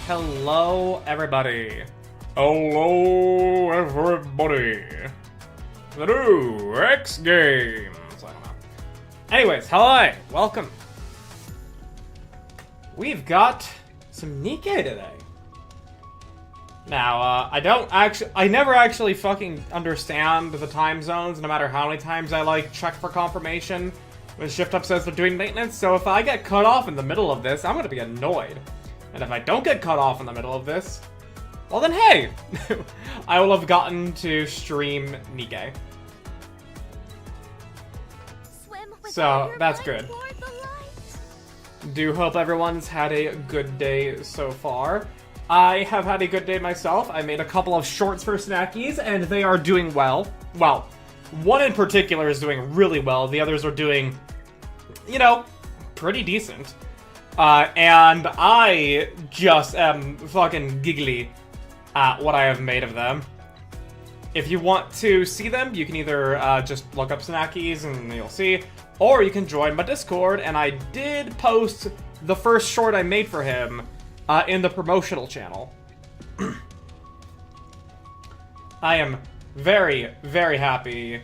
Hello, everybody. Hello, everybody. The new X Games. I don't know. Anyways, hello, welcome. We've got some Nikke today. Now, I never actually fucking understand the time zones, no matter how many times I, like, check for confirmation when Shift Up says they're doing maintenance, so if I get cut off in the middle of this, I'm gonna be annoyed. And if I don't get cut off in the middle of this, well then hey! I will have gotten to stream Nikke. So, that's good. Do hope everyone's had a good day so far. I have had a good day myself. I made a couple of shorts for Snackies, and they are doing well. Well, one in particular is doing really well. The others are doing, you know, pretty decent. And I just am fucking giggly at what I have made of them. If you want to see them, you can either just look up Snackies and you'll see, or you can join my Discord, and I did post the first short I made for him in the promotional channel. I am very, very happy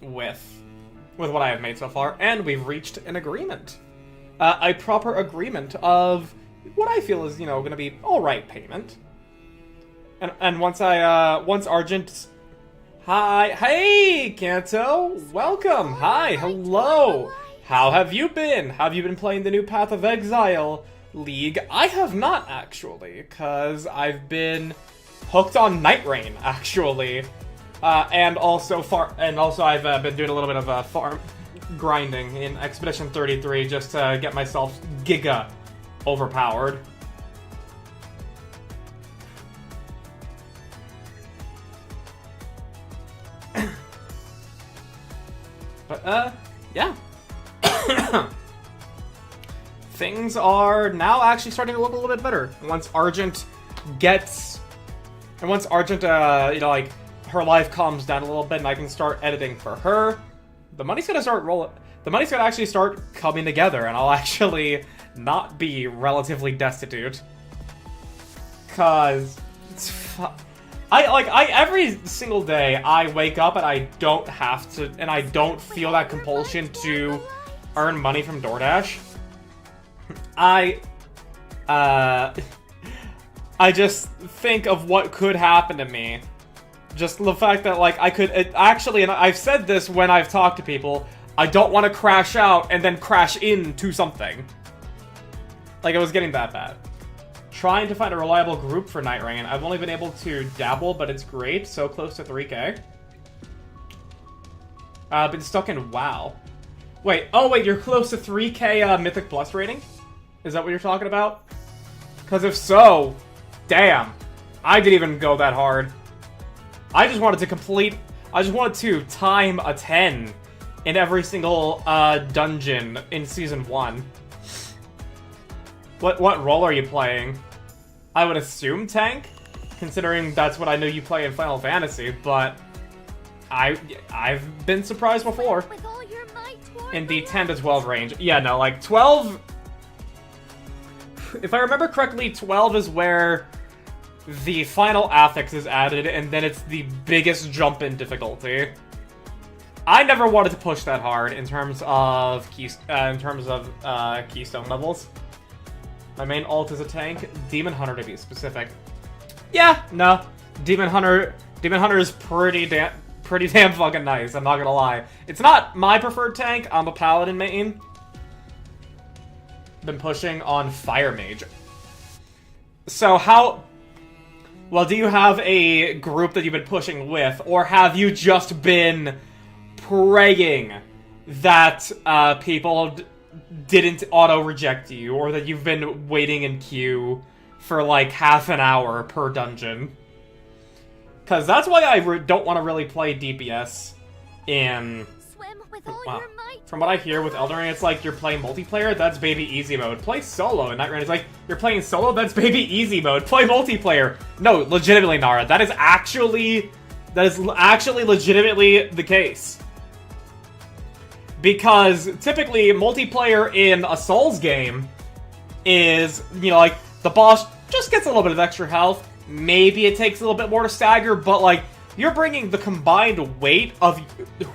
with what I have made so far, and we've reached an agreement. A proper agreement of what I feel is, you know, gonna be alright payment. And once Argent... Hi, hey, Kanto! Welcome! Hi, hello! How have you been? Have you been playing the new Path of Exile League? I have not, actually, because I've been hooked on Night Rain, actually. And also I've been doing a little bit of farm grinding in Expedition 33 just to get myself giga overpowered. But, yeah. Things are now actually starting to look a little bit better. Once Argent, you know, like, her life calms down a little bit and I can start editing for her, the money's gonna start rolling. The money's gonna actually start coming together, and I'll actually not be relatively destitute. Cause every single day I wake up and I don't have to, and I don't feel that compulsion to earn money from DoorDash. I just think of what could happen to me. Just the fact that, like, I could actually, and I've said this when I've talked to people, I don't want to crash out and then crash into something. Like, it was getting that bad. Trying to find a reliable group for Night Rain. I've only been able to dabble, but it's great. So close to 3K. I've been stuck in WoW. Wait, oh wait, you're close to 3K Mythic Plus rating? Is that what you're talking about? Because if so, damn. I didn't even go that hard. I just wanted to time a 10 in every single dungeon in Season 1. What role are you playing? I would assume tank, considering that's what I know you play in Final Fantasy, but I've been surprised before. In the 10 to 12 range. Yeah, no, like 12... If I remember correctly, 12 is where the final affix is added, and then it's the biggest jump in difficulty. I never wanted to push that hard in terms of keystone levels. My main ult is a tank, Demon Hunter to be specific. Yeah, no, Demon Hunter is pretty damn fucking nice. I'm not gonna lie. It's not my preferred tank. I'm a Paladin main. Been pushing on Fire Mage. So how... Well, do you have a group that you've been pushing with, or have you just been praying that people didn't auto-reject you, or that you've been waiting in queue for like half an hour per dungeon? Because that's why I don't want to really play DPS in... Wow. From what I hear with Elden Ring, it's like you're playing multiplayer, that's baby easy mode. Play solo in Night Rain. It's like, you're playing solo, that's baby easy mode. Play multiplayer. No, legitimately, Nara. That is actually legitimately the case. Because typically, multiplayer in a Souls game is, you know, like, the boss just gets a little bit of extra health. Maybe it takes a little bit more to stagger, but, like, you're bringing the combined weight of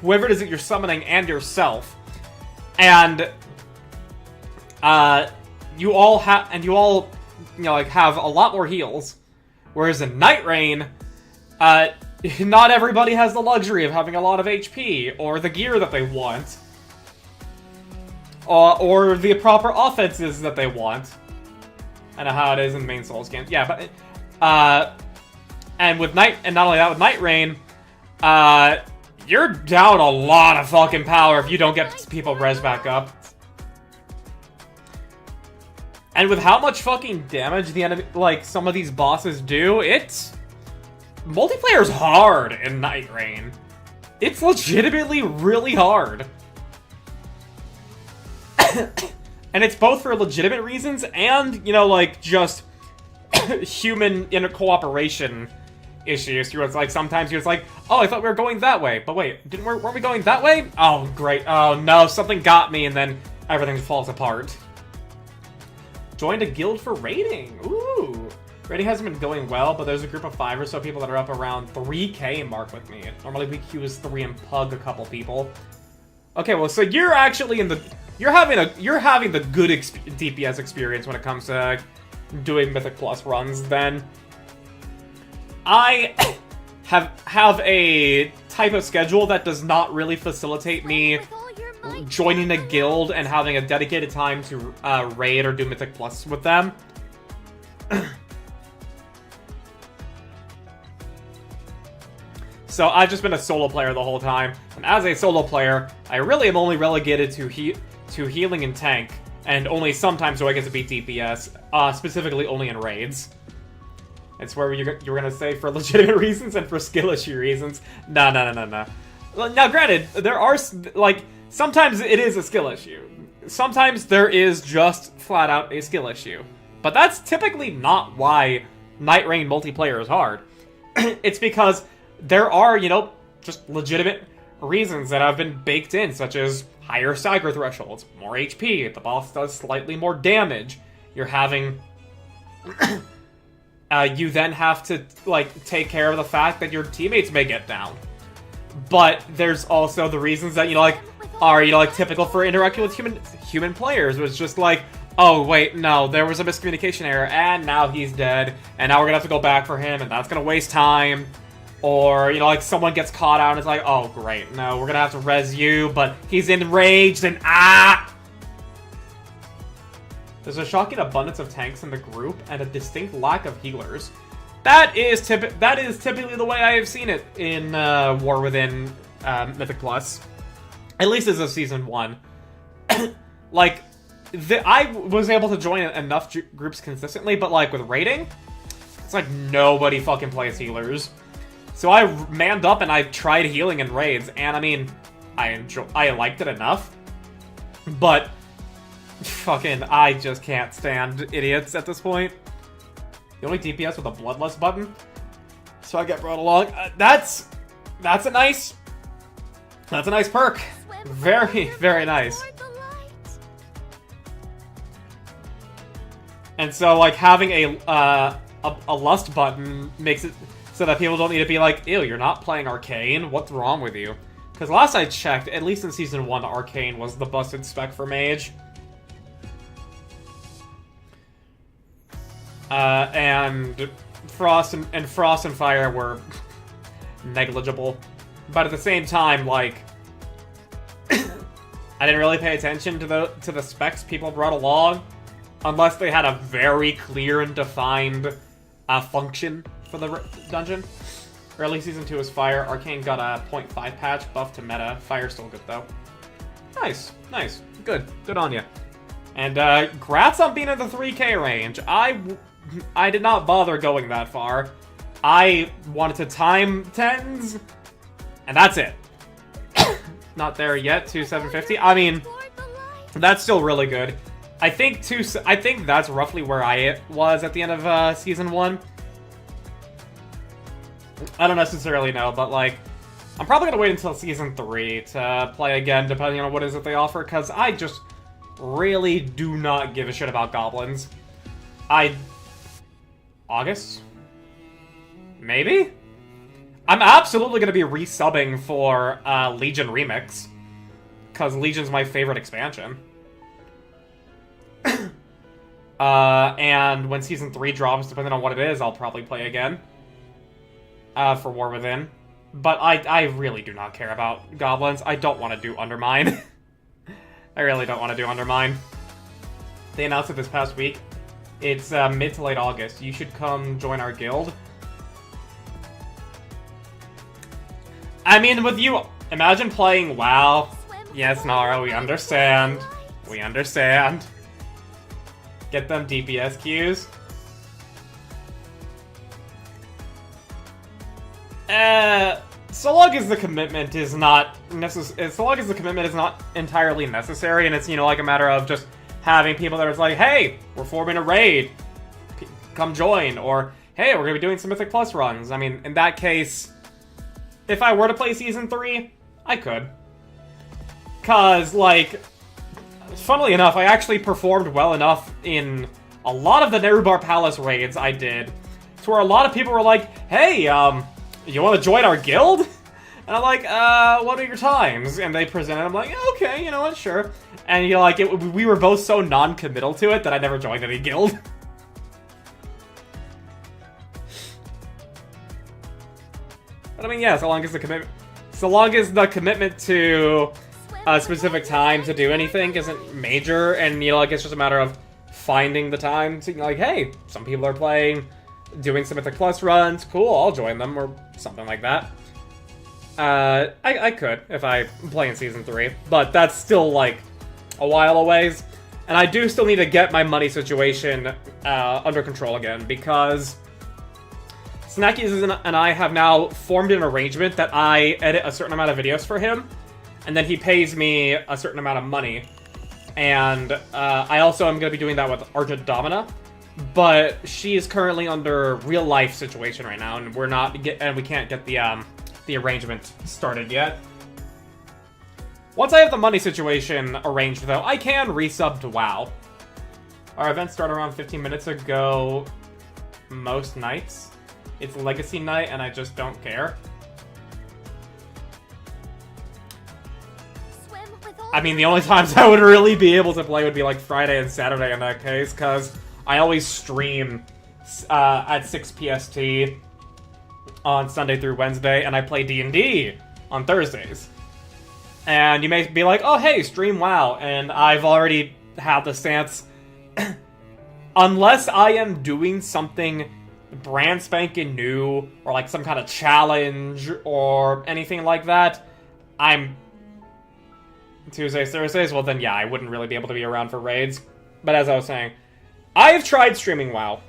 whoever it is that you're summoning and yourself. And, you all, you know, like, have a lot more heals. Whereas in Night Rain, not everybody has the luxury of having a lot of HP, or the gear that they want. Or the proper offenses that they want. I know how it is in main Souls games. Yeah, but, and not only that, with Night Rain, you're down a lot of fucking power if you don't get people res back up. And with how much fucking damage the enemy, like, some of these bosses do, multiplayer's hard in Night Rain. It's legitimately really hard. And it's both for legitimate reasons and, you know, like, just human cooperation issues. It's like, sometimes you're just like, oh, I thought we were going that way. But wait, weren't we going that way? Oh, great. Oh, no, something got me, and then everything falls apart. Joined a guild for raiding. Ooh. Raiding hasn't been going well, but there's a group of 5 or so people that are up around 3K mark with me. Normally we queue is 3 and pug a couple people. Okay, well, so you're actually in the... You're having the good DPS experience when it comes to doing Mythic Plus runs, then. I have a type of schedule that does not really facilitate me joining a guild and having a dedicated time to raid or do Mythic Plus with them. So I've just been a solo player the whole time, and as a solo player, I really am only relegated to healing and tank, and only sometimes do I get to beat DPS, specifically only in raids. It's where you were gonna say for legitimate reasons and for skill issue reasons. No. Now, granted, there are, like, sometimes it is a skill issue. Sometimes there is just flat out a skill issue. But that's typically not why Night Rain multiplayer is hard. It's because there are, you know, just legitimate reasons that have been baked in, such as higher stagger thresholds, more HP, the boss does slightly more damage. You're having... you then have to, like, take care of the fact that your teammates may get down. But there's also the reasons that, you know, like, are, you know, like, typical for interacting with human players. It was just like, oh, wait, no, there was a miscommunication error, and now he's dead, and now we're gonna have to go back for him, and that's gonna waste time. Or, you know, like, someone gets caught out and it's like, oh, great, no, we're gonna have to res you, but he's enraged and There's a shocking abundance of tanks in the group and a distinct lack of healers. That is typically the way I have seen it in War Within Mythic Plus. At least as of Season 1. Like, I was able to join enough groups consistently, but, like, with raiding, it's like nobody fucking plays healers. So I manned up and I tried healing in raids, and I mean, I liked it enough, but fucking, I just can't stand idiots at this point. The only DPS with a bloodlust button, so I get brought along. That's a nice perk. Very, very nice. And so, like, having a lust button makes it so that people don't need to be like, ew, you're not playing Arcane? What's wrong with you? Because last I checked, at least in Season 1, Arcane was the busted spec for Mage. And Frost and Fire were negligible. But at the same time, like, I didn't really pay attention to the specs people brought along, unless they had a very clear and defined function for the dungeon. Early Season 2 was Fire. Arcane got a 0.5 patch, buff to meta. Fire's still good, though. Nice. Good on you. And, grats on being in the 3K range. I did not bother going that far. I wanted to time 10s, and that's it. Not there yet, 750. I mean, that's still really good. I think that's roughly where I was at the end of Season 1. I don't necessarily know, but, like, I'm probably gonna wait until Season 3 to play again, depending on what it is that they offer, because really do not give a shit about goblins. August? Maybe? I'm absolutely gonna be resubbing for Legion Remix. Because Legion's my favorite expansion. And when Season 3 drops, depending on what it is, I'll probably play again. For War Within. But I really do not care about goblins. I don't want to do Undermine. I really don't want to do Undermine. They announced it this past week. It's mid to late August. You should come join our guild. I mean, with you, imagine playing WoW. Yes, Nara, we understand. We understand. Get them DPS queues. So long as the commitment is not entirely necessary, and it's, you know, like a matter of just having people that are like, hey, we're forming a raid, come join, or hey, we're gonna be doing some Mythic Plus runs. I mean, in that case, if I were to play Season 3, I could. Cause, like, funnily enough, I actually performed well enough in a lot of the Nerubar Palace raids I did, to where a lot of people were like, hey, you want to join our guild? And I'm like, what are your times? And they presented, I'm like, okay, you know what, sure. And, you know, like, we were both so non-committal to it that I never joined any guild. But I mean, yeah, so long as the commitment to a specific time to do anything isn't major, and, you know, like, it's just a matter of finding the time to, like, hey, some people are playing, doing some Mythic Plus runs, cool, I'll join them, or something like that. I could, if I play in Season 3, but that's still, like, a while away, and I do still need to get my money situation under control again, because Snackies and I have now formed an arrangement that I edit a certain amount of videos for him, and then he pays me a certain amount of money. And I also am going to be doing that with Argent Domina, but she is currently under real life situation right now, and we can't get the arrangement started yet. Once I have the money situation arranged, though, I can resub to WoW. Our events start around 15 minutes ago most nights. It's Legacy night, and I just don't care. I mean, the only times I would really be able to play would be like Friday and Saturday in that case, because I always stream at 6 PST on Sunday through Wednesday, and I play D&D on Thursdays. And you may be like, oh hey, stream WoW, and I've already had the stance, unless I am doing something brand spanking new, or like some kind of challenge, or anything like that, I'm Tuesdays, Thursdays, well then yeah, I wouldn't really be able to be around for raids. But as I was saying, I have tried streaming WoW.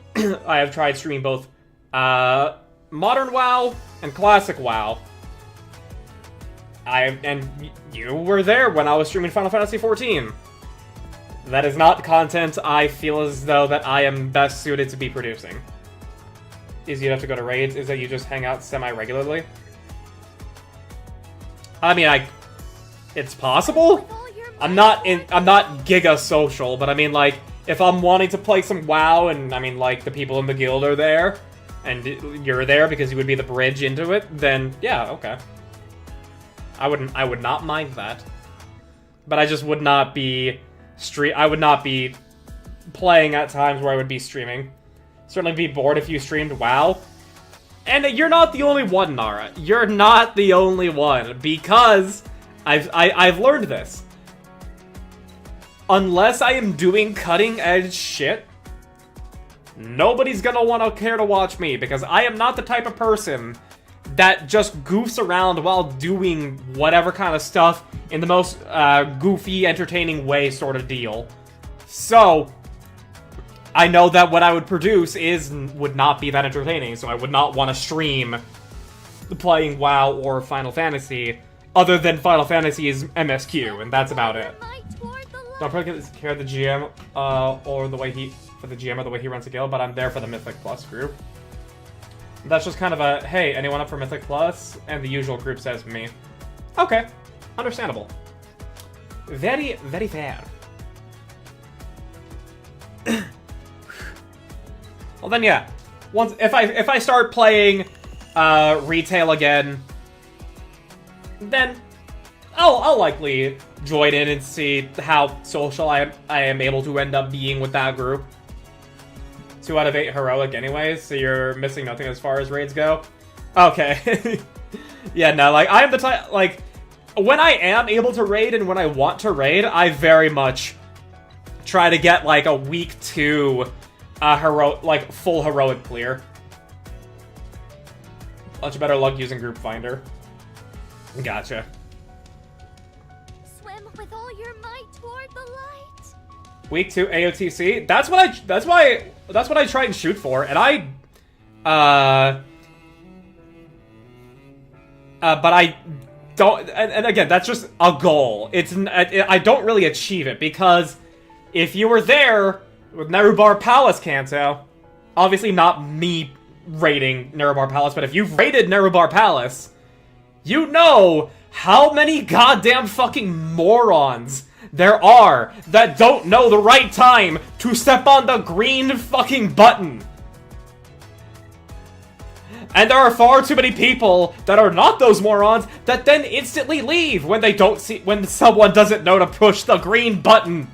I have tried streaming both Modern WoW and Classic WoW. And you were there when I was streaming Final Fantasy XIV. That is not content I feel as though that I am best suited to be producing. Is you have to go to raids? Is that you just hang out semi-regularly? I mean, it's possible. I'm not giga social, but I mean, like, if I'm wanting to play some WoW, and I mean, like, the people in the guild are there, and you're there because you would be the bridge into it, then yeah, okay. I would not mind that. But I just would not be I would not be playing at times where I would be streaming. Certainly be bored if you streamed WoW. And you're not the only one, Nara. You're not the only one, because I've learned this. Unless I am doing cutting-edge shit, nobody's gonna want to care to watch me, because I am not the type of person that just goofs around while doing whatever kind of stuff in the most goofy, entertaining way sort of deal. So, I know that what I would produce would not be that entertaining, so I would not want to stream playing WoW or Final Fantasy, other than Final Fantasy's MSQ, and that's about it. Don't forget to care the GM or the way he runs the guild, but I'm there for the Mythic Plus group. That's just kind of a, hey, anyone up for Mythic Plus? And the usual group says me. Okay, understandable. Very, very fair. Well then, yeah. Once if I start playing retail again, then I'll likely join in and see how social I am able to end up being with that group. 2 out of 8 heroic anyways, so you're missing nothing as far as raids go. Okay. Yeah, no, like, I am the type, like, when I am able to raid and when I want to raid, I very much try to get, like, a week 2, like, full heroic clear. Much better luck using Group Finder. Gotcha. Swim with all your might toward the light. Week 2 AOTC. That's what I try and shoot for, and but I don't, and again, that's just a goal. I don't really achieve it, because if you were there with Nerubar Palace Kanto, obviously not me raiding Nerubar Palace, but if you've raided Nerubar Palace, you know how many goddamn fucking morons there are that don't know the right time to step on the green fucking button. And there are far too many people that are not those morons that then instantly leave when they don't see, when someone doesn't know to push the green button.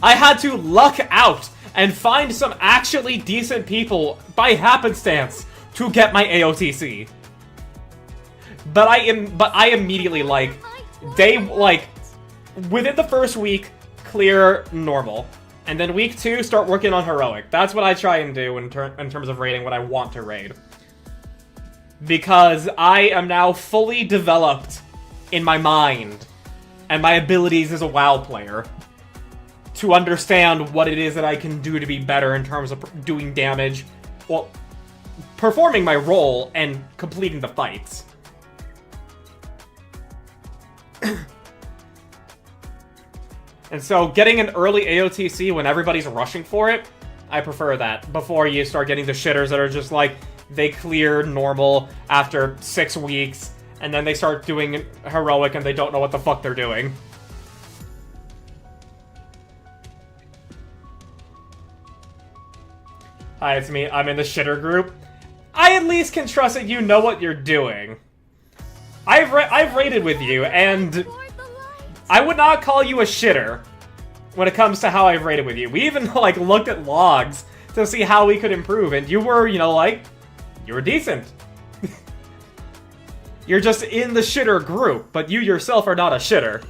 I had to luck out and find some actually decent people by happenstance to get my AOTC. But I immediately, like, within the first week, clear normal. And then week 2, start working on heroic. That's what I try and do in terms of raiding what I want to raid. Because I am now fully developed in my mind and my abilities as a WoW player to understand what it is that I can do to be better in terms of doing damage, well, performing my role and completing the fights. And so, getting an early AOTC when everybody's rushing for it, I prefer that. Before you start getting the shitters that are just like, they clear normal after 6 weeks, and then they start doing heroic and they don't know what the fuck they're doing. Hi, it's me. I'm in the shitter group. I at least can trust that you know what you're doing. I've raided with you, and I would not call you a shitter when it comes to how I've raided with you. We even, like, looked at logs to see how we could improve, and you were, you know, like, you were decent. You're just in the shitter group, but you yourself are not a shitter.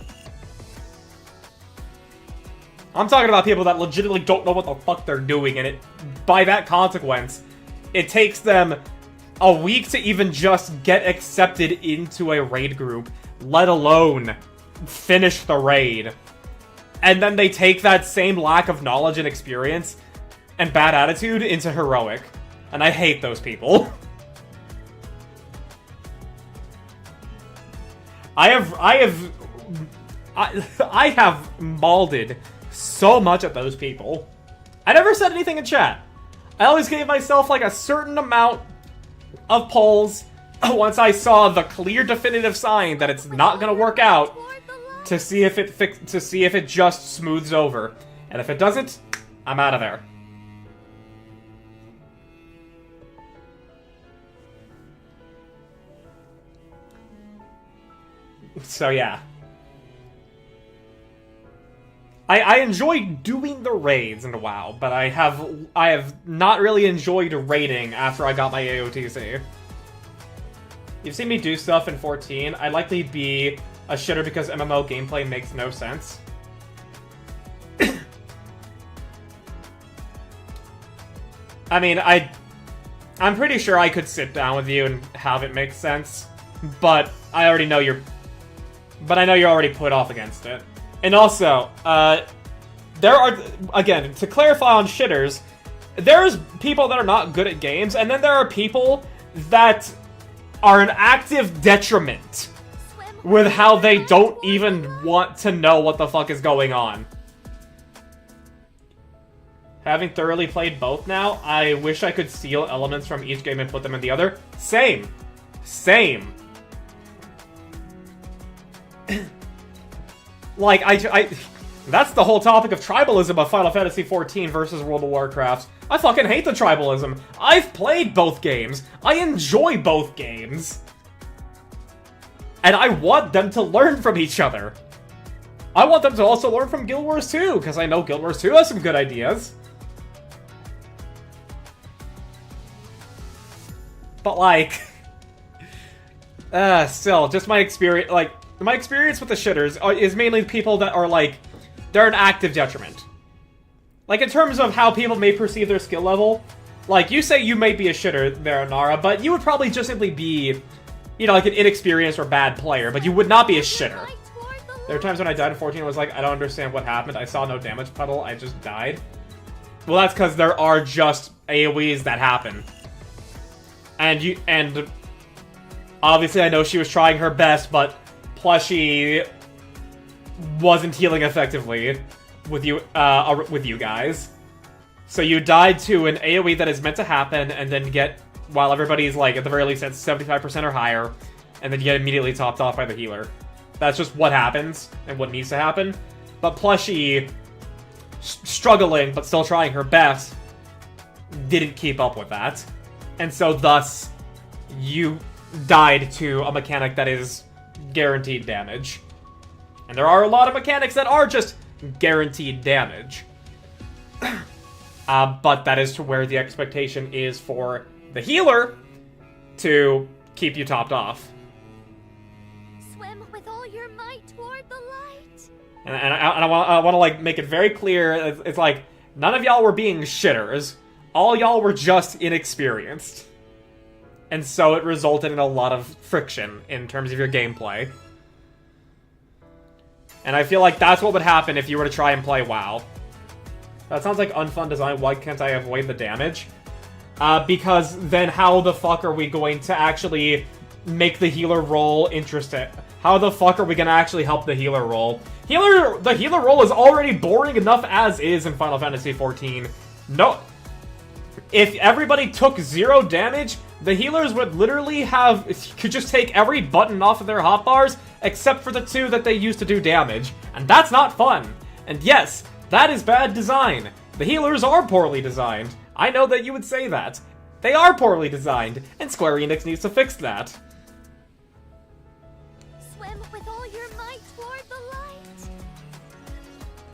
I'm talking about people that legitimately don't know what the fuck they're doing, and by that consequence, it takes them a week to even just get accepted into a raid group, let alone finish the raid. And then they take that same lack of knowledge and experience and bad attitude into heroic. And I hate those people. I have malded so much at those people. I never said anything in chat. I always gave myself like a certain amount of polls once I saw the clear definitive sign that it's not gonna work out to see if it just smooths over. And if it doesn't, I'm out of there. So yeah. I enjoy doing the raids in WoW, but I have not really enjoyed raiding after I got my AOTC. You've seen me do stuff in 14. I'd likely be a shitter because MMO gameplay makes no sense. I mean, I'm pretty sure I could sit down with you and have it make sense, but I already know but I know you're already put off against it. And also, there are, again, to clarify on shitters, there's people that are not good at games, and then there are people that are an active detriment with how they don't even want to know what the fuck is going on. Having thoroughly played both now, I wish I could steal elements from each game and put them in the other. Same. Same. Like, That's the whole topic of tribalism of Final Fantasy XIV versus World of Warcraft. I fucking hate the tribalism. I've played both games. I enjoy both games. And I want them to learn from each other. I want them to also learn from Guild Wars 2, because I know Guild Wars 2 has some good ideas. But, like... still, just my experience, like, my experience with the shitters is mainly people that are, like, they're an active detriment. Like, in terms of how people may perceive their skill level, like, you say you may be a shitter there, Nara, but you would probably just simply be, you know, like an inexperienced or bad player, but you would not be a shitter. There were times when I died in 14 I was like, I don't understand what happened, I saw no damage puddle, I just died. Well, that's because there are just AoEs that happen. And obviously I know she was trying her best, but Plushie wasn't healing effectively with you guys. So you died to an AoE that is meant to happen, and then get, while everybody's like, at the very least at 75% or higher, and then you get immediately topped off by the healer. That's just what happens, and what needs to happen. But Plushie, struggling, but still trying her best, didn't keep up with that. And so thus, you died to a mechanic that is guaranteed damage. And there are a lot of mechanics that are just guaranteed damage. But that is to where the expectation is for the healer to keep you topped off. Swim with all your might toward the light. And I want to like make it very clear, it's like, none of y'all were being shitters. All y'all were just inexperienced. And so it resulted in a lot of friction in terms of your gameplay. And I feel like that's what would happen if you were to try and play WoW. That sounds like unfun design. Why can't I avoid the damage? Because then how the fuck are we going to actually make the healer role interesting? How the fuck are we going to actually help the healer role? The healer role is already boring enough as is in Final Fantasy XIV. No. If everybody took 0 damage, the healers would literally could just take every button off of their hotbars, except for the 2 that they use to do damage. And that's not fun. And yes, that is bad design. The healers are poorly designed. I know that you would say that. They are poorly designed, and Square Enix needs to fix that. Swim with all your might toward the light.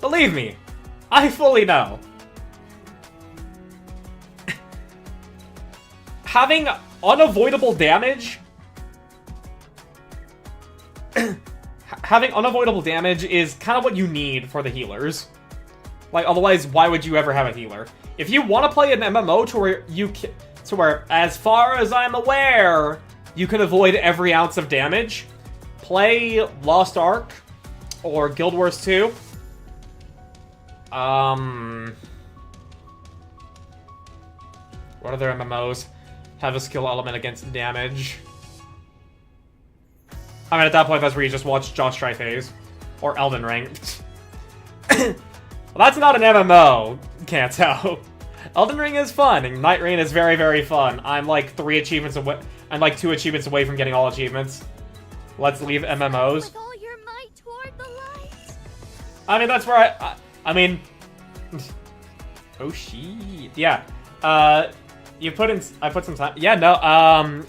Believe me, I fully know. Having unavoidable damage... having unavoidable damage is kind of what you need for the healers. Like, otherwise, why would you ever have a healer? If you want to play an MMO to where, as far as I'm aware, you can avoid every ounce of damage, play Lost Ark or Guild Wars 2. What other MMOs have a skill element against damage? I mean, at that point, that's where you just watch Josh Triphase. Or Elden Ring. Well, that's not an MMO, Kanto. Elden Ring is fun, and Night Rain is very, very fun. I'm like 3 achievements away. I'm like 2 achievements away from getting all achievements. Let's leave MMOs. With all your might toward the light. I mean, that's where I mean... Oh, shit. Yeah. I put some time... Yeah, no,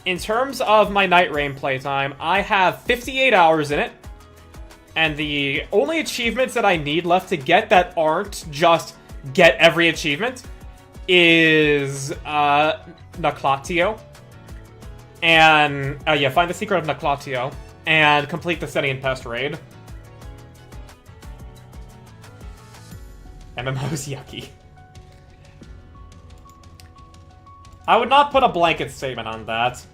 in terms of my Night Rain playtime, I have 58 hours in it. And the only achievements that I need left to get that aren't just get every achievement is, Naclatio. And, yeah, find the secret of Naclatio. And complete the Sentient Pest raid. MMO's yucky. I would not put a blanket statement on that.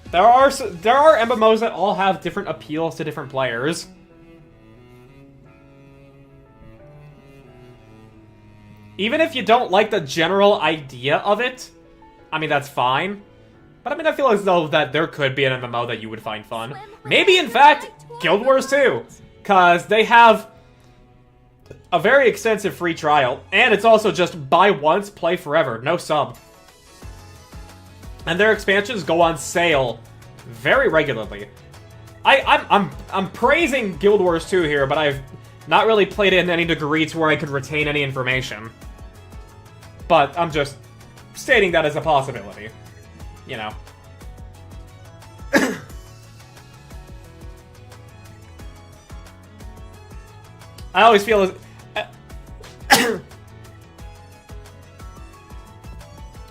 There are MMOs that all have different appeals to different players. Even if you don't like the general idea of it, I mean, that's fine. But I mean, I feel as though that there could be an MMO that you would find fun. Maybe, in fact, Guild Wars 2. Because they have a very extensive free trial. And it's also just buy once, play forever. No sub. And their expansions go on sale very regularly. I'm praising Guild Wars 2 here, but Not really played it in any degree to where I could retain any information. But I'm just stating that as a possibility. You know. I always feel as...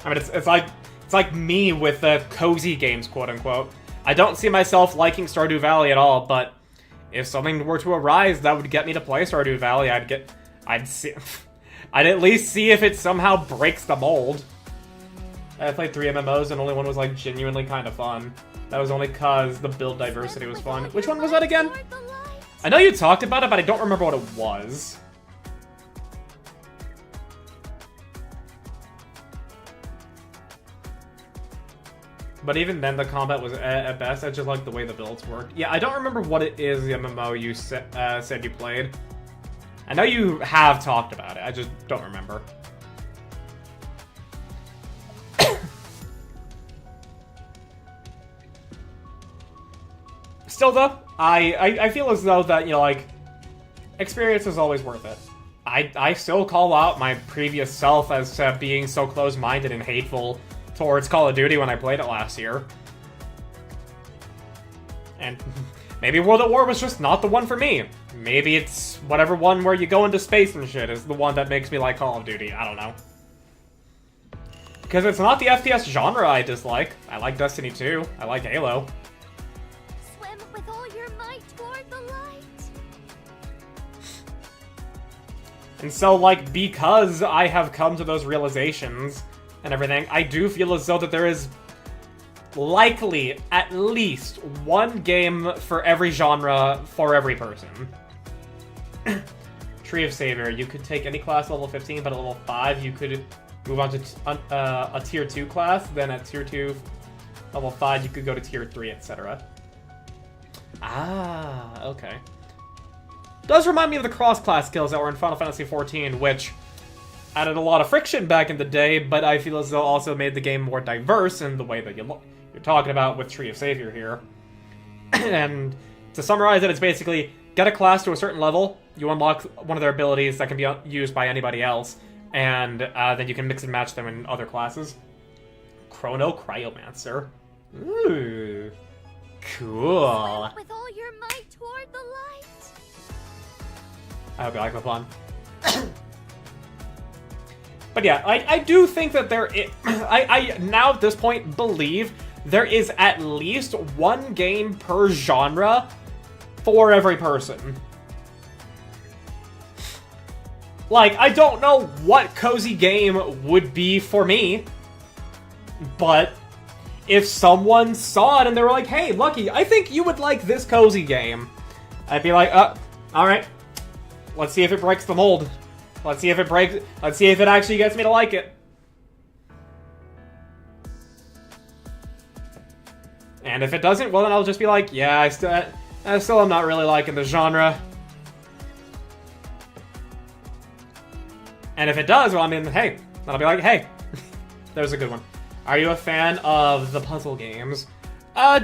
I mean, it's like me with the cozy games, quote unquote. I don't see myself liking Stardew Valley at all, but if something were to arise that would get me to play Stardew Valley, I'd at least see if it somehow breaks the mold. I played 3 MMOs and only one was like genuinely kind of fun. That was only cause the build diversity was fun. Which one was that again? I know you talked about it, but I don't remember what it was. But even then, the combat was at best. I just like the way the builds worked. Yeah, I don't remember what it is, the MMO you said you played. I know you have talked about it. I just don't remember. Still, though, I feel as though that, you know, like, experience is always worth it. I still call out my previous self as being so close-minded and hateful towards Call of Duty when I played it last year. And maybe World at War was just not the one for me. Maybe it's whatever one where you go into space and shit is the one that makes me like Call of Duty. I don't know. Because it's not the FPS genre I dislike. I like Destiny 2. I like Halo. Swim with all your might toward the light. And so, like, because I have come to those realizations and everything, I do feel as though that there is likely at least one game for every genre for every person. Tree of Savior, you could take any class level 15, but at level 5 you could move on to a tier 2 class, then at tier 2, level 5 you could go to tier 3, etc. Ah, okay. Does remind me of the cross-class skills that were in Final Fantasy XIV, which added a lot of friction back in the day, but I feel as though also made the game more diverse in the way that you're talking about with Tree of Savior here. And to summarize it, it's basically, get a class to a certain level, you unlock one of their abilities that can be used by anybody else, and then you can mix and match them in other classes. Chrono Cryomancer. Ooh. Cool. With all your might toward the light. I hope you like my plan. But yeah, I do think that I now at this point believe there is at least one game per genre for every person. Like, I don't know what cozy game would be for me, but if someone saw it and they were like, hey, Lucky, I think you would like this cozy game, I'd be like, alright, let's see if it breaks the mold. Let's see if it breaks. Let's see if it actually gets me to like it. And if it doesn't, well then I'll just be like, yeah, I still am not really liking the genre. And if it does, well, I mean, hey, then I'll be like, hey, there's a good one. Are you a fan of the puzzle games? I've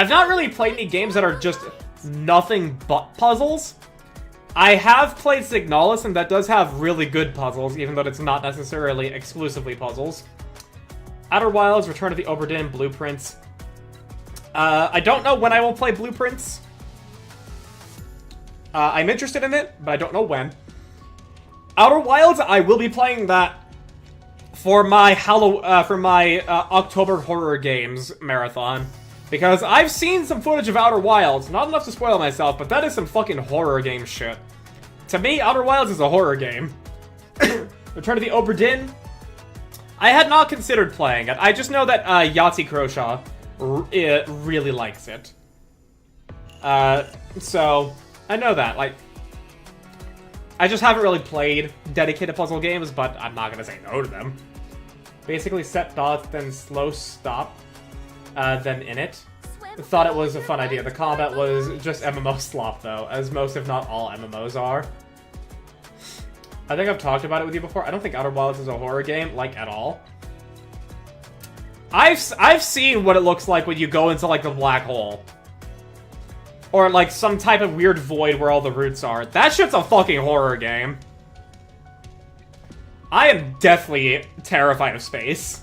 not really played any games that are just nothing but puzzles. I have played Signalis, and that does have really good puzzles, even though it's not necessarily exclusively puzzles. Outer Wilds, Return of the Obra Dinn, Blueprints. I don't know when I will play Blueprints. I'm interested in it, but I don't know when. Outer Wilds, I will be playing that for my October Horror Games marathon. Because I've seen some footage of Outer Wilds, not enough to spoil myself, but that is some fucking horror game shit. To me, Outer Wilds is a horror game. Return of the Obra Dinn, I had not considered playing it. I just know that Yahtzee Croshaw really likes it. So, I know that. Like, I just haven't really played dedicated puzzle games, but I'm not gonna say no to them. Basically, set dots, then slow stop. Then in it. Thought it was a fun idea. The combat was just MMO slop, though, as most, if not all, MMOs are. I think I've talked about it with you before. I don't think Outer Wilds is a horror game, like, at all. I've seen what it looks like when you go into, like, the black hole. Or, like, some type of weird void where all the roots are. That shit's a fucking horror game. I am deathly terrified of space.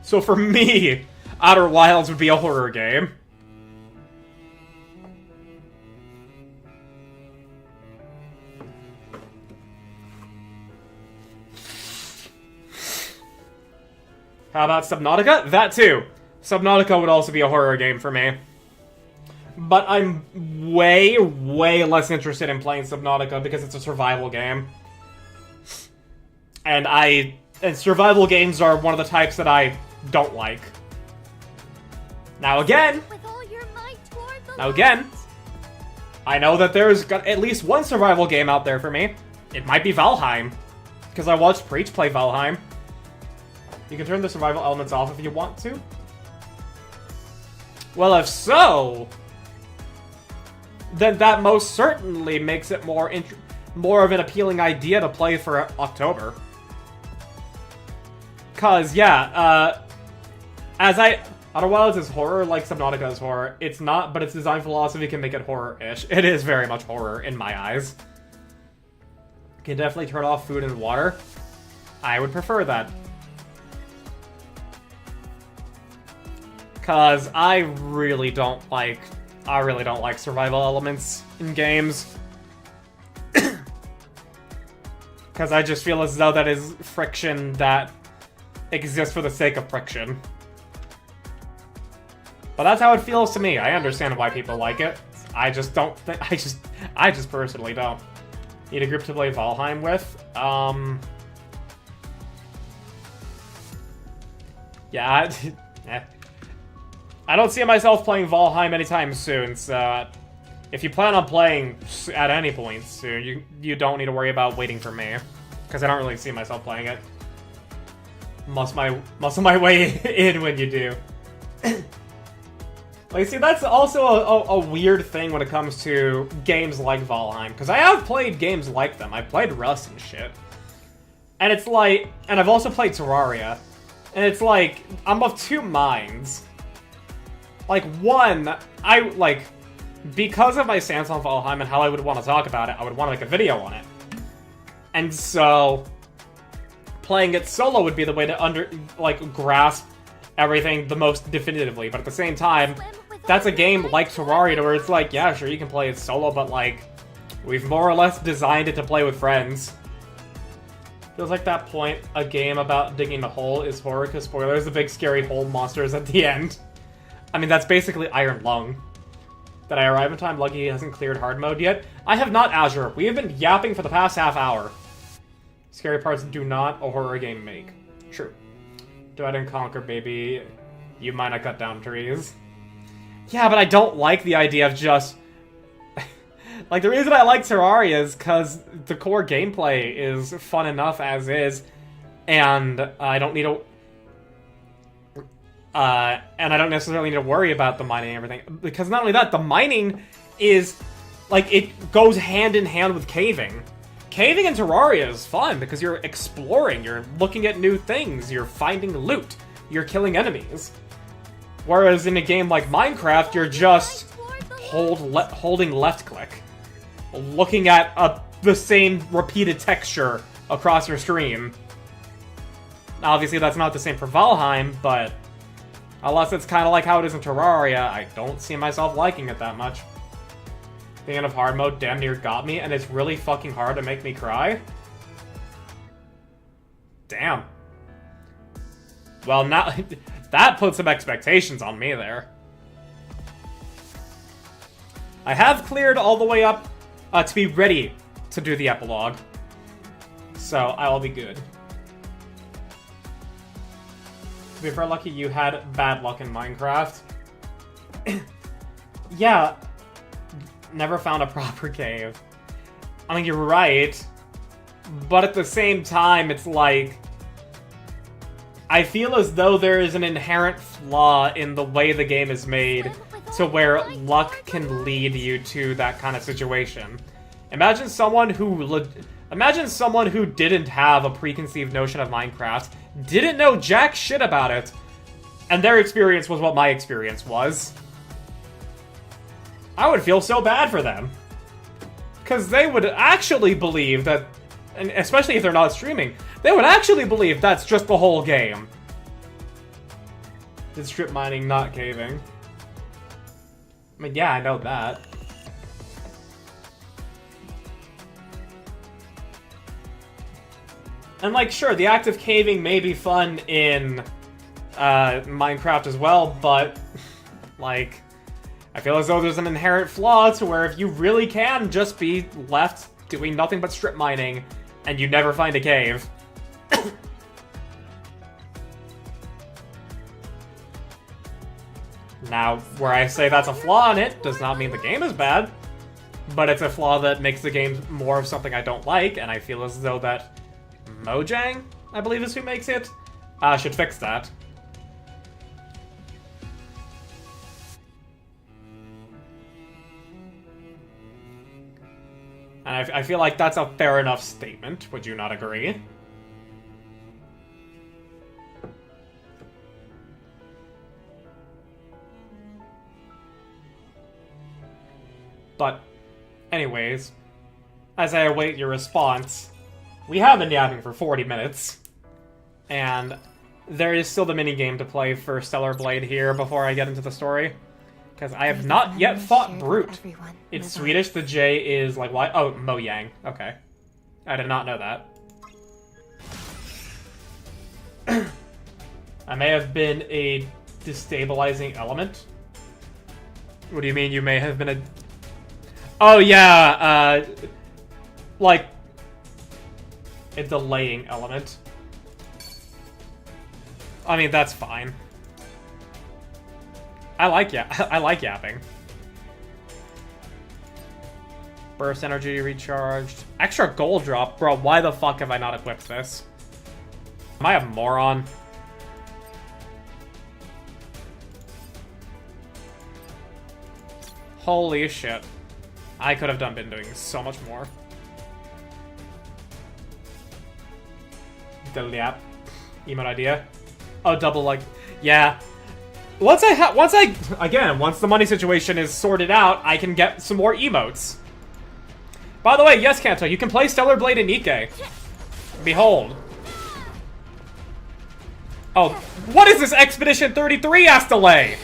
So for me, Outer Wilds would be a horror game. How about Subnautica? That too. Subnautica would also be a horror game for me. But I'm way, way less interested in playing Subnautica because it's a survival game. And survival games are one of the types that I don't like. Now again, I know that there's at least one survival game out there for me. It might be Valheim. Because I watched Preach play Valheim. You can turn the survival elements off if you want to. Well, if so, then that most certainly makes it more of an appealing idea to play for October. Cause yeah, Outer Wilds is horror like Subnautica is horror. It's not, but its design philosophy can make it horror-ish. It is very much horror in my eyes. Can definitely turn off food and water. I would prefer that. Cause I really don't like survival elements in games. Cause I just feel as though that is friction that exists for the sake of friction. But that's how it feels to me. I understand why people like it. I just don't think I just personally don't. Need a group to play Valheim with? Yeah, I don't see myself playing Valheim anytime soon, so if you plan on playing at any point soon, you don't need to worry about waiting for me. Because I don't really see myself playing it. Muscle my way in when you do. Like, see, that's also a weird thing when it comes to games like Valheim. Because I have played games like them. I've played Rust and shit. And it's like... And I've also played Terraria. And it's like, I'm of two minds. Like, one, because of my stance on Valheim and how I would want to talk about it, I would want to make a video on it. And so, playing it solo would be the way to grasp everything the most definitively. But at the same time, that's a game like Terraria where it's like, yeah, sure, you can play it solo, but like, we've more or less designed it to play with friends. Feels like that point, a game about digging a hole is horror, because spoilers, the big scary hole monsters at the end. I mean, that's basically Iron Lung. Did I arrive in time? Lucky he hasn't cleared hard mode yet. I have not, Azure. We have been yapping for the past half hour. Scary parts do not a horror game make. True. Divide and conquer, baby. You might not cut down trees. Yeah, but I don't like the idea of just... like, the reason I like Terraria is because the core gameplay is fun enough as is, and I don't need to... and I don't necessarily need to worry about the mining and everything. Because not only that, the mining is... like, it goes hand in hand with caving. Caving in Terraria is fun because you're exploring, you're looking at new things, you're finding loot, you're killing enemies. Whereas in a game like Minecraft, you're just holding left click. Looking at the same repeated texture across your screen. Obviously that's not the same for Valheim, but... unless it's kind of like how it is in Terraria, I don't see myself liking it that much. Thinking of hard mode damn near got me, and it's really fucking hard to make me cry? Damn. Well, now... that puts some expectations on me there. I have cleared all the way up to be ready to do the epilogue. So, I'll be good. To be fair, lucky you had bad luck in Minecraft. Yeah. Never found a proper cave. I mean, you're right. But at the same time, it's like... I feel as though there is an inherent flaw in the way the game is made to where luck can lead you to that kind of situation. Imagine someone who didn't have a preconceived notion of Minecraft, didn't know jack shit about it, and their experience was what my experience was. I would feel so bad for them. Because they would actually believe that, and especially if they're not streaming, they would actually believe that's just the whole game. It's strip mining, not caving. I mean, yeah, I know that. And, like, sure, the act of caving may be fun in Minecraft as well, but, like, I feel as though there's an inherent flaw to where if you really can just be left doing nothing but strip mining, and you never find a cave. Now, where I say that's a flaw in it does not mean the game is bad, but it's a flaw that makes the game more of something I don't like, and I feel as though that Mojang, I believe is who makes it, should fix that. And I feel like that's a fair enough statement, would you not agree? But, anyways, as I await your response, we have been yapping for 40 minutes, and there is still the minigame to play for Troubllleee here before I get into the story, because I have not yet fought Brute. It's Swedish, the J is like, why? Oh, Mojang. Okay. I did not know that. I may have been a destabilizing element. What do you mean you may have been a... Oh, yeah, like, a delaying element. I mean, that's fine. I like yapping. Burst energy recharged. Extra gold drop? Bro, why the fuck have I not equipped this? Am I a moron? Holy shit. I could have been doing so much more. Double yap. Emote idea. Oh, double like... Yeah. Once the money situation is sorted out, I can get some more emotes. By the way, yes, Kanto, you can play Troubllleee and Nikke. Behold. Oh, what is this Expedition 33 ass delay?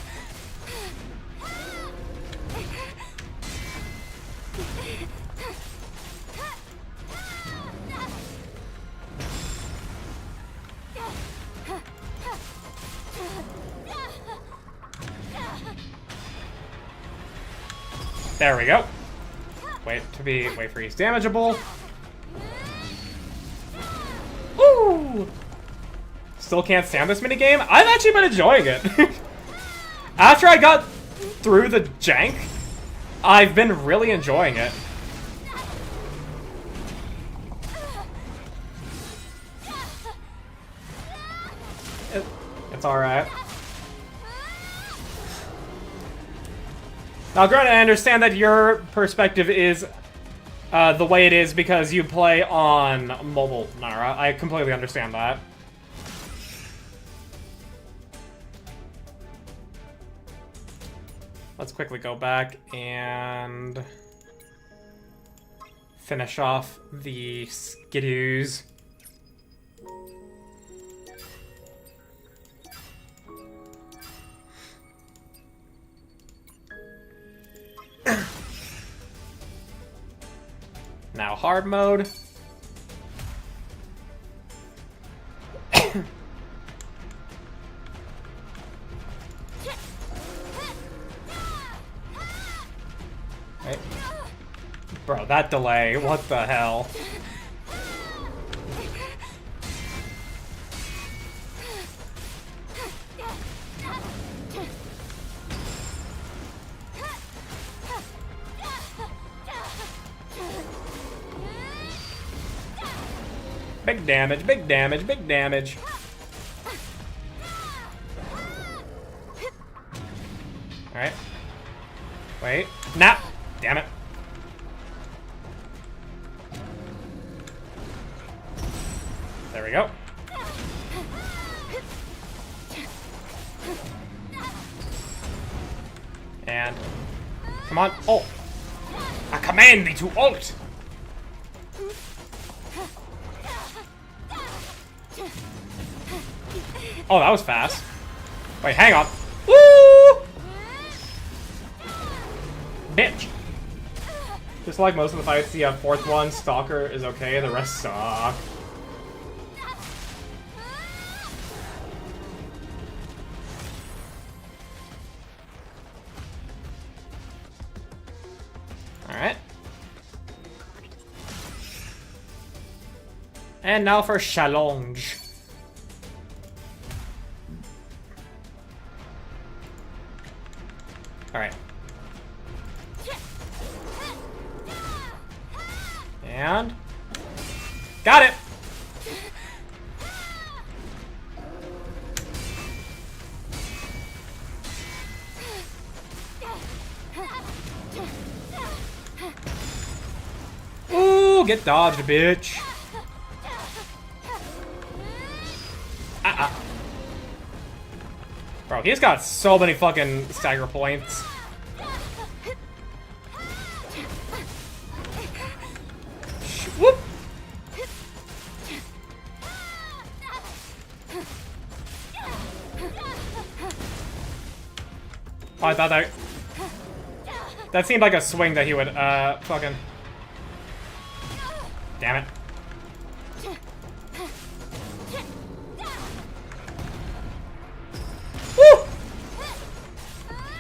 There we go. Wait for he's damageable. Ooh! Still can't stand this minigame? I've actually been enjoying it. After I got through the jank, I've been really enjoying it. It's alright. Now, granted, I understand that your perspective is the way it is because you play on mobile, Nara. I completely understand that. Let's quickly go back and finish off the skiddoos. Now hard mode. Right. Bro, that delay, what the hell? Big damage, big damage, big damage. Alright. Wait. Nah! Damn it. There we go. And... Come on, ult. I command thee to ult. Oh, that was fast. Wait, hang on. Woo! Bitch. Just like most of the fights, the fourth one, Stalker, is okay, the rest suck. Alright. And now for challenge. Alright. And... got it! Ooh, get dodged, bitch. Bro, he's got so many fucking stagger points. Whoop! Oh, I thought that... that seemed like a swing that he would, fucking... damn it. Woo!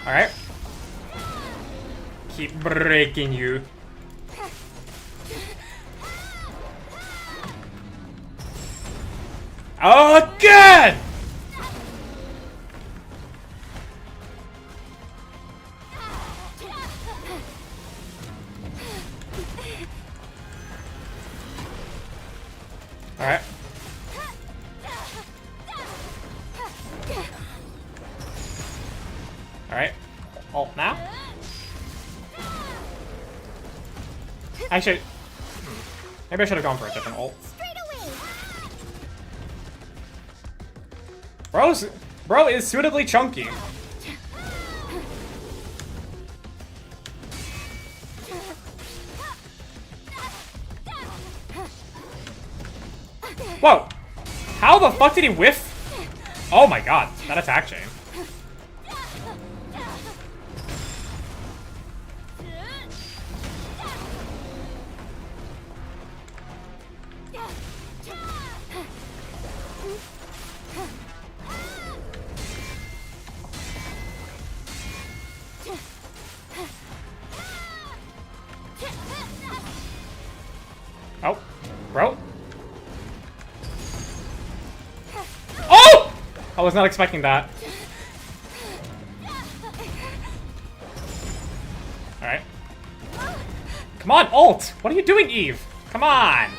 Alright. Keep breaking you. Oh, good! Alright. Alright. Ult now? Actually, maybe I should have gone for a different ult. Bro is suitably chunky. Whoa! How the fuck did he whiff? Oh my god, that attack chain. Oh, bro. Oh! I was not expecting that. Alright. Come on, ult! What are you doing, Eve? Come on!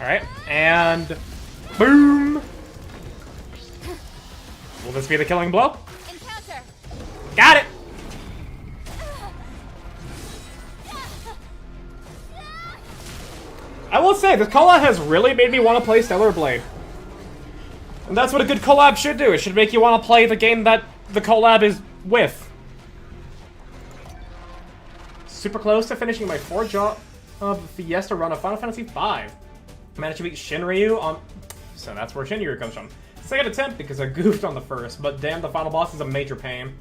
Alright, and... boom! Will this be the killing blow? Encounter. Got it! I will say, this collab has really made me want to play Stellar Blade. And that's what a good collab should do. It should make you want to play the game that the collab is with. Super close to finishing my 4-job Fiesta run of Final Fantasy V. Managed to beat Shinryu on... so that's where Shinryu comes from. Second attempt because I goofed on the first, but damn, the final boss is a major pain.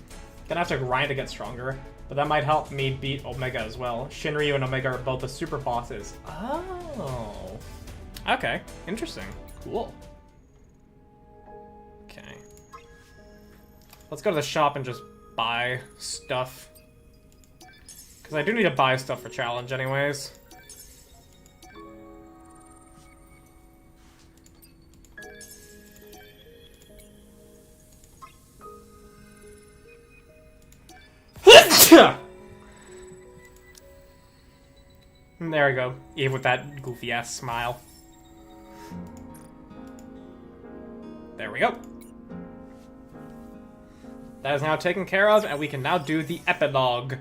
Gonna have to grind to get stronger, but that might help me beat Omega as well. Shinryu and Omega are both the super bosses. Oh. Okay, interesting. Cool. Okay. Let's go to the shop and just buy stuff. Because I do need to buy stuff for challenge anyways. There we go. Eve with that goofy-ass smile. There we go. That is now taken care of, and we can now do the epilogue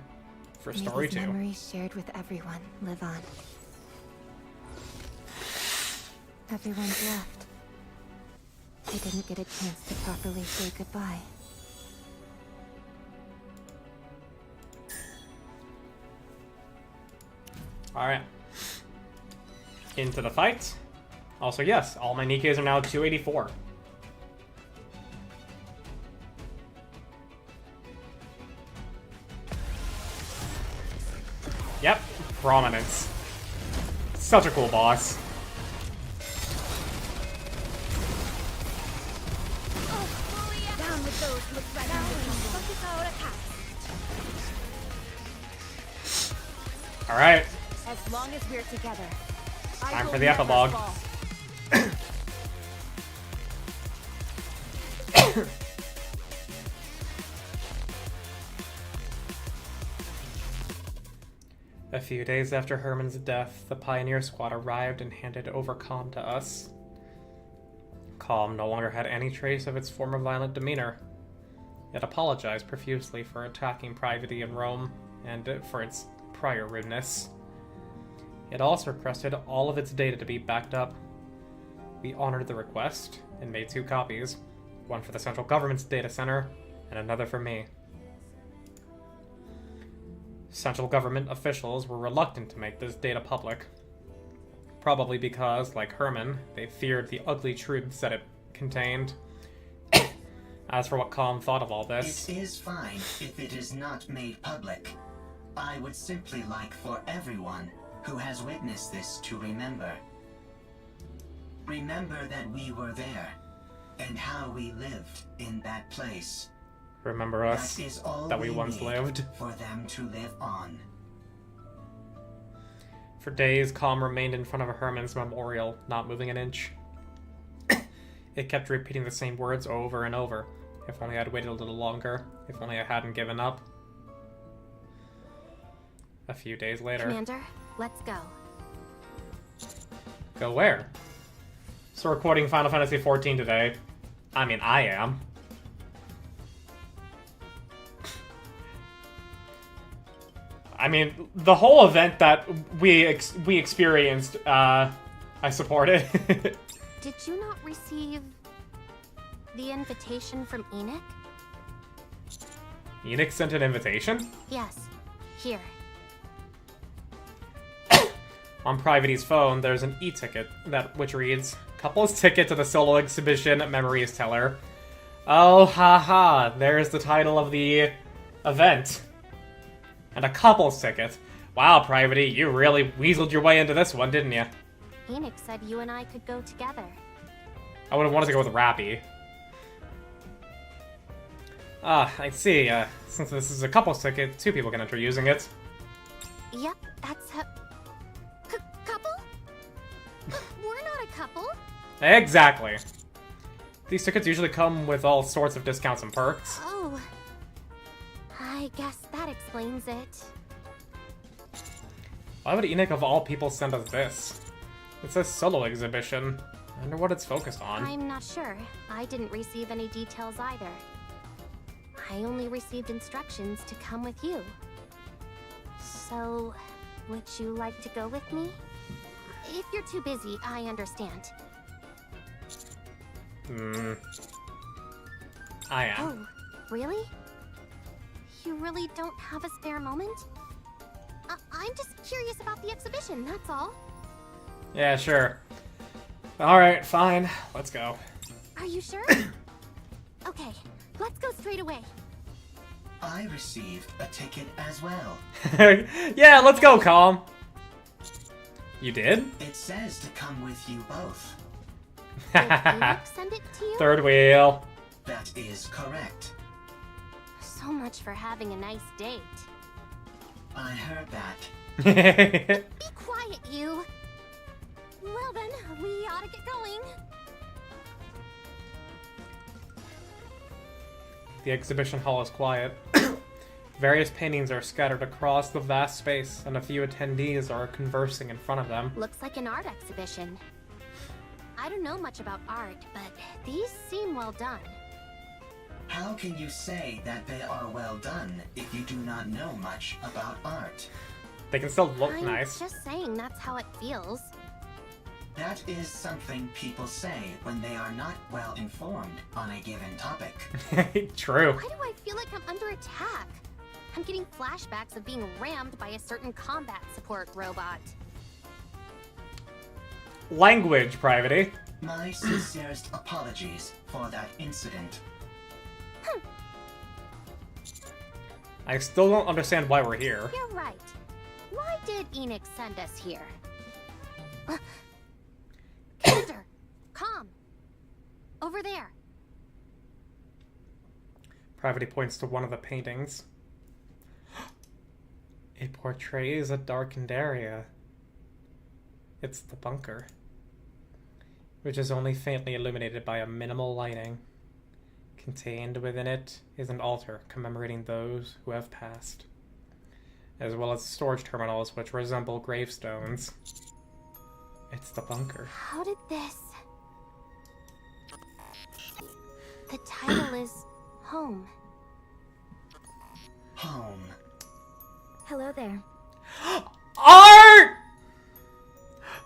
for story 2. Memories shared with everyone live on. Everyone's left. I didn't get a chance to properly say goodbye. Alright. Into the fight. Also, yes, all my Nikkes are now 284. Yep, prominence. Such a cool boss. Down with those who look right now. Alright, As long as we're together. time for the epilogue. A few days after Herman's death, the Pioneer Squad arrived and handed over Calm to us. Calm no longer had any trace of its former violent demeanor. It apologized profusely for attacking Privity in Rome, and for its prior rudeness. It also requested all of its data to be backed up. We honored the request, and made 2 copies, one for the central government's data center, and another for me. Central government officials were reluctant to make this data public. Probably because, like Herman, they feared the ugly truths that it contained. As for what Calm thought of all this... It is fine if it is not made public. I would simply like for everyone who has witnessed this to remember. Remember that we were there, and how we lived in that place. Remember us, That is all that we once need lived. for them to live on. For days, Calm remained in front of Herman's memorial, not moving an inch. It kept repeating the same words over and over. If only I'd waited a little longer. If only I hadn't given up. A few days later... Commander, let's go. Go where? So we're quoting Final Fantasy XIV today. I mean, I am. I mean, the whole event that we experienced, I supported. Did you not receive the invitation from Enoch? Enoch sent an invitation? Yes. Here. On Privity's phone, there's an e-ticket which reads, "Couple's ticket to the solo exhibition, Memories Teller." Oh, haha, there's the title of the event. And a couple's ticket. Wow, Privity, you really weaseled your way into this one, didn't you? Enoch said you and I could go together. I would have wanted to go with Rappy. Ah, I see. Since this is a couple's ticket, 2 people can enter using it. Yep, that's how... Couple? We're not a couple. Exactly. These tickets usually come with all sorts of discounts and perks. Oh. I guess that explains it. Why would Enoch of all people send us this? It says solo exhibition. I wonder what it's focused on. I'm not sure. I didn't receive any details either. I only received instructions to come with you. So, would you like to go with me? If you're too busy, I understand. I am. Oh, really? You really don't have a spare moment? I'm just curious about the exhibition, that's all. Yeah, sure. Alright, fine. Let's go. Are you sure? Okay, let's go straight away. I received a ticket as well. Yeah, let's go, Calm. You did? It says to come with you both. Did Enoch send it to you? Third wheel. That is correct. So much for having a nice date. I heard that. Be quiet, you. Well then, we ought to get going. The exhibition hall is quiet. Various paintings are scattered across the vast space, and a few attendees are conversing in front of them. Looks like an art exhibition. I don't know much about art, but these seem well done. How can you say that they are well done if you do not know much about art? They can still look I'm nice. just saying that's how it feels. That is something people say when they are not well informed on a given topic. True. Why do I feel like I'm under attack? I'm getting flashbacks of being rammed by a certain combat support robot. Language, Private. My sincerest apologies for that incident. I still don't understand why we're here. You're right. Why did Enix send us here? Commander, calm. Over there. Private points to one of the paintings. It portrays a darkened area. It's the bunker, which is only faintly illuminated by a minimal lighting. Contained within it is an altar commemorating those who have passed, as well as storage terminals which resemble gravestones. It's the bunker. How did this... The title is Home. Home. Hello there. Art!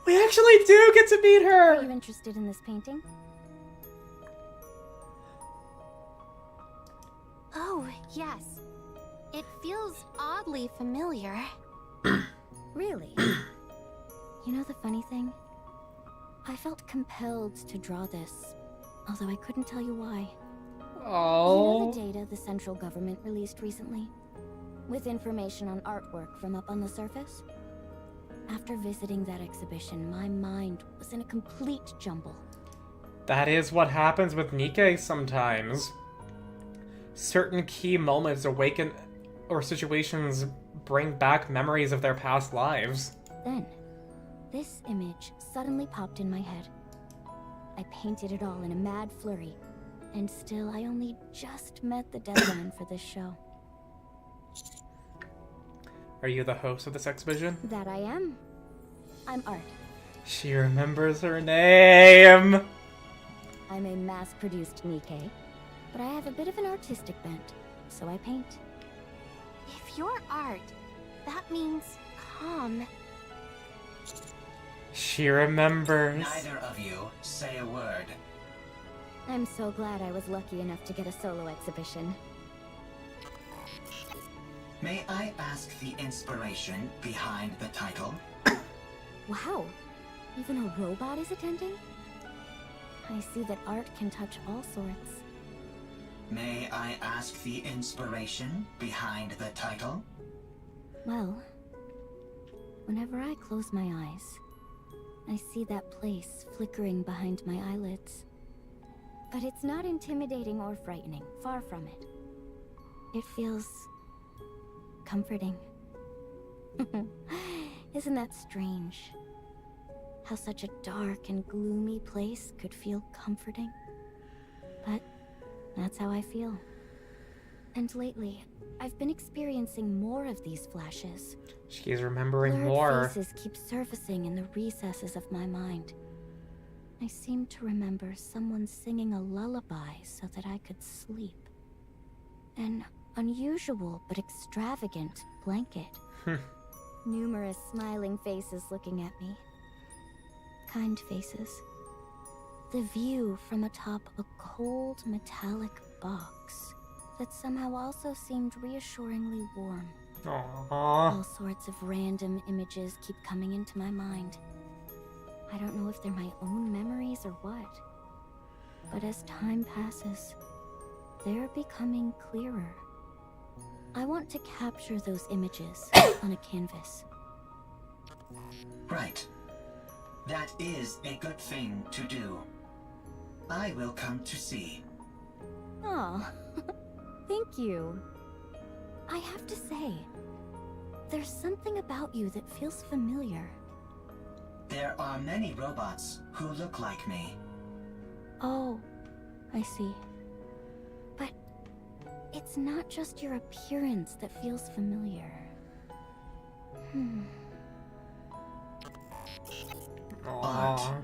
We actually do get to meet Are you her! interested in this painting? Oh, yes. It feels oddly familiar. Really? You know the funny thing? I felt compelled to draw this, although I couldn't tell you why. Oh. You know the data the central government released recently? With information on artwork from up on the surface? After visiting that exhibition, my mind was in a complete jumble. That is what happens with Nikke sometimes. Certain key moments awaken, or situations bring back memories of their past lives. Then, this image suddenly popped in my head. I painted it all in a mad flurry, and still I only just met the deadline for this show. Are you the host of this exhibition? That I am. I'm Art. She remembers her name! I'm a mass-produced Nikke, but I have a bit of an artistic bent, so I paint. If you're Art, that means calm. She remembers. Neither of you say a word. I'm so glad I was lucky enough to get a solo exhibition. May I ask the inspiration behind the title? Wow, even a robot is attending? I see that art can touch all sorts. May I ask the inspiration behind the title? Well, whenever I close my eyes, I see that place flickering behind my eyelids. But it's not intimidating or frightening, far from it. It feels... comforting. Isn't that strange? How such a dark and gloomy place could feel comforting? But that's how I feel. And lately, I've been experiencing more of these flashes. She's remembering Blurred more. faces keep surfacing in the recesses of my mind. I seem to remember someone singing a lullaby so that I could sleep. An unusual but extravagant blanket. Numerous smiling faces looking at me. Kind faces. The view from atop a cold metallic box that somehow also seemed reassuringly warm. Aww. All sorts of random images keep coming into my mind. I don't know if they're my own memories or what. But as time passes, they're becoming clearer. I want to capture those images on a canvas. Right. That is a good thing to do. I will come to see. Aw, thank you. I have to say, there's something about you that feels familiar. There are many robots who look like me. Oh, I see. But it's not just your appearance that feels familiar. Aww.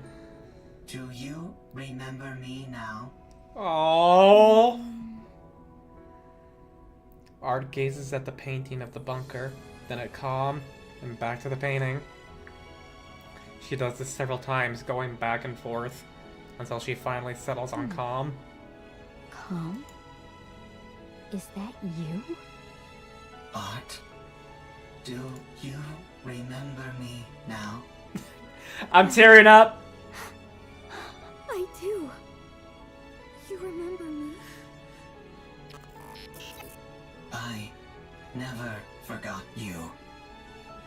Do you remember me now? Aww. Art gazes at the painting of the bunker, then at calm, and back to the painting. She does this several times, going back and forth, until she finally settles on calm. Calm? Is that you? Art, do you remember me now? I'm tearing up! I do. You remember me? I never forgot you.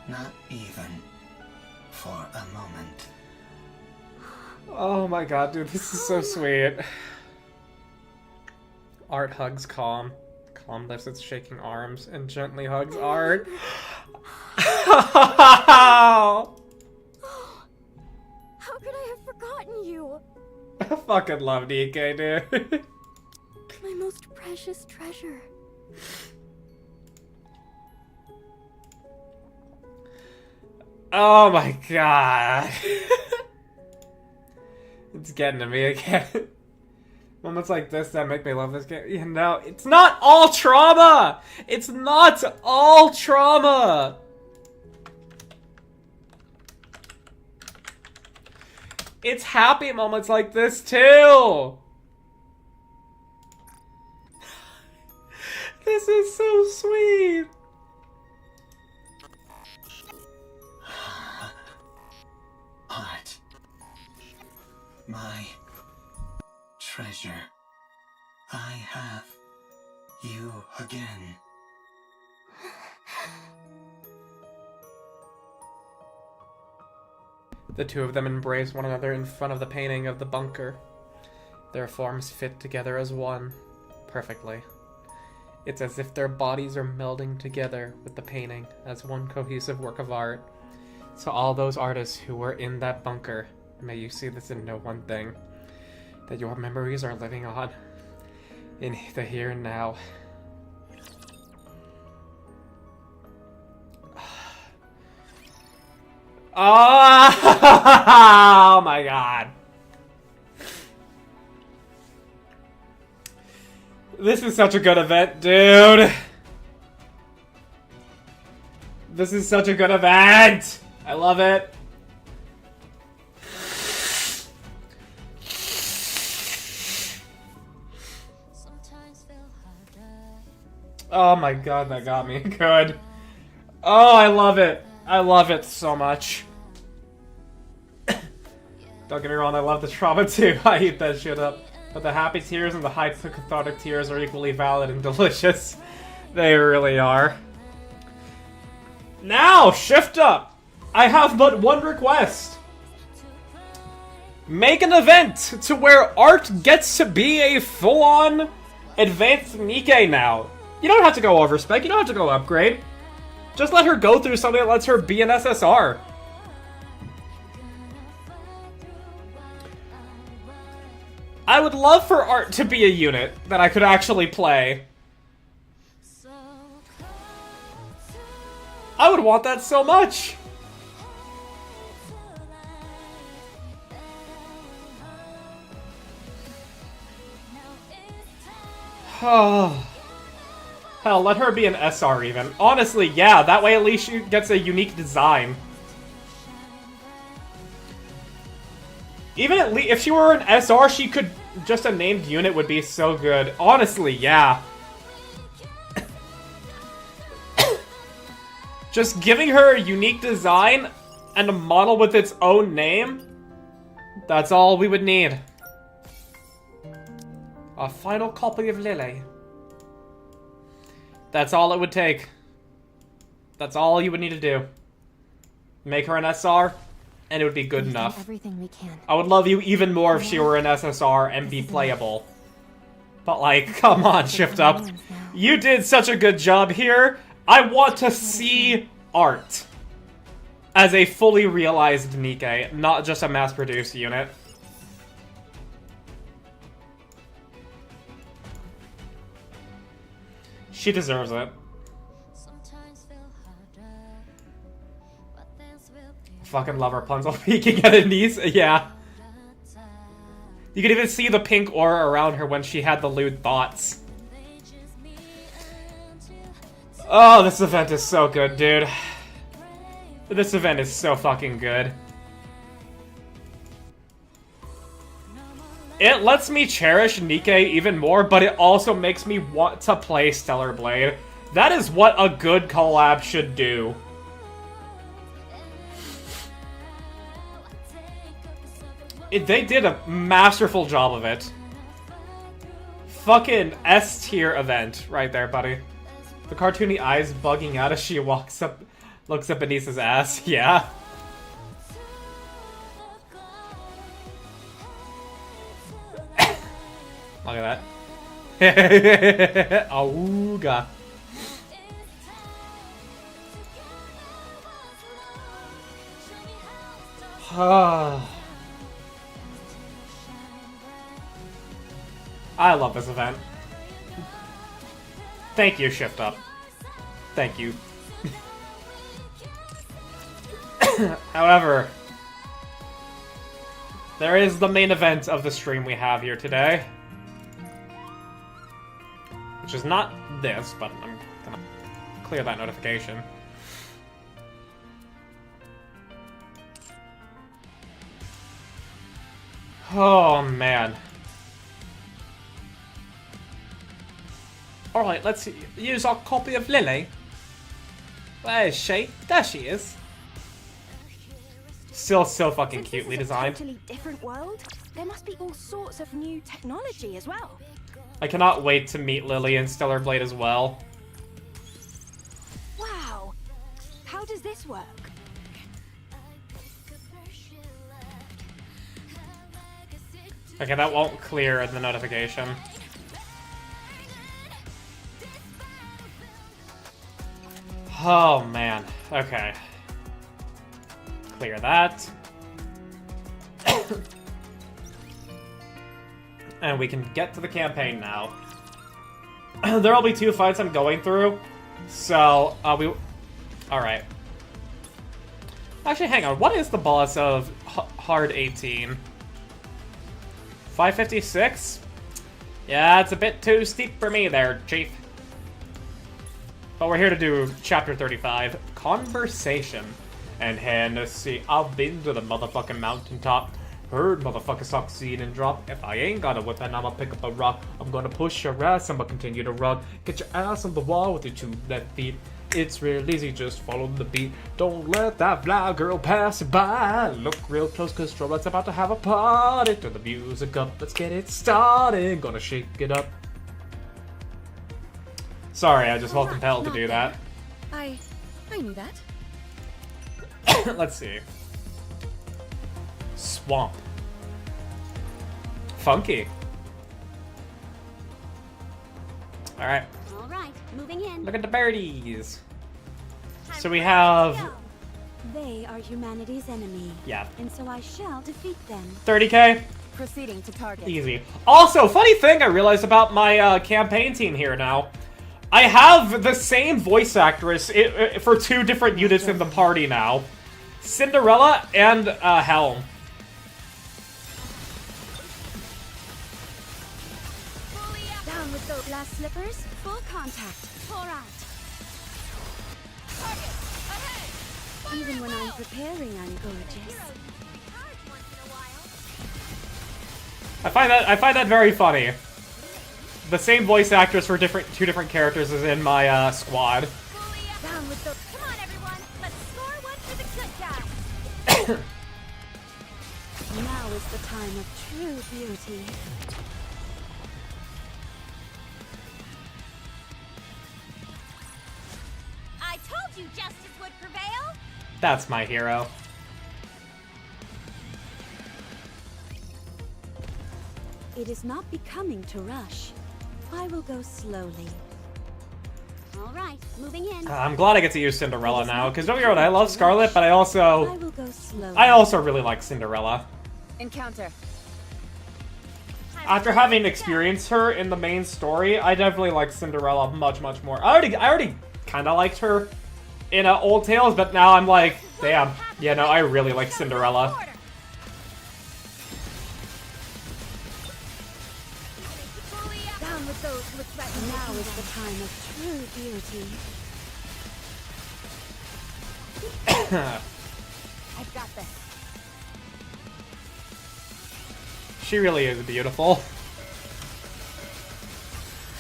Not even for a moment. Oh my god, dude, this is so sweet. Art hugs Calm. Calm lifts its shaking arms and gently hugs Art. How could I have forgotten you? I fucking love Nikke, dude. My most precious treasure. Oh my god. It's getting to me again. Moments like this that make me love this game. You know, it's not all trauma! It's not all trauma! It's happy moments like this too! This is so sweet! Art. My treasure. I have you again. The two of them embrace one another in front of the painting of the bunker. Their forms fit together as one, perfectly. It's as if their bodies are melding together with the painting as one cohesive work of art. So all those artists who were in that bunker, may you see this and know one thing, that your memories are living on in the here and now. Oh my god. This is such a good event, dude. This is such a good event. I love it. Oh my god, that got me good. Oh, I love it. I love it so much. Don't get me wrong, I love the trauma too. I eat that shit up. But the happy tears and the high cathartic tears are equally valid and delicious. They really are. Now, shift up! I have but one request. Make an event to where Art gets to be a full-on advanced Nikke now. You don't have to go overspec, you don't have to go upgrade. Just let her go through something that lets her be an SSR. I would love for Art to be a unit that I could actually play. I would want that so much. Oh. Hell, let her be an SR even. Honestly, yeah, that way at least she gets a unique design. Even at least if she were an SR, she could just a named unit would be so good. Honestly, yeah. Just giving her a unique design and a model with its own name, that's all we would need. A final copy of Lily. That's all it would take. That's all you would need to do. Make her an SR, and it would be good enough. Everything we can. I would love you even more if she were an SSR and be playable. But like, come on, Shift Up. You did such a good job here. I want to see Art as a fully realized Nikke, not just a mass-produced unit. She deserves it. Fucking love her Rapunzel peeking at a niece. Yeah. You could even see the pink aura around her when she had the lewd thoughts. Oh, this event is so good, dude. This event is so fucking good. It lets me cherish Nikke even more, but it also makes me want to play Stellar Blade. That is what a good collab should do. They did a masterful job of it. Fucking S-tier event right there, buddy. The cartoony eyes bugging out as she walks up, looks up Anissa's ass. Yeah. Look at that. Auga. I love this event. Thank you, Shift Up. Thank you. However, there is the main event of the stream we have here today. Which is not this, but I'm gonna clear that notification. Oh, man. Alright, let's use our copy of Lily. Where is she? There she is. Still so fucking cutely designed. Totally different world. There must be all sorts of new technology as well. I cannot wait to meet Lily in Stellar Blade as well. Wow. How does this work? Okay, that won't clear the notification. Oh, man. Okay. Clear that. And we can get to the campaign now. There'll be 2 fights I'm going through. So, Alright. Actually, hang on. What is the boss of Hard 18? 556? Yeah, it's a bit too steep for me there, Chief. But we're here to do Chapter 35, Conversation. And Hennessy, I've been to the motherfucking mountaintop. Heard motherfucker succeed and drop. If I ain't got a whippin', I'ma pick up a rock. I'm gonna push your ass, I'ma continue to rock. Get your ass on the wall with your 2 left feet. It's real easy, just follow the beat. Don't let that fly girl pass you by. Look real close, cause Troublllee's about to have a party. Turn the music up, let's get it started. Gonna shake it up. Sorry, I just felt compelled to do that. I knew that. Let's see. Swamp. Funky. Alright. Alright, moving in. Look at the birdies. So we have... They are humanity's enemy. Yeah. And so I shall defeat them. 30k? Proceeding to target. Easy. Also, funny thing I realized about my campaign team here now. I have the same voice actress for 2 different units in the party now. Cinderella and Helm. Down with those glass slippers. Full contact. Pour out. Even when I'm preparing, I'm gorgeous. I find that very funny. The same voice actress for 2 different characters is in my squad. Down with those. Come on, everyone. Let's score one for the good guys. Now is the time of true beauty. I told you justice would prevail. That's my hero. It is not becoming to rush. I will go slowly. Alright, moving in. I'm glad I get to use Cinderella now, because don't get me wrong, I love Scarlet, but I I also will go slowly. really like Cinderella. Encounter. After having experienced her in the main story, I definitely like Cinderella much more. I already kind of liked her in Old Tales, but now I'm like, damn, yeah, no, I really like Cinderella. Down with those who would threaten. Now is the time of true beauty. I've got this. She really is beautiful.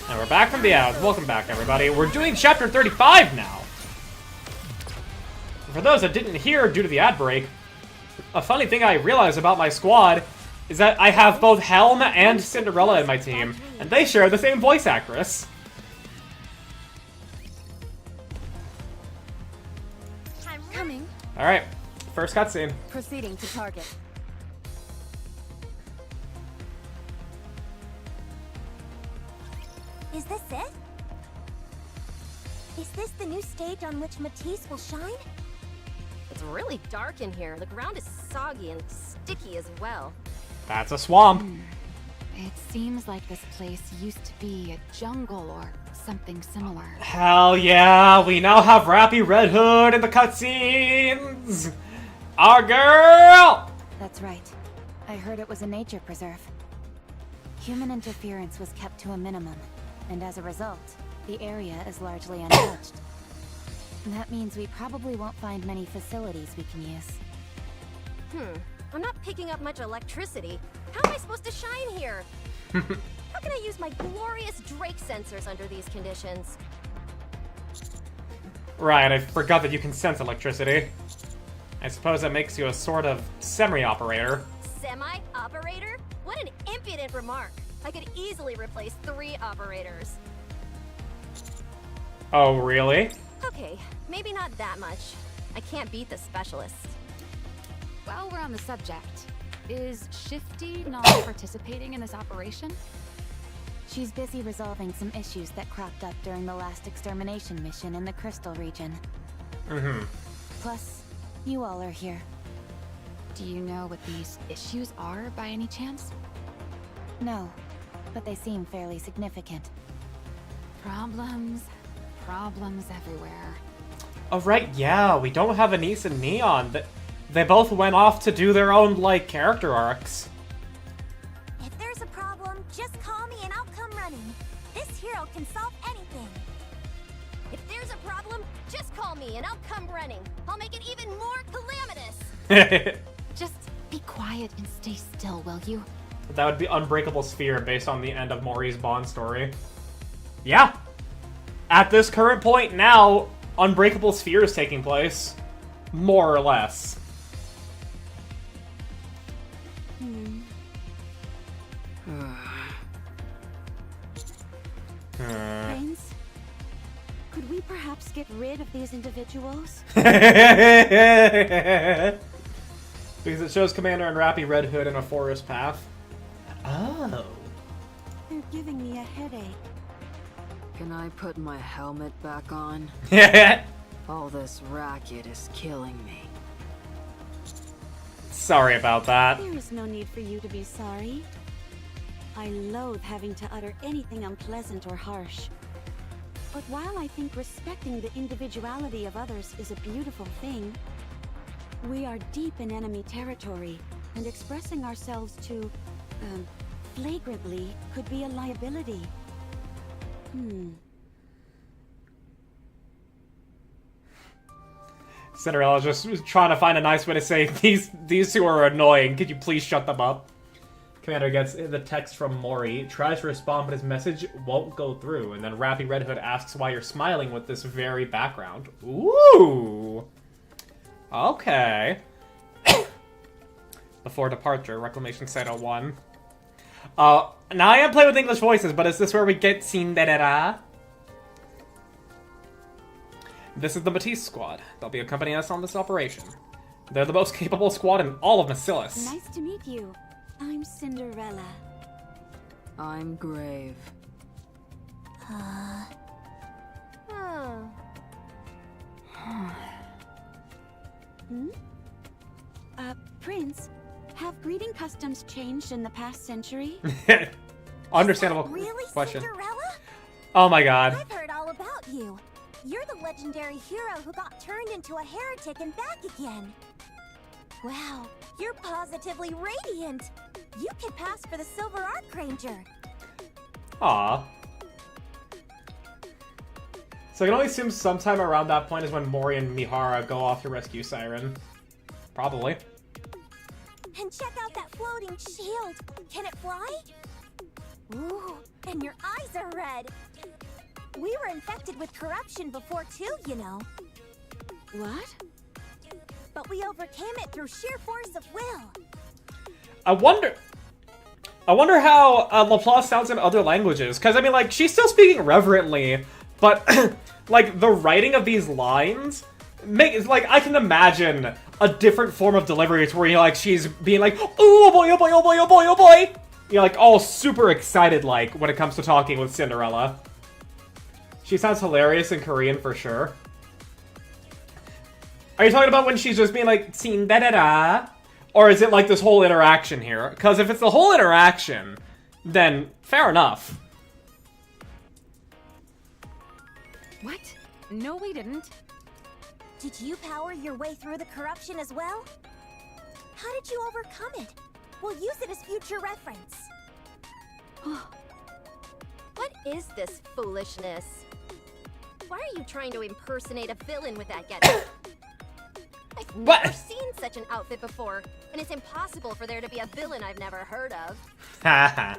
And we're back from the ads. Welcome back, everybody. We're doing chapter 35 now. For those that didn't hear due to the ad break, a funny thing I realized about my squad is that I have both Helm and Cinderella in my team, and they share the same voice actress. Coming. Alright, first cutscene. Proceeding to target. Is this it? Is this the new stage on which Matisse will shine? It's really dark in here. The ground is soggy and sticky as well. That's a swamp. It seems like this place used to be a jungle or something similar. Hell yeah, we now have Rappy Red Hood in the cutscenes! Our girl! That's right. I heard it was a nature preserve. Human interference was kept to a minimum, and as a result, the area is largely untouched. That means we probably won't find many facilities we can use. I'm not picking up much electricity. How am I supposed to shine here? How can I use my glorious Drake sensors under these conditions? Right, I forgot that you can sense electricity. I suppose that makes you a sort of semi-operator. Semi-operator? What an impudent remark. I could easily replace 3 operators. Oh, really? Okay, maybe not that much. I can't beat the specialist. While we're on the subject, is Shifty not participating in this operation? She's busy resolving some issues that cropped up during the last extermination mission in the Crystal region. Plus, you all are here. Do you know what these issues are by any chance? No, but they seem fairly significant. Problems everywhere. Oh, right, yeah, we don't have Anise and Neon. They both went off to do their own, like, character arcs. If there's a problem, just call me and I'll come running. This hero can solve anything. If there's a problem, just call me and I'll come running. I'll make it even more calamitous. Just be quiet and stay still, will you? That would be Unbreakable Sphere based on the end of Maury's Bond story. Yeah. At this current point now, Unbreakable Sphere is taking place. More or less. Prince, could we perhaps get rid of these individuals? Because it shows Commander and Rappy Red Hood in a forest path. Oh. They're giving me a headache. Can I put my helmet back on? All this racket is killing me. Sorry about that. There is no need for you to be sorry. I loathe having to utter anything unpleasant or harsh. But while I think respecting the individuality of others is a beautiful thing, we are deep in enemy territory, and expressing ourselves too, flagrantly could be a liability. Cinderella just was trying to find a nice way to say, these two are annoying, could you please shut them up? Commander gets the text from Maury, tries to respond but his message won't go through, and then Rappy Red Hood asks why you're smiling with this very background. Ooh! Okay. Before departure, Reclamation Site 01. Now I am playing with English voices, but is this where we get Cinderella? This is the Matisse squad. They'll be accompanying us on this operation. They're the most capable squad in all of Macilis. Nice to meet you. I'm Cinderella. I'm Grave. Prince, have greeting customs changed in the past century? Understandable Really, question. Cinderella? Oh my god. I've heard all about you. You're the legendary hero who got turned into a heretic and back again. Wow, you're positively radiant. You could pass for the Silver Archranger. Aw. So I can only assume sometime around that point is when Mori and Mihara go off to rescue Siren. Probably. And check out that flow floating shield. Can it fly? Ooh, and your eyes are red. We were infected with corruption before too, you know. What? But we overcame it through sheer force of will. I wonder how Laplace sounds in other languages. Because, I mean, like, she's still speaking reverently, but, like, the writing of these lines like, I can imagine a different form of delivery to where, you know, like, she's being like, oh boy, oh boy, oh boy, oh boy, oh boy! You know, like, all super excited, like, when it comes to talking with Cinderella. She sounds hilarious in Korean for sure. Are you talking about when she's just being like, Cinderella? Or is it like this whole interaction here? Because if it's the whole interaction, then fair enough. What? No, we didn't. Did you power your way through the corruption as well? How did you overcome it? We'll use it as future reference. What is this foolishness? Why are you trying to impersonate a villain with that getup? I've never seen such an outfit before, and it's impossible for there to be a villain I've never heard of. Haha.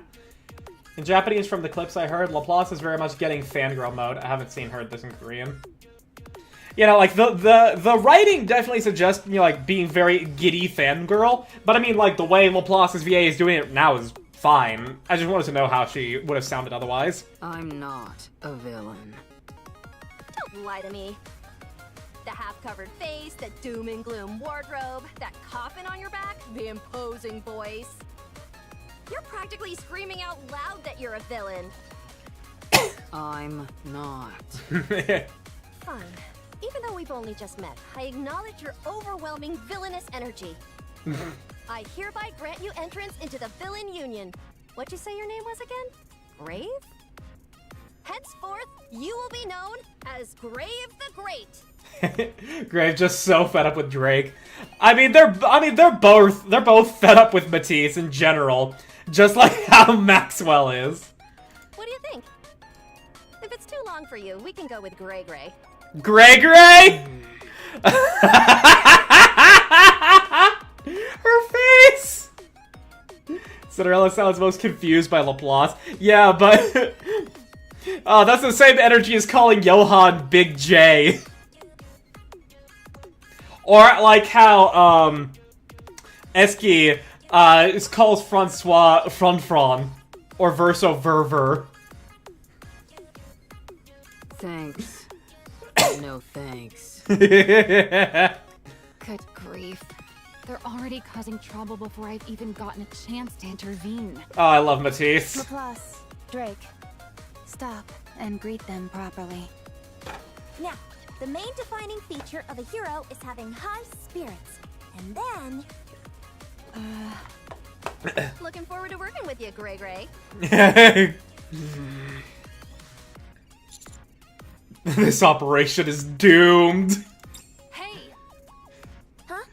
In Japanese, from the clips I heard, Laplace is very much getting fangirl mode. I haven't heard this in Korean. You know, like, the writing definitely suggests, you know, like, being very giddy fangirl. But I mean, like, the way Laplace's VA is doing it now is fine. I just wanted to know how she would have sounded otherwise. I'm not a villain. Don't lie to me. The half-covered face, the doom and gloom wardrobe, that coffin on your back, the imposing voice. You're practically screaming out loud that you're a villain. I'm not. Fine. Even though we've only just met, I acknowledge your overwhelming villainous energy. I hereby grant you entrance into the Villain Union. What'd you say your name was again? Grave? Henceforth, you will be known as Grave the Great. Grave just so fed up with Drake. They're both fed up with Matisse in general, just like how Maxwell is. What do you think? If it's too long for you, we can go with Gray Gray. Gray Gray? Her face! Cinderella sounds most confused by Laplace. Yeah, but... oh, that's the same energy as calling Johan Big J. Or like how, Eski, calls Francois Fron. Or Verso Verver. Thanks. No thanks. Good grief. They're already causing trouble before I've even gotten a chance to intervene. Oh, I love Matisse. Laplace, Drake, stop and greet them properly. Now, the main defining feature of a hero is having high spirits. And then... Looking forward to working with you, Gray Gray. This operation is doomed. Hey! Huh?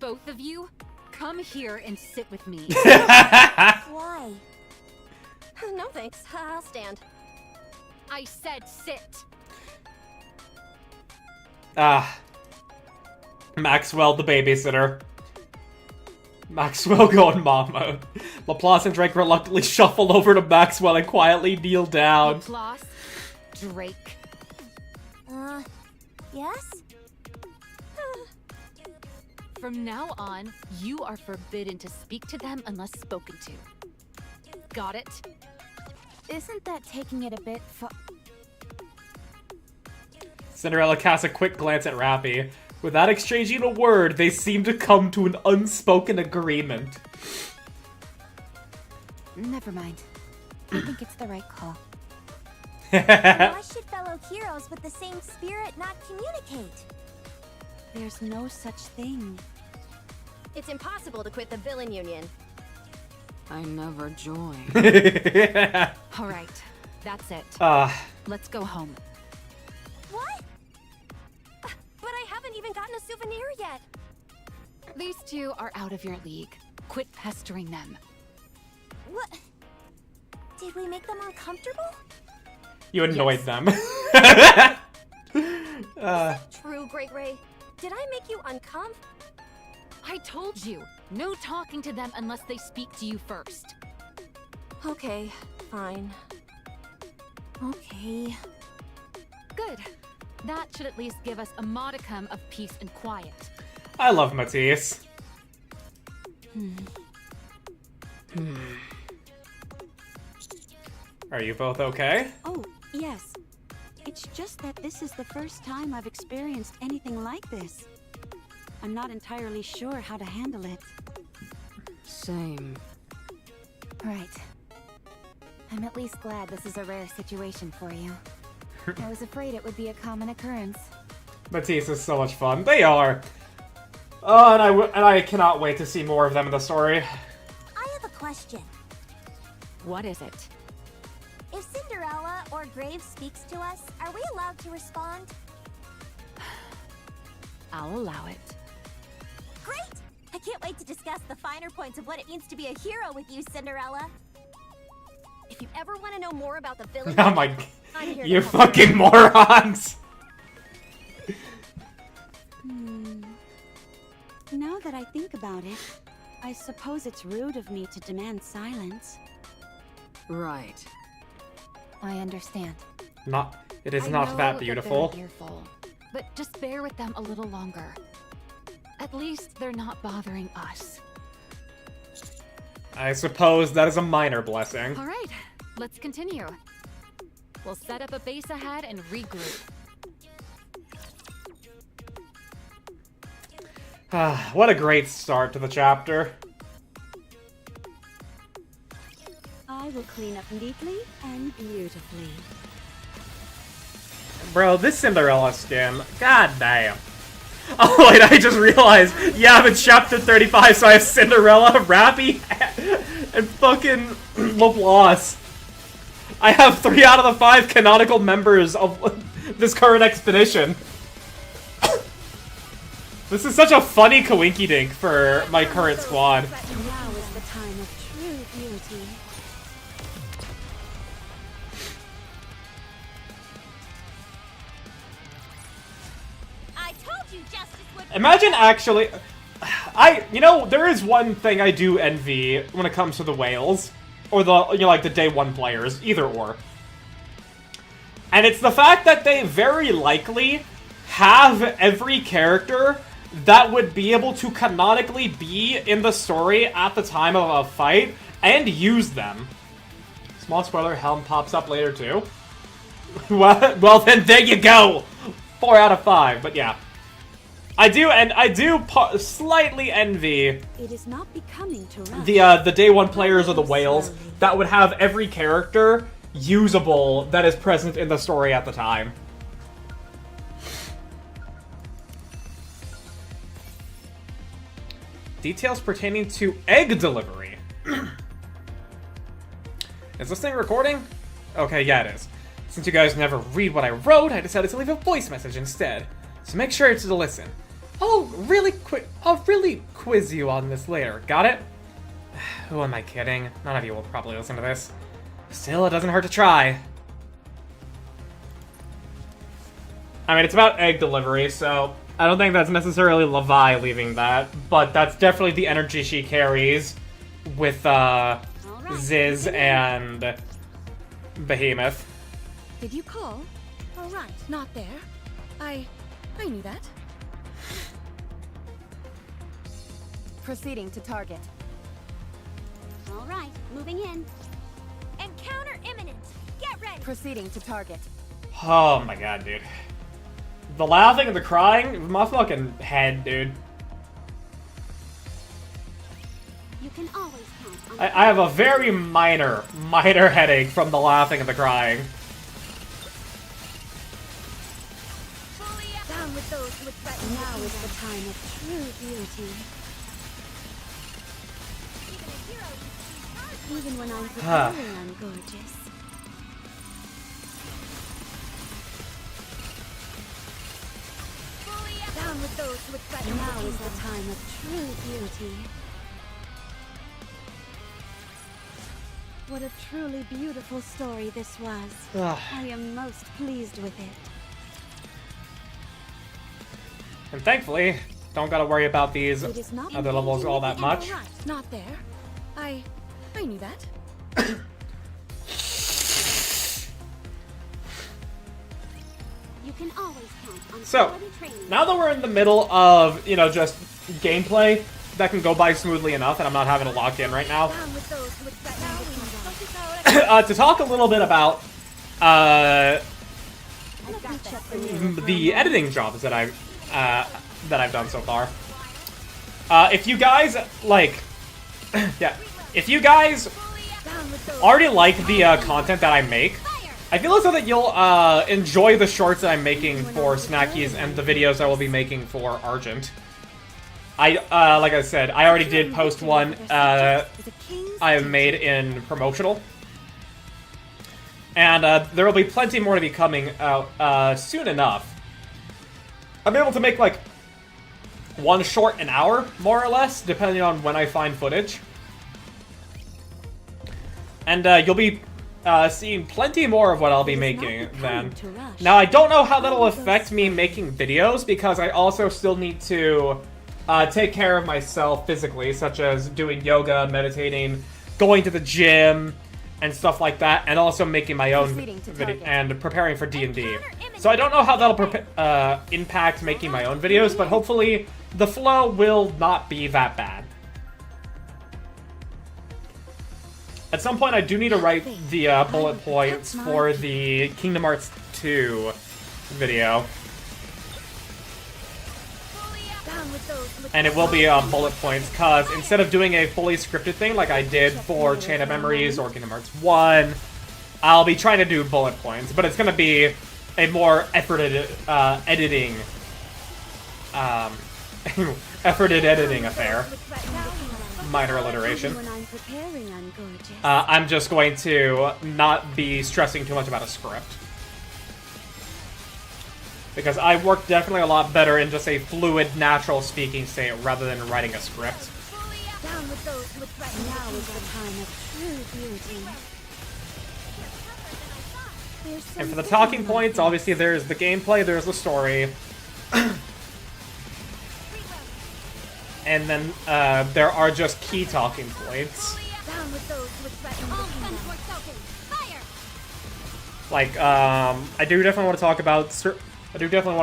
Both of you, come here and sit with me. Why? No thanks, I'll stand. I said sit. Maxwell the babysitter. Maxwell going mom mode. Laplace and Drake reluctantly shuffle over to Maxwell and quietly kneel down. Laplace, Drake. Yes? From now on, you are forbidden to speak to them unless spoken to. Got it? Isn't that taking it a bit far? Cinderella casts a quick glance at Rappy. Without exchanging a word, they seem to come to an unspoken agreement. Never mind. I think it's the right call. Why should fellow heroes with the same spirit not communicate? There's no such thing. It's impossible to quit the Villain Union. I never joined. All right, that's it. Let's go home. What? But I haven't even gotten a souvenir yet. These two are out of your league. Quit pestering them. What? Did we make them uncomfortable? You annoyed them. True, Gray Gray. Did I make you I told you, no talking to them unless they speak to you first. Okay, fine. Okay. Good. That should at least give us a modicum of peace and quiet. I love Matisse. Are you both okay? Oh, yes. It's just that this is the first time I've experienced anything like this. I'm not entirely sure how to handle it. Same. Right. I'm at least glad this is a rare situation for you. I was afraid it would be a common occurrence. Matisse is so much fun. They are. Oh, and I cannot wait to see more of them in the story. I have a question. What is it? If Cinderella or Graves speaks to us, are we allowed to respond? I'll allow it. Great! I can't wait to discuss the finer points of what it means to be a hero with you, Cinderella. If you ever want to know more about the villain, Oh my... I'm here to You help. fucking morons! Now that I think about it, I suppose it's rude of me to demand silence. Right. I understand. It is I not know that they're beautiful. fearful, but just bear with them a little longer. At least they're not bothering us. I suppose that is a minor blessing. All right, let's continue. We'll set up a base ahead and regroup. What a great start to the chapter. I will clean up neatly and beautifully. Bro, this Cinderella skin, god damn. Oh wait, I just realized, yeah, I'm in chapter 35, so I have Cinderella, Rappy, and fucking Laplace. I have 3 out of the 5 canonical members of this current expedition. This is such a funny coinky-dink for my current squad. Now is the time of true beauty. I told you justice would... Imagine actually... You know, there is one thing I do envy when it comes to the whales. Or the, you know, like the day 1 players. Either or. And it's the fact that they very likely have every character that would be able to canonically be in the story at the time of a fight and use them. Small spoiler, Helm pops up later too. Well then there you go! 4 out of 5, but yeah. I do slightly envy It is not becoming to rush. the day 1 players of the whales that would have every character usable that is present in the story at the time. Details pertaining to egg delivery. Is this thing recording? Okay, yeah it is. Since you guys never read what I wrote, I decided to leave a voice message instead. So make sure to listen. I'll really quiz you on this later. Got it? Who am I kidding? None of you will probably listen to this. Still, it doesn't hurt to try. I mean, it's about egg delivery, so I don't think that's necessarily Levi leaving that, but that's definitely the energy she carries with Ziz and Behemoth. Did you call? All right, not there. I knew that. Proceeding to target. All right, moving in. Encounter imminent. Get ready. Proceeding to target. Oh my god, dude. The laughing and the crying, my fucking head, dude. You can always count on I have a very minor headache from the laughing and the crying. down with those who would threaten. Now is the time of true beauty. Even a hero who's too Even when I'm pretending I'm gorgeous. down with those who would threaten. Now is the time of true beauty. What a truly beautiful story this was. Ugh. I am most pleased with it. And thankfully, don't gotta worry about these It is not other levels all that much. Not there. I knew that. You can always count on So, quality training. now that we're in the middle of, you know, just gameplay that can go by smoothly enough, and I'm not having it locked in right now, Down with those who would threaten the kingdom. to talk a little bit about the editing jobs that I've done so far. If you guys like, yeah, if you guys already like the content that I make, I feel as though that you'll enjoy the shorts that I'm making for Snackies and the videos I will be making for Argent. Like I said, I already did post one I have made in promotional. And there will be plenty more to be coming out soon enough. I'm able to make like one short an hour, more or less, depending on when I find footage. And you'll be seeing plenty more of what I'll be making then. Now, I don't know how that'll affect me making videos, because I also still need to take care of myself physically, such as doing yoga, meditating, going to the gym, and stuff like that, and also making my own video and preparing for D&D. So I don't know how that'll impact making my own videos, but hopefully the flow will not be that bad. At some point, I do need to write the bullet points for the Kingdom Hearts 2 video. And it will be bullet points, because instead of doing a fully scripted thing like I did for Chain of Memories or Kingdom Hearts 1, I'll be trying to do bullet points, but it's going to be a more efforted editing affair. Minor alliteration. I'm just going to not be stressing too much about a script. Because I work definitely a lot better in just a fluid, natural speaking state rather than writing a script. Down with those who would threaten. Now is the time of true beauty. And for the talking points, obviously there's the gameplay, there's the story. And then there are just key talking points. Down with those who would threaten the kingdom. Like, I do definitely want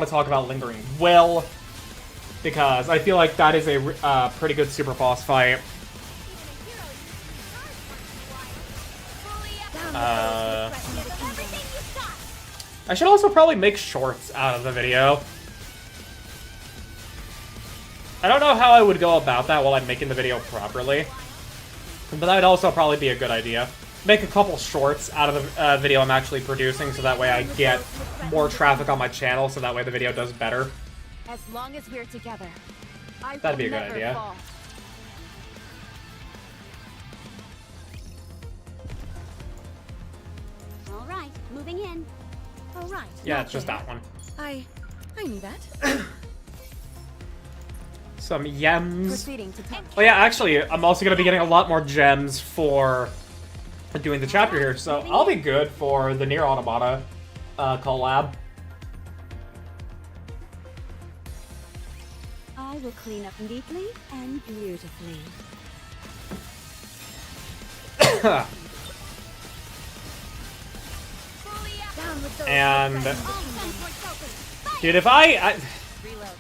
to talk about Lingering Will, because I feel like that is a pretty good super boss fight. I should also probably make shorts out of the video. I don't know how I would go about that while I'm making the video properly, but that would also probably be a good idea. Make a couple shorts out of the video I'm actually producing, so that way I get more traffic on my channel, so that way the video does better. As long as we're together, That'd be a good idea. All right, moving in. All right. Yeah, it's just that one. I knew that. Some yems. Proceeding to talk. Oh yeah, actually, I'm also going to be getting a lot more gems for doing the chapter here, so I'll be good for the Nier Automata collab. I will clean up neatly and beautifully. And dude, if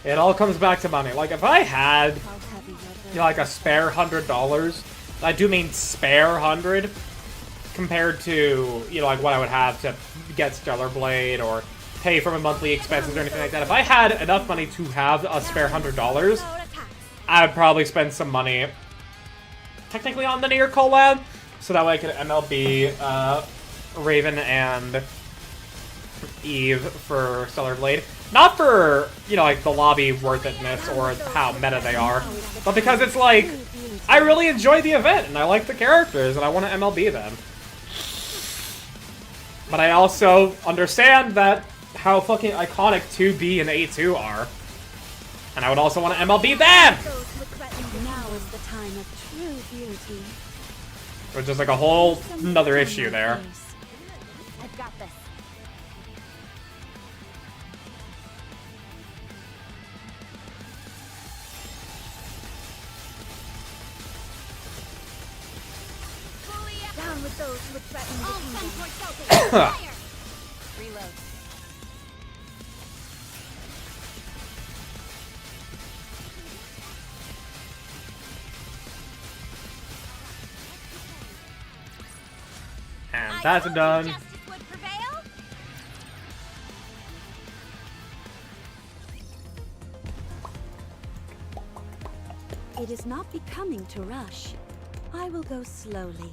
it all comes back to money. Like, if I had, you know, like a spare $100, I do mean spare 100, compared to, you know, like what I would have to get Stellar Blade or pay for my monthly expenses or anything like that. If I had enough money to have a spare $100, I would probably spend some money technically on the Nier collab, so that way I could MLB Raven and Eve for Stellar Blade. Not for, you know, like the lobby worth itness or how meta they are, but because it's like, I really enjoy the event and I like the characters and I want to MLB them. But I also understand that how fucking iconic 2B and A2 are. And I would also want to MLB them! Now is the time of true beauty. Which is like a whole another issue there. I've got this. Down with those who would threaten the kingdom. Fire! Reload. And that's done. Justice would prevail. It is not becoming to rush. I will go slowly.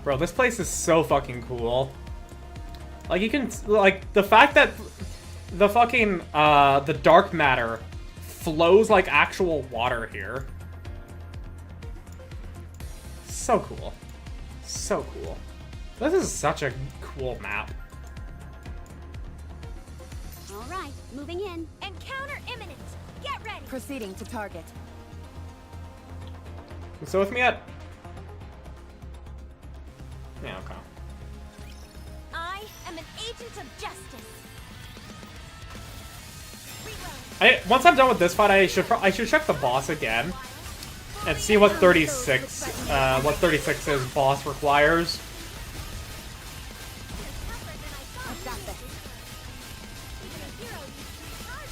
Bro, this place is so fucking cool. Like, you can, like, the fact that the fucking, the dark matter flows like actual water here. So cool. So cool. This is such a cool map. All right, moving in. Encounter imminent. Get ready. Proceeding to target. You still with me yet? Yeah, okay. I am an agent of justice. Once I'm done with this fight, I should check the boss again and see what 36's boss requires.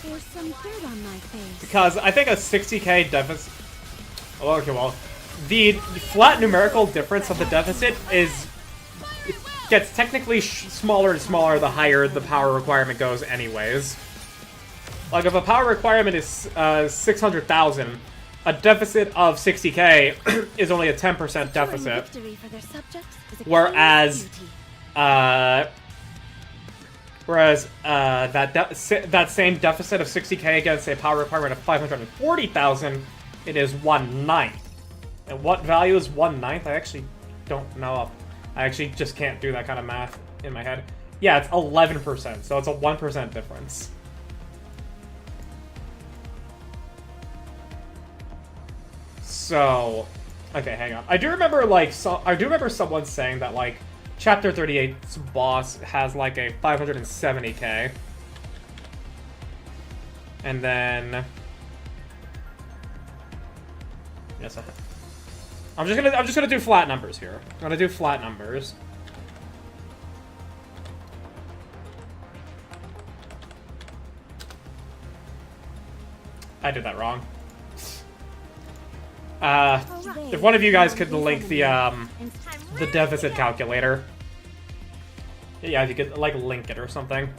There's some dirt on my face. Because I think a 60k deficit. Oh, okay, well, the flat numerical difference of the deficit gets technically smaller and smaller the higher the power requirement goes, anyways. Like, if a power requirement is 600,000, a deficit of 60k is only a 10% deficit. Whereas, that same deficit of 60k against a power requirement of 540,000, it is 1/9. And what value is 1/9? I actually don't know. I actually just can't do that kind of math in my head. Yeah, it's 11%, so it's a 1% difference. So, okay, hang on. I do remember, like, someone saying that, like, Chapter 38's boss has, like, a 570k. And then... Yes, I'm just gonna do flat numbers here. I'm gonna do flat numbers. I did that wrong. If one of you guys could link the deficit calculator. Yeah, if you could, like, link it or something.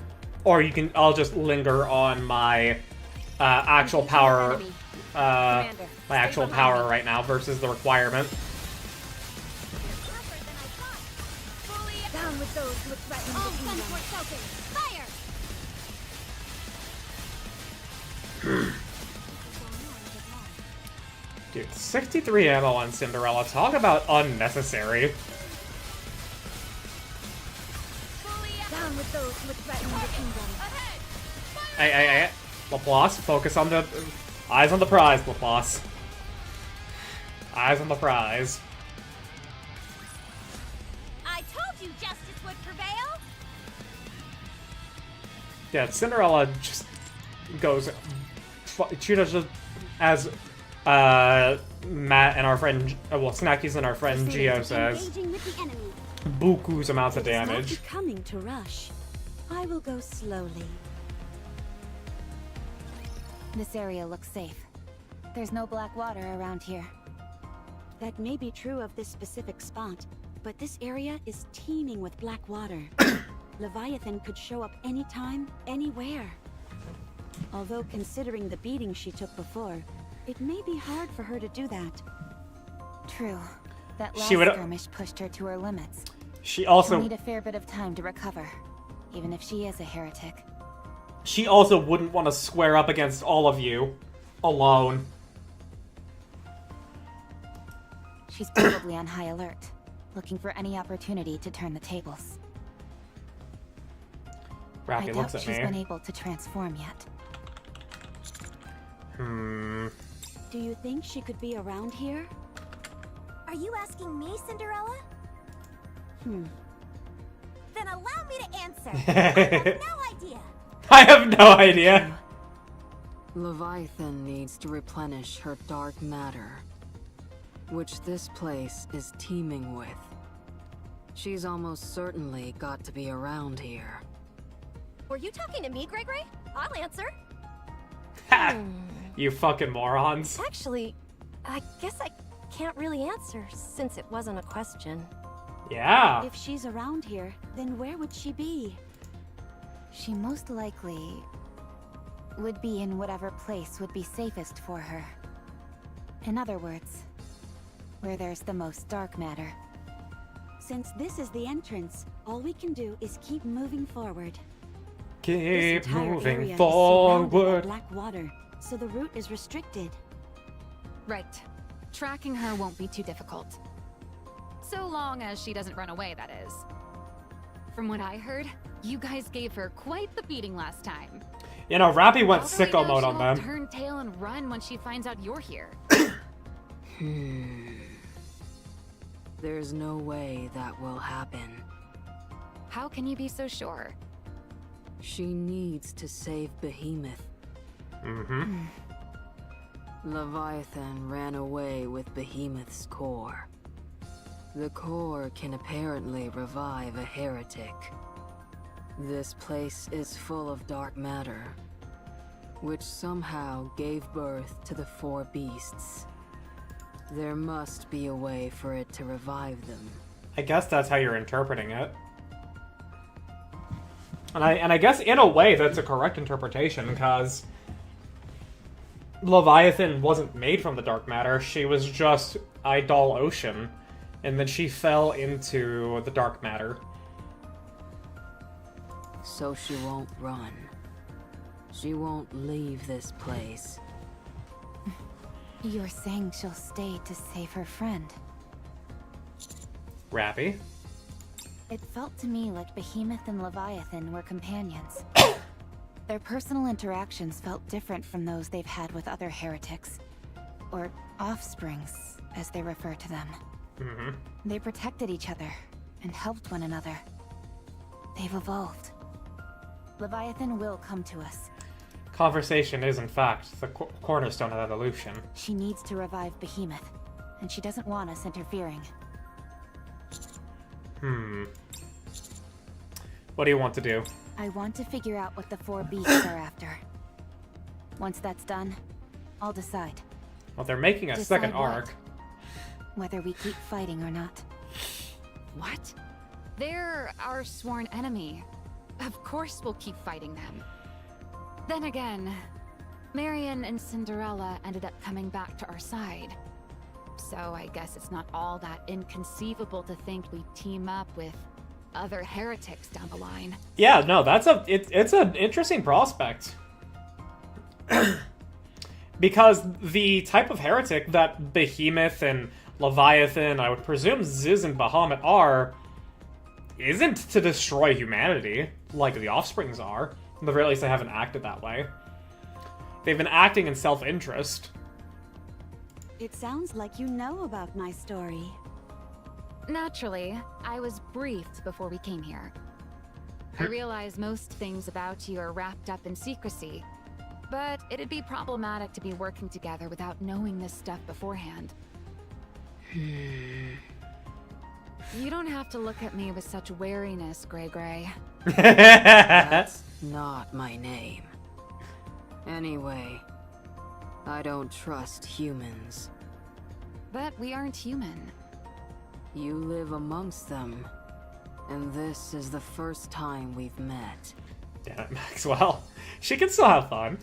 Or you can, I'll just linger on my actual power, right now versus the requirement. Down with those who would threaten the kingdom. Fire! Dude, 63 ammo on Cinderella. Talk about unnecessary. Down with those who would threaten the kingdom. Hey. Laplace, focus on the... Eyes on the prize, Laplace. Eyes on the prize. I told you justice would prevail. Yeah, Cinderella just goes... She does just... As... Matt and our friend... well, Snackies and our friend Gio says... Buku's amounts of damage. It's not becoming to rush. I will go slowly. This area looks safe. There's no black water around here. That may be true of this specific spot, but this area is teeming with black water. Leviathan could show up anytime, anywhere. Although considering the beating she took before, it may be hard for her to do that. True. That last skirmish pushed her to her limits. She'll need a fair bit of time to recover, even if she is a heretic. She also wouldn't want to square up against all of you alone. She's probably on high alert, looking for any opportunity to turn the tables. Rappy looks at she's me. Been able to transform yet. Do you think she could be around here? Are you asking me, Cinderella? Then allow me to answer. I have no idea. I have no idea. Leviathan needs to replenish her dark matter. which this place is teeming with. She's almost certainly got to be around here. Were you talking to me, Gregory? I'll answer. Ha! You fucking morons. Actually, I guess I can't really answer since it wasn't a question. Yeah. If she's around here, then where would she be? She most likely would be in whatever place would be safest for her. In other words, where there's the most dark matter. Since this is the entrance, all we can do is keep moving forward. Keep This entire area moving is surrounded by forward. black water, so the route is restricted. Right. Tracking her won't be too difficult. So long as she doesn't run away, that is. From what I heard, you guys gave her quite the beating last time. You know, Rappy went All the way sicko down, mode she on won't them. turn tail and run when she finds out you're here. There's no way that will happen. How can you be so sure? She needs to save Behemoth. Mm-hmm. Leviathan ran away with Behemoth's core. The core can apparently revive a heretic. This place is full of dark matter, which somehow gave birth to the four beasts. There must be a way for it to revive them. I guess that's how you're interpreting it. And I guess in a way that's a correct interpretation, because Leviathan wasn't made from the dark matter, she was just Idol Ocean, and then she fell into the dark matter. So she won't run. She won't leave this place. You're saying she'll stay to save her friend. Rappy? It felt to me like Behemoth and Leviathan were companions. Their personal interactions felt different from those they've had with other heretics. Or offsprings, as they refer to them. Mm-hmm. They protected each other and helped one another. They've evolved. Leviathan will come to us. Conversation is, in fact, the cornerstone of evolution. She needs to revive Behemoth, and she doesn't want us interfering. What do you want to do? I want to figure out what the four beasts are after. Once that's done, I'll decide. Well, they're making a second what? arc. Whether we keep fighting or not. What? They're our sworn enemy. Of course we'll keep fighting them. Then again, Marion and Cinderella ended up coming back to our side. So I guess it's not all that inconceivable to think we'd team up with other heretics down the line. Yeah, no, it's an interesting prospect. Because the type of heretic that Behemoth and Leviathan, I would presume Ziz and Bahamut are, isn't to destroy humanity, like the Offsprings are. At the very least, they haven't acted that way. They've been acting in self-interest. It sounds like you know about my story. Naturally, I was briefed before we came here. I realize most things about you are wrapped up in secrecy, but it'd be problematic to be working together without knowing this stuff beforehand. You don't have to look at me with such wariness, Gray. That's not my name. Anyway, I don't trust humans. But we aren't human. You live amongst them, and this is the first time we've met. Damn it, Maxwell. She can still have fun.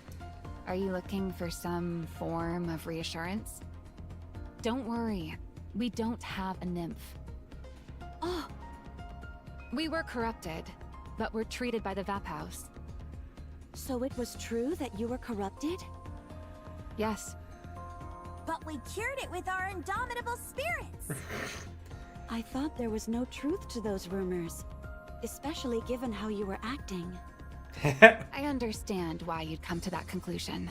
Are you looking for some form of reassurance? Don't worry, we don't have a nymph. Oh, We were corrupted, but we're treated by the Vap House. so it was true that you were corrupted? Yes. But we cured it with our indomitable spirits. I thought there was no truth to those rumors, especially given how you were acting. I understand why you'd come to that conclusion.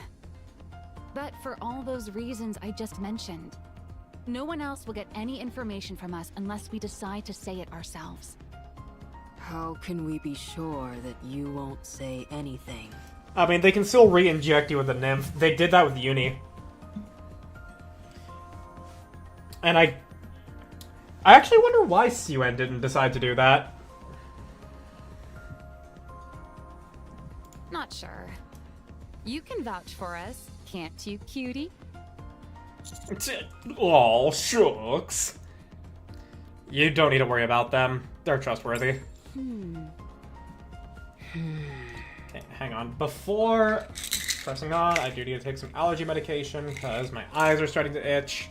But for all those reasons I just mentioned, no one else will get any information from us unless we decide to say it ourselves. How can we be sure that you won't say anything? I mean, they can still re-inject you with a nymph. They did that with Uni. And I actually wonder why Suen didn't decide to do that. Not sure. You can vouch for us, can't you, cutie? Oh, shucks. You don't need to worry about them. They're trustworthy. Okay, hang on. Before pressing on, I do need to take some allergy medication because my eyes are starting to itch.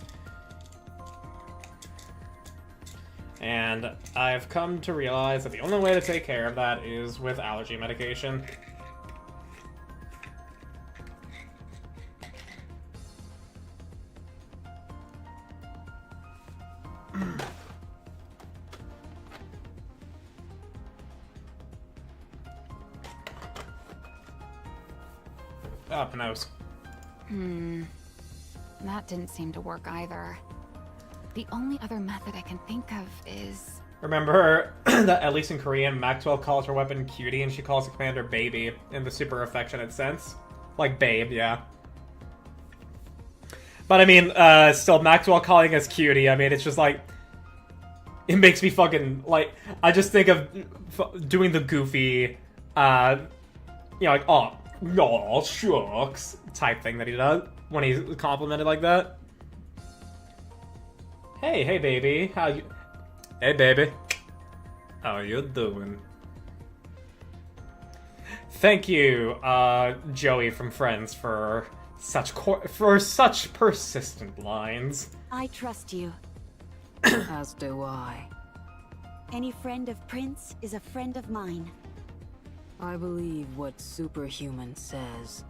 And I've come to realize that the only way to take care of that is with allergy medication. Up nose. That didn't seem to work either. The only other method I can think of is... Remember that at least in Korean, Maxwell calls her weapon cutie and she calls the commander baby in the super affectionate sense. Like babe, yeah. But I mean, still, Maxwell calling us cutie, I mean, it's just like... It makes me fucking, like... I just think of doing the goofy, you know, like, oh, shucks, type thing that he does when he's complimented like that. Hey baby, how you... Hey baby, how you doing? Thank you, Joey from Friends for such persistent lines. I trust you. As do I. Any friend of Prince is a friend of mine. I believe what Superhuman says.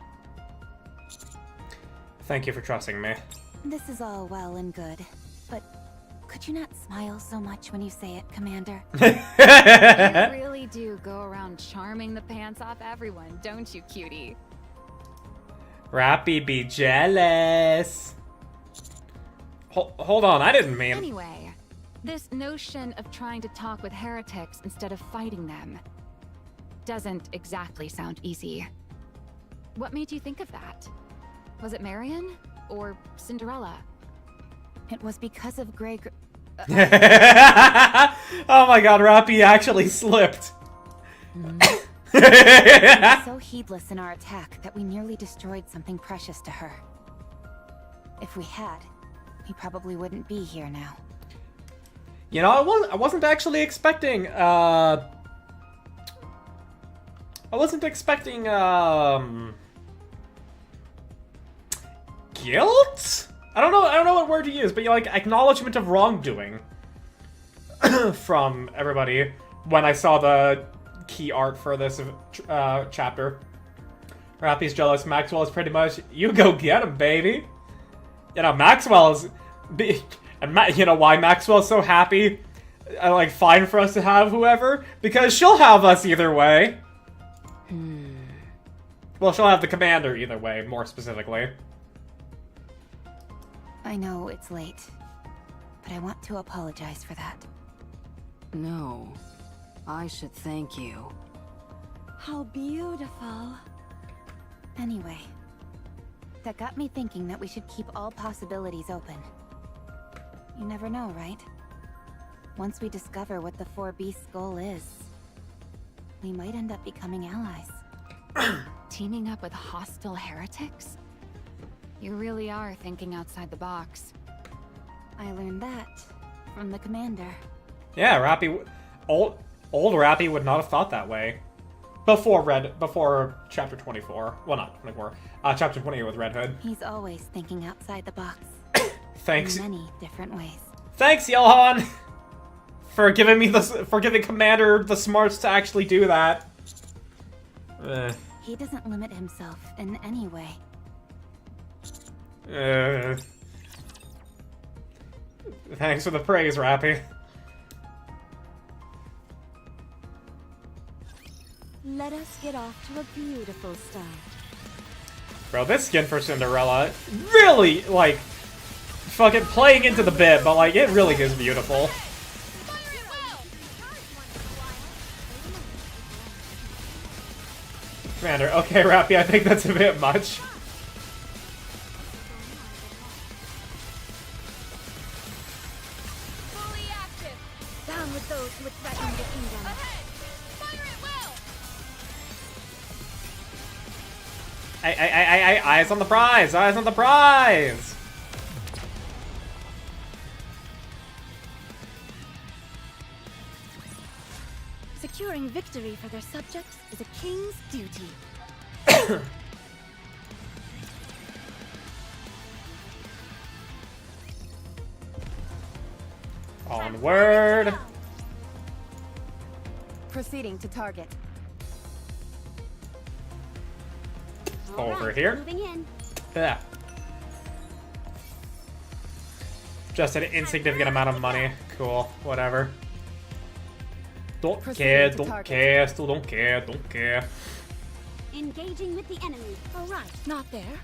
Thank you for trusting me. This is all well and good, but could you not smile so much when you say it, Commander? You really do go around charming the pants off everyone, don't you, cutie? Rappy be jealous. Hold on, I didn't mean... Anyway, this notion of trying to talk with heretics instead of fighting them doesn't exactly sound easy. What made you think of that? Was it Marion? Or Cinderella? It was because of Greg... Oh my god, Rappy actually slipped. We were so heedless in our attack that we nearly destroyed something precious to her. If we had, we probably wouldn't be here now. You know, I wasn't actually expecting, guilt? I don't know what word to use, but you know, like acknowledgement of wrongdoing from everybody when I saw the key art for this chapter. Rappy's jealous. Maxwell is pretty much, you go get him, baby. You know, Maxwell is, and you know why Maxwell's so happy? Like, fine for us to have whoever? Because she'll have us either way. Well, she'll have the commander either way, more specifically. I know it's late, but I want to apologize for that. No, I should thank you. How beautiful. Anyway, that got me thinking that we should keep all possibilities open. You never know, right? Once we discover what the Four Beasts' goal is, we might end up becoming allies. Teaming up with hostile heretics? You really are thinking outside the box. I learned that from the commander. Yeah, Rappy, old Rappy would not have thought that way before chapter 24. Well, not 24. Chapter 28 with Red Hood. He's always thinking outside the box. Thanks. In many different ways. Thanks, Johan, for giving me giving Commander the smarts to actually do that. He doesn't limit himself in any way. Thanks for the praise, Rappy. Let us get off to a beautiful start. Bro, this skin for Cinderella really, like, fucking playing into the bit, but, like, it really is beautiful. Commander, okay, Rappy, I think that's a bit much. those who threaten the kingdom. Ahead! Fire at will! Eyes on the prize! Eyes on the prize! Securing victory for their subjects is a king's duty. Onward! Proceeding to target. Over here. Moving in. Yeah. Just an insignificant amount of money. Cool. Whatever. Don't care, don't care, still don't care, don't care. Engaging with the enemy. All right, not there.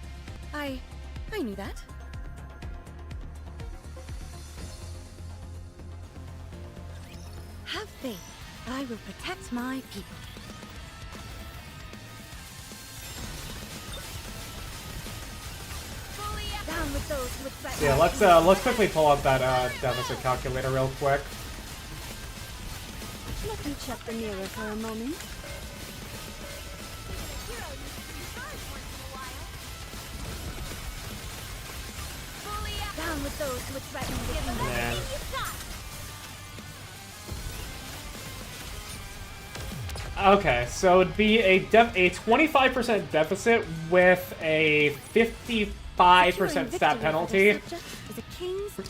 I knew that. Have faith. I will protect my people. Down with those who threaten. So yeah, let's quickly pull up that deficit calculator real quick. Let me check the mirror for a moment. Down with those who threaten the kingdom. Man. Okay, so it'd be a 25% deficit with a 55% stat penalty.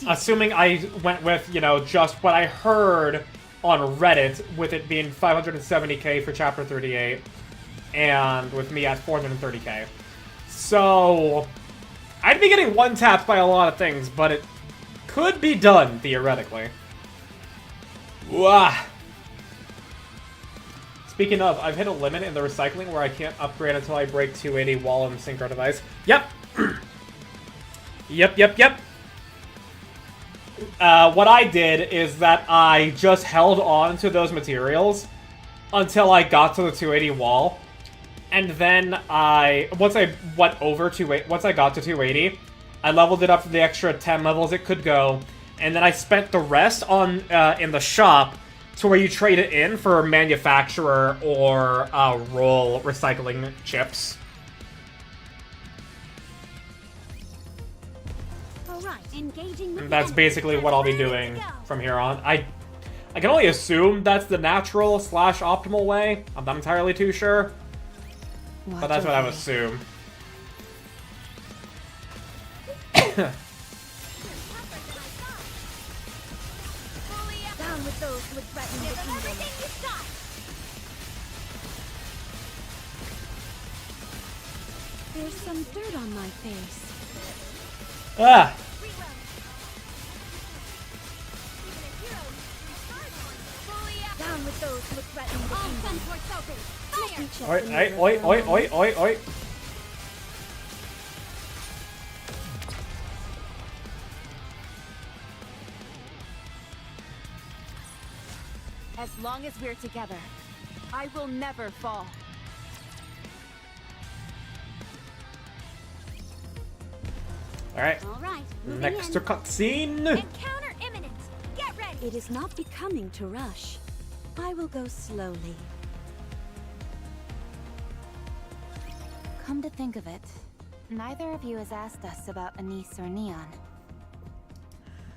Assuming I went with, you know, just what I heard on Reddit, with it being 570k for Chapter 38, and with me at 430k. So, I'd be getting one-tapped by a lot of things, but it could be done, theoretically. Wah! Speaking of, I've hit a limit in the recycling where I can't upgrade until I break 280 wall and synchro device. Yep! Yep. What I did is that I just held on to those materials until I got to the 280 wall, and then once I got to 280, I leveled it up for the extra 10 levels it could go, and then I spent the rest on in the shop to where you trade it in for manufacturer or roll recycling chips. Engaging with And that's basically what I'll be doing from here on. I can only assume that's the natural / optimal way. I'm not entirely too sure. But that's what I would assume. Down with those who threaten the kingdom. There's some dirt on my face. Ah! Down with those who threaten the kingdom. Oi. As long as we're together, I will never fall. Alright. All right. Next to cutscene. Encounter imminent. Get ready. It is not becoming to rush. I will go slowly. Come to think of it, neither of you has asked us about Anise or Neon.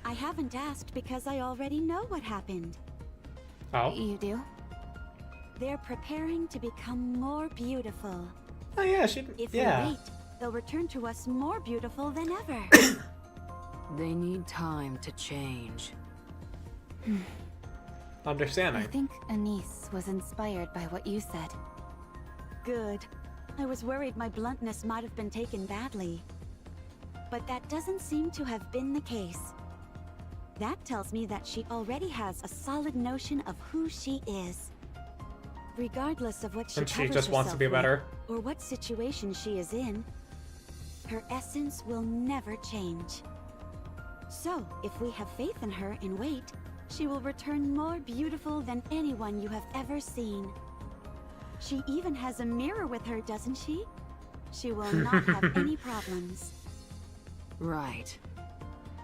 I haven't asked because I already know what happened. Oh. You do? They're preparing to become more beautiful. Oh yeah, If yeah. we wait, they'll return to us more beautiful than ever. They need time to change. Understanding. I think Anise was inspired by what you said. Good. I was worried my bluntness might have been taken badly. But that doesn't seem to have been the case. That tells me that she already has a solid notion of who she is. Regardless of what she And she covers just wants to be herself better. with, or what situation she is in, her essence will never change. So, if we have faith in her and wait, she will return more beautiful than anyone you have ever seen. She even has a mirror with her, doesn't she? She will not have any problems. Right.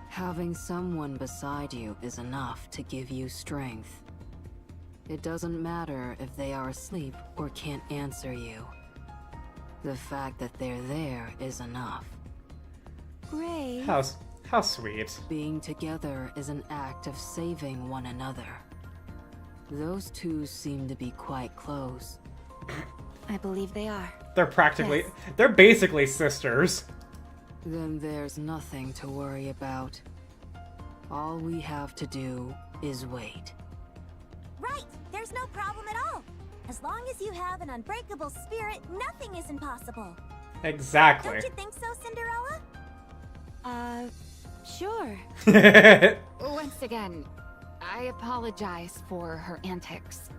Having someone beside you is enough to give you strength. It doesn't matter if they are asleep or can't answer you. The fact that they're there is enough. Gray. How sweet. Being together is an act of saving one another. Those two seem to be quite close. I believe they are. They're practically, Yes. they're basically sisters. Then there's nothing to worry about. All we have to do is wait. Right! There's no problem at all. As long as you have an unbreakable spirit, nothing is impossible. Exactly. Don't you think so, Cinderella? Sure. Once again, I apologize for her antics.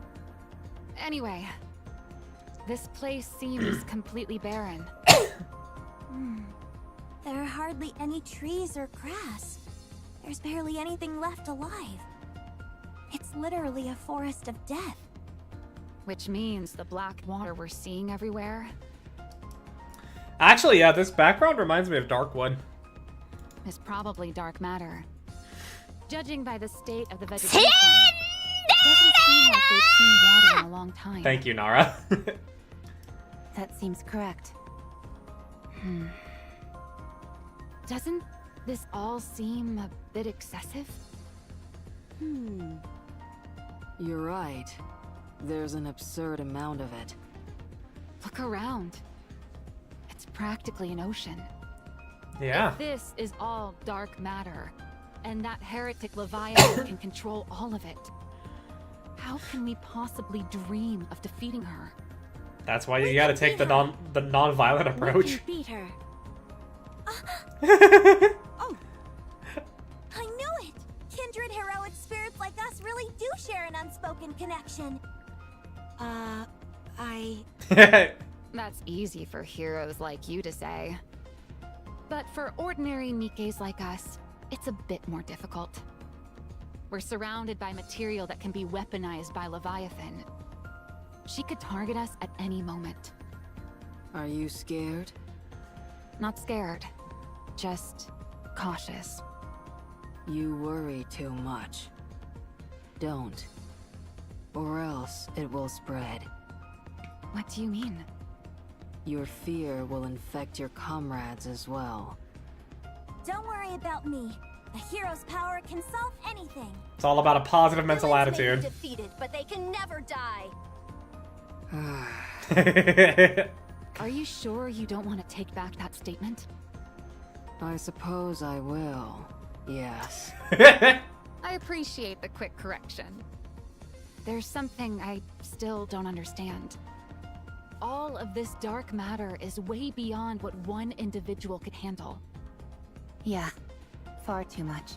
Anyway, this place seems completely barren. There are hardly any trees or grass. There's barely anything left alive. It's literally a forest of death. Which means the black water we're seeing everywhere Actually, yeah, this background reminds me of Darkwood. is probably dark matter. Judging by the state of the vegetation, it doesn't seem like they've seen water in a long time. Thank you, Nara. That seems correct. Doesn't this all seem a bit excessive? You're right. There's an absurd amount of it. Look around. It's practically an ocean. Yeah. If this is all dark matter, and that heretic Leviathan can control all of it, how can we possibly dream of defeating her? That's why you gotta take the non-violent We approach. can beat her. Oh! I knew it! Kindred heroic spirits like us really do share an unspoken connection. That's easy for heroes like you to say. But for ordinary Nikkes like us, it's a bit more difficult. We're surrounded by material that can be weaponized by Leviathan. She could target us at any moment. Are you scared? Not scared, just cautious. You worry too much. Don't. Or else it will spread. What do you mean? Your fear will infect your comrades as well. Don't worry about me. A hero's power can solve anything. It's all about a positive mental Villains may be attitude. defeated, but they can never die. Are you sure you don't want to take back that statement? I suppose I will. Yes. I appreciate the quick correction. There's something I still don't understand. All of this dark matter is way beyond what one individual could handle. Yeah, far too much.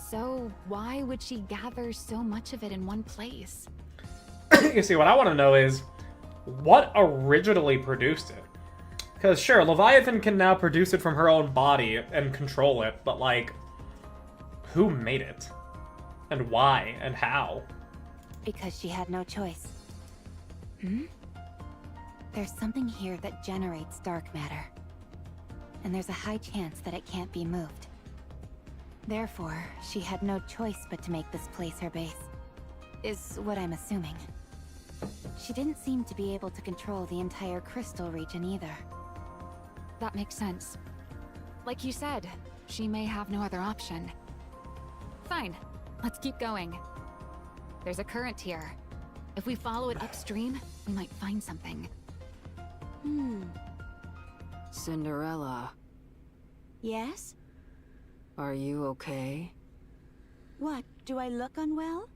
So why would she gather so much of it in one place? You see, what I want to know is, what originally produced it? Because sure, Leviathan can now produce it from her own body and control it, but like, who made it? And why? And how? Because she had no choice. There's something here that generates dark matter. And there's a high chance that it can't be moved. Therefore, she had no choice but to make this place her base. Is what I'm assuming. She didn't seem to be able to control the entire crystal region either. That makes sense. Like you said, she may have no other option. Fine, let's keep going. There's a current here. If we follow it upstream, we might find something. Cinderella, Yes? are you okay? What, do I look unwell?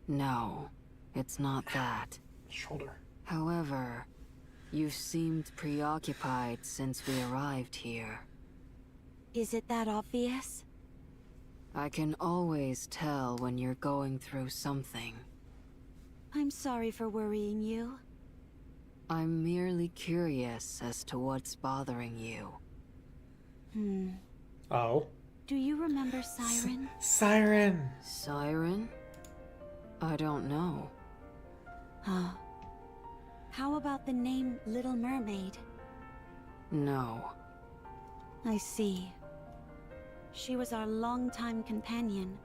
No, it's not that. Shoulder. However, you've seemed preoccupied since we arrived here. Is it that obvious? I can always tell when you're going through something. I'm sorry for worrying you. I'm merely curious as to what's bothering you. Oh. Do you remember Siren? Siren! Siren? I don't know. Huh. How about the name Little Mermaid? No. I see. She was our longtime companion.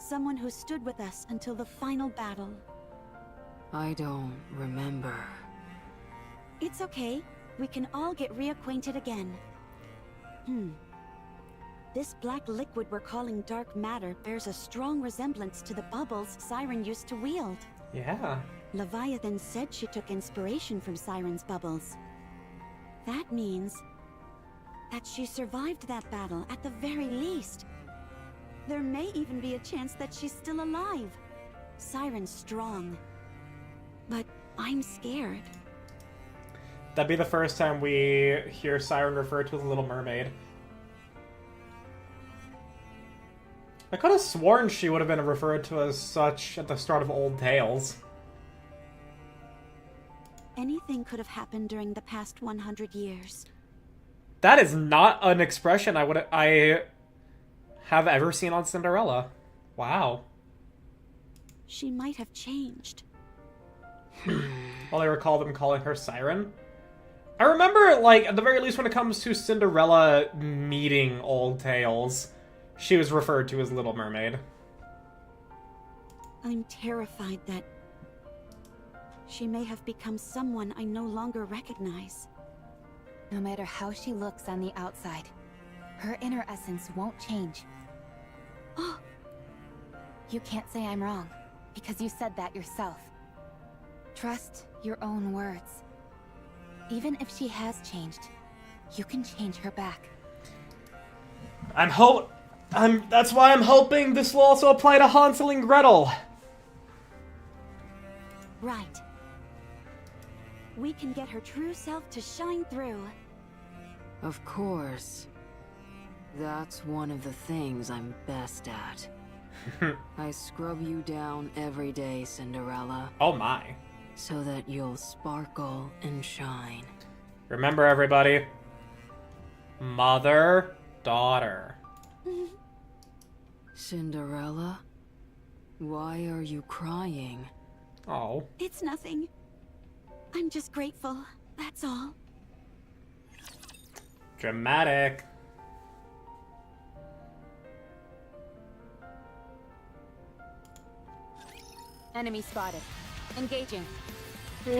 Someone who stood with us until the final battle. I don't remember. It's okay. We can all get reacquainted again. This black liquid we're calling dark matter bears a strong resemblance to the bubbles Siren used to wield. Yeah. Leviathan said she took inspiration from Siren's bubbles. That means that she survived that battle at the very least. There may even be a chance that she's still alive. Siren's strong. But I'm scared. That'd be the first time we hear Siren referred to as Little Mermaid. I could have sworn she would have been referred to as such at the start of Old Tales. Anything could have happened during the past 100 years. That is not an expression I have ever seen on Cinderella. Wow. She might have changed. Well, I recall them calling her Siren. I remember, like, at the very least when it comes to Cinderella meeting Old Tales, she was referred to as Little Mermaid. I'm terrified that she may have become someone I no longer recognize. No matter how she looks on the outside, her inner essence won't change. Oh, You can't say I'm wrong, because you said that yourself. Trust your own words. Even if she has changed, you can change her back. That's why I'm hoping this will also apply to Hansel and Gretel. right. We can get her true self to shine through. Of course. That's one of the things I'm best at. I scrub you down every day, Cinderella. Oh my. So that you'll sparkle and shine. Remember, everybody. Mother, daughter. Cinderella? Why are you crying? Oh. It's nothing. I'm just grateful, that's all. Dramatic. Enemy spotted. Engaging. Ugh.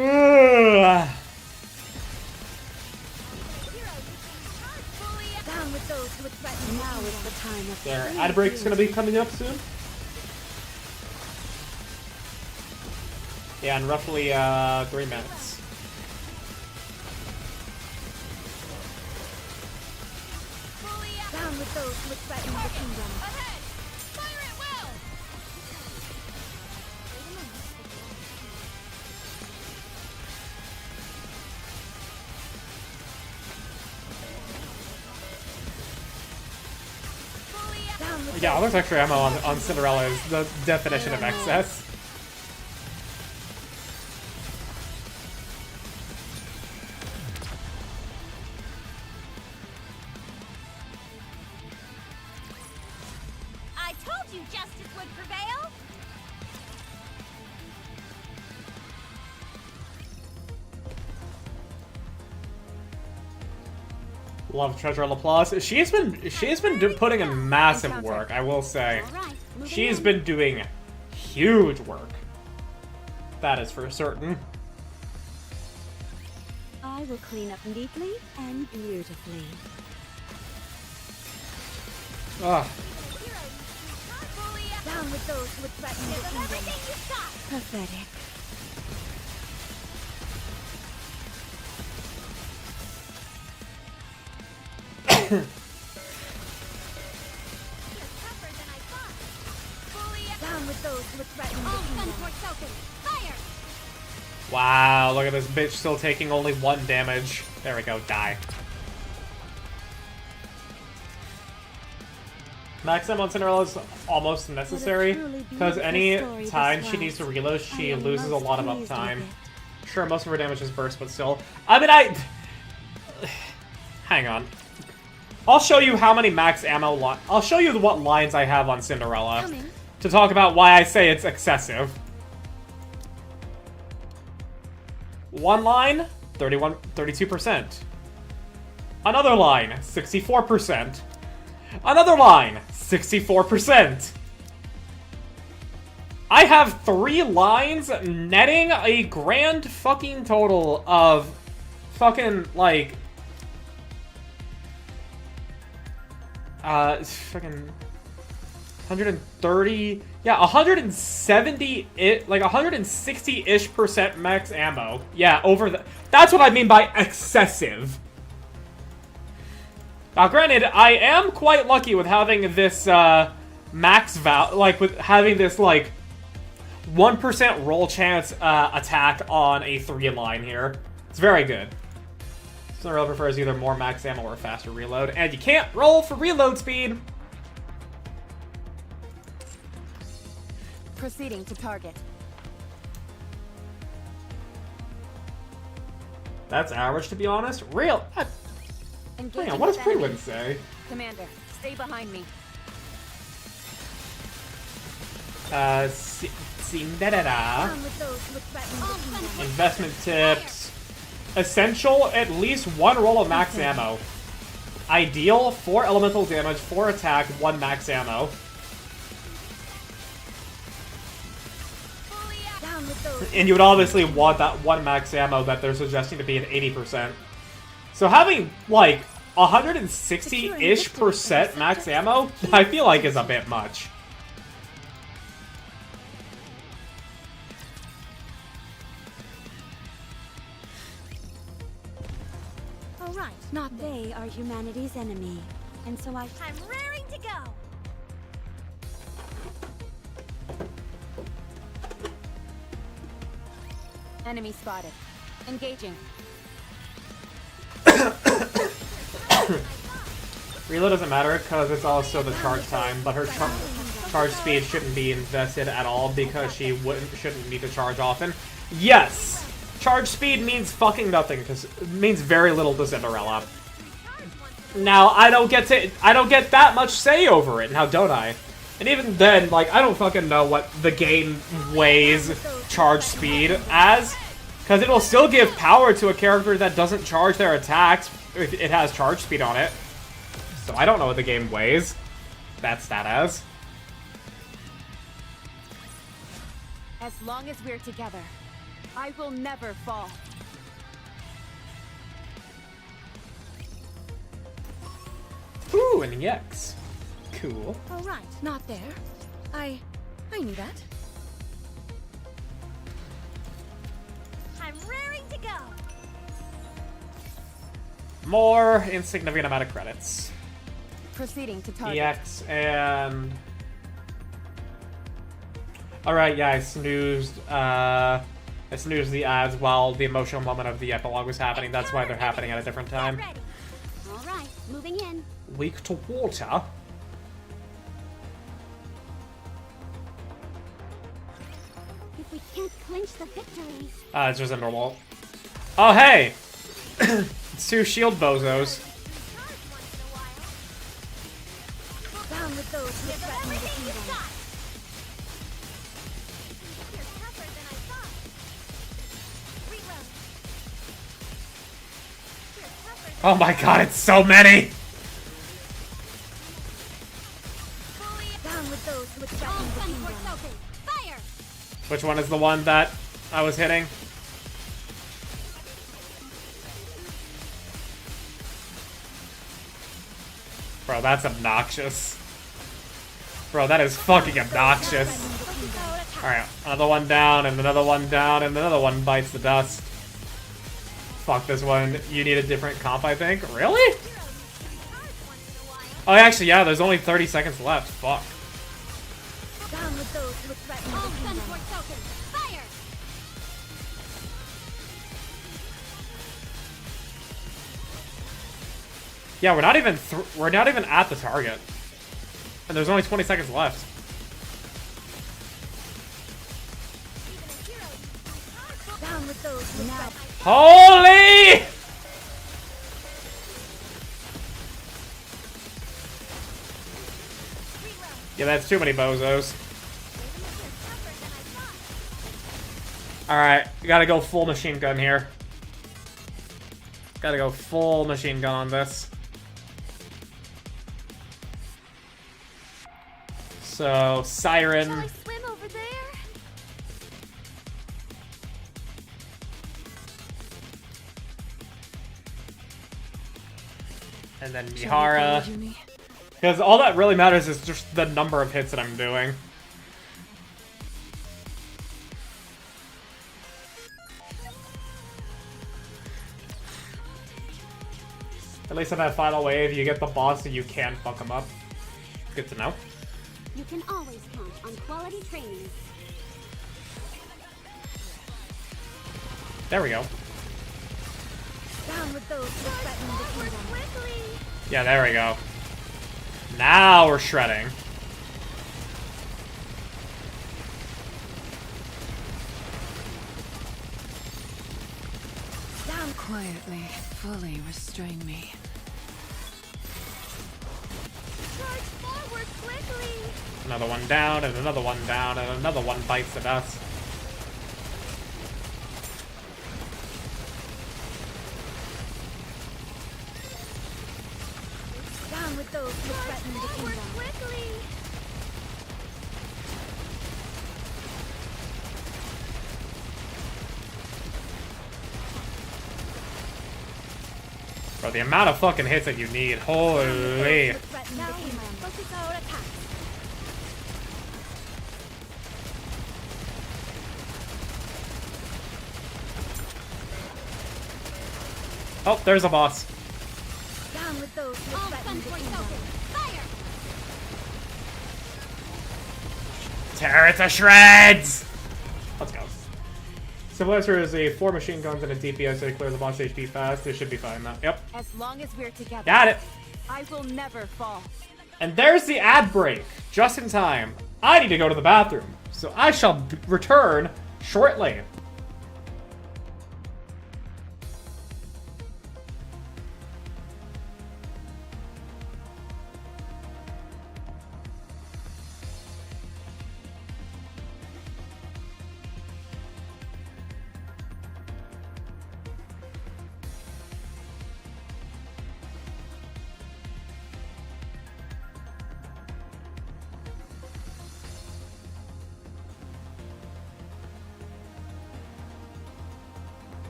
Down with those who would threaten. Now is the time of Their true ad break's gonna be coming up soon. Yeah, in roughly 3 minutes. Down with those who would threaten the kingdom. Ahead! Fire it well! Yeah, there's extra ammo on Cinderella is the definition of excess. I told you justice would prevail! Love Treasure Laplace. She's been putting in massive work, I will say. Alright, She's been doing huge work. That is for certain. I will clean up neatly and beautifully. Ugh. Down with those who would threaten the kingdom. everything you've got! Pathetic. Tougher than I thought! Down with those who would threaten the All kingdom. gunports open! Fire! Wow, look at this bitch still taking only 1 damage. There we go, die. Maximum on Cinderella is almost necessary, because any time she needs to reload, she loses a lot of uptime. Sure, most of her damage is burst, but still. I mean, hang on. I'll show you how many max ammo I'll show you what lines I have on Cinderella to talk about why I say it's excessive. 1 line, 32%. Another line, 64%. Another line, 64%. I have 3 lines netting a grand fucking total of fucking, like, fucking 130, yeah, 170, like 160-ish% max ammo. Yeah, over the, that's what I mean by excessive. Now, granted, I am quite lucky with having this, max like, with having this, like, 1% roll chance, attack on a 3 line here. It's very good. Cinderella prefers either more max ammo or faster reload, and you can't roll for reload speed! Proceeding to target. That's average, to be honest. Real. Hang on, what does Prewind say? Commander, stay behind me. Cinderella. Investment tips. Essential, at least 1 roll of max ammo. Ideal, 4 elemental damage, 4 attack, 1 max ammo. And you would obviously want that 1 max ammo that they're suggesting to be at 80%. So having, like, 160-ish% max ammo, I feel like is a bit much. All right, not they are humanity's enemy, and so I'm raring to go. Enemy spotted. Engaging. Reload doesn't matter because it's also the charge time, but her charge speed shouldn't be invested at all because she shouldn't need to charge often. Yes! Charge speed means fucking nothing, because it means very little to Cinderella. Now, I don't get that much say over it, now don't I? And even then, like, I don't fucking know what the game weighs charge speed as, because it will still give power to a character that doesn't charge their attacks if it has charge speed on it. So I don't know what the game weighs that stat as. As long as we're together, I will never fall. Ooh, an EX. Cool. all right. Not there. I knew that. I'm raring to go. More insignificant amount of credits. Proceeding to target. EX and... Alright, yeah, I snoozed the ads while the emotional moment of the epilogue was happening. That's why they're happening at a different time. All right, moving in. Weak to water. If we can't clinch the victory. It's just a normal... Oh, hey! It's 2 shield bozos. Down with those who threaten the kingdom. You're tougher than I thought. Reload. You're tougher than Oh my god, it's so many! down with those who threaten the kingdom. Fire! Which one is the one that I was hitting? Bro, that's obnoxious. Bro, that is fucking obnoxious. Alright, another one down, and another one down, and another one bites the dust. Fuck this one. You need a different comp, I think. Really? Oh, actually, yeah, there's only 30 seconds left. Fuck. Down with those who threaten the kingdom. Fire! Yeah, we're not even at the target. And there's only 20 seconds left. Down with those who now. Holy! Yeah, that's too many bozos. Alright, gotta go full machine gun here. Gotta go full machine gun on this. So, Siren. Shall I swim over there? And then Mihara. Because all that really matters is just the number of hits that I'm doing. At least in that final wave, you get the boss and you can fuck him up. Good to know. You can always count on quality training. There we go. Down with those who threaten the kingdom. Quickly! Yeah, there we go. Now we're shredding. Down Quietly, fully restrain me. Charge forward quickly! Another one down, and another one down, and another one bites the dust. Down with those who threaten the kingdom. Quickly! Bro, the amount of fucking hits that you need, holy. Threaten the kingdom. Focus our attack. Oh, there's a boss. Down with those who All threaten gun the points kingdom. open! Fire! Tear it to shreds! Let's go. Stabilizer is a 4 machine guns and a DPS to clear the boss HP fast. This should be fine now. Yep. As long as we're together, Got it. I will never fall. And there's the ad break. Just in time. I need to go to the bathroom. So I shall return shortly.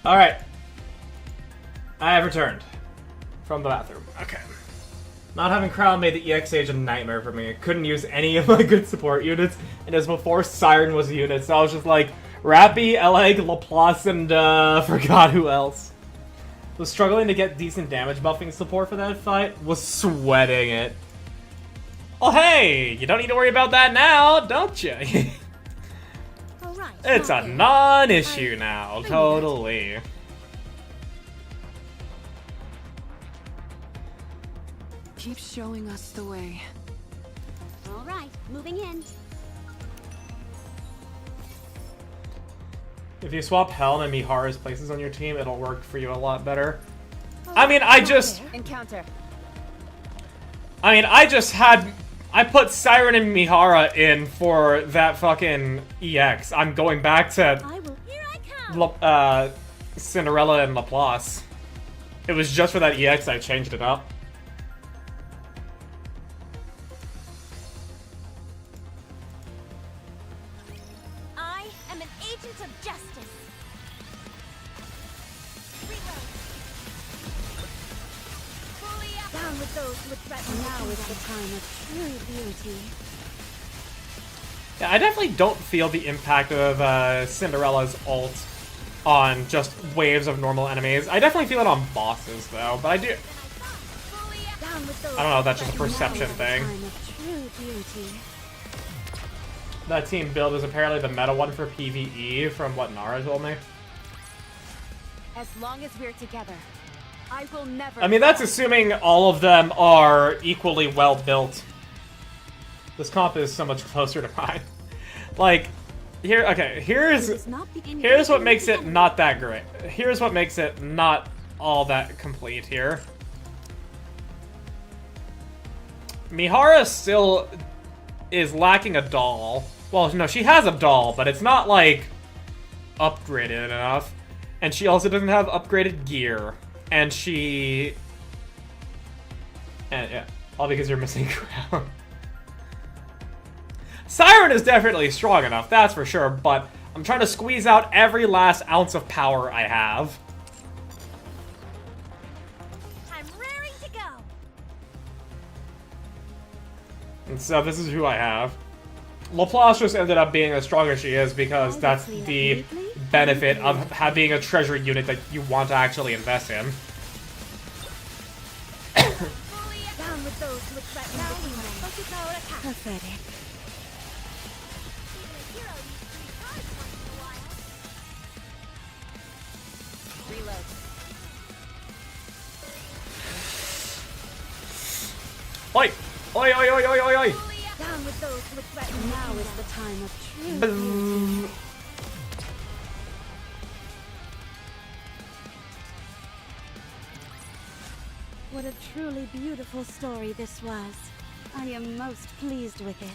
Alright. I have returned from the bathroom. Okay. Not having Crown made the EX stage a nightmare for me. I couldn't use any of my good support units, and it was before Siren was a unit, so I was just like, Rappy, Eleg, Laplace, and forgot who else. Was struggling to get decent damage buffing support for that fight. Was sweating it. Oh hey, you don't need to worry about that now, don't you? Alright. It's a non-issue now, totally. Keep showing us the way. Alright, moving in. If you swap Helm and Miharu's places on your team, it'll work for you a lot better. I mean, I just had... I put Siren and Mihara in for that fucking EX. I'm going back to... Cinderella and Laplace. It was just for that EX I changed it up. I am an agent of justice. Reload. Down with those who would threaten. Now is the time of true beauty. Yeah, I definitely don't feel the impact of Cinderella's ult on just waves of normal enemies. I definitely feel it on bosses, though, but I do... I don't know, that's just a perception thing. That team build is apparently the meta one for PvE, from what Nara told me. As long as we're together, I will never. I mean, that's assuming all of them are equally well built. This comp is so much closer to mine. Like, here, okay, here's what makes it not that great. Here's what makes it not all that complete here. Mihara still is lacking a doll. Well, no, she has a doll, but it's not, like, upgraded enough. And she also doesn't have upgraded gear. And she... And, yeah, all because you're missing Crown. Siren is definitely strong enough, that's for sure, but I'm trying to squeeze out every last ounce of power I have. I'm raring to go. And so this is who I have. Laplace just ended up being as strong as she is because that's the benefit of having a treasure unit that you want to actually invest in. Down with those who would threaten the kingdom. Pathetic. Reload. Oi! Oi, oi, oi, oi, oi, oi! Down with those who would threaten. Now is the time of true beauty. What a truly beautiful story this was. I am most pleased with it.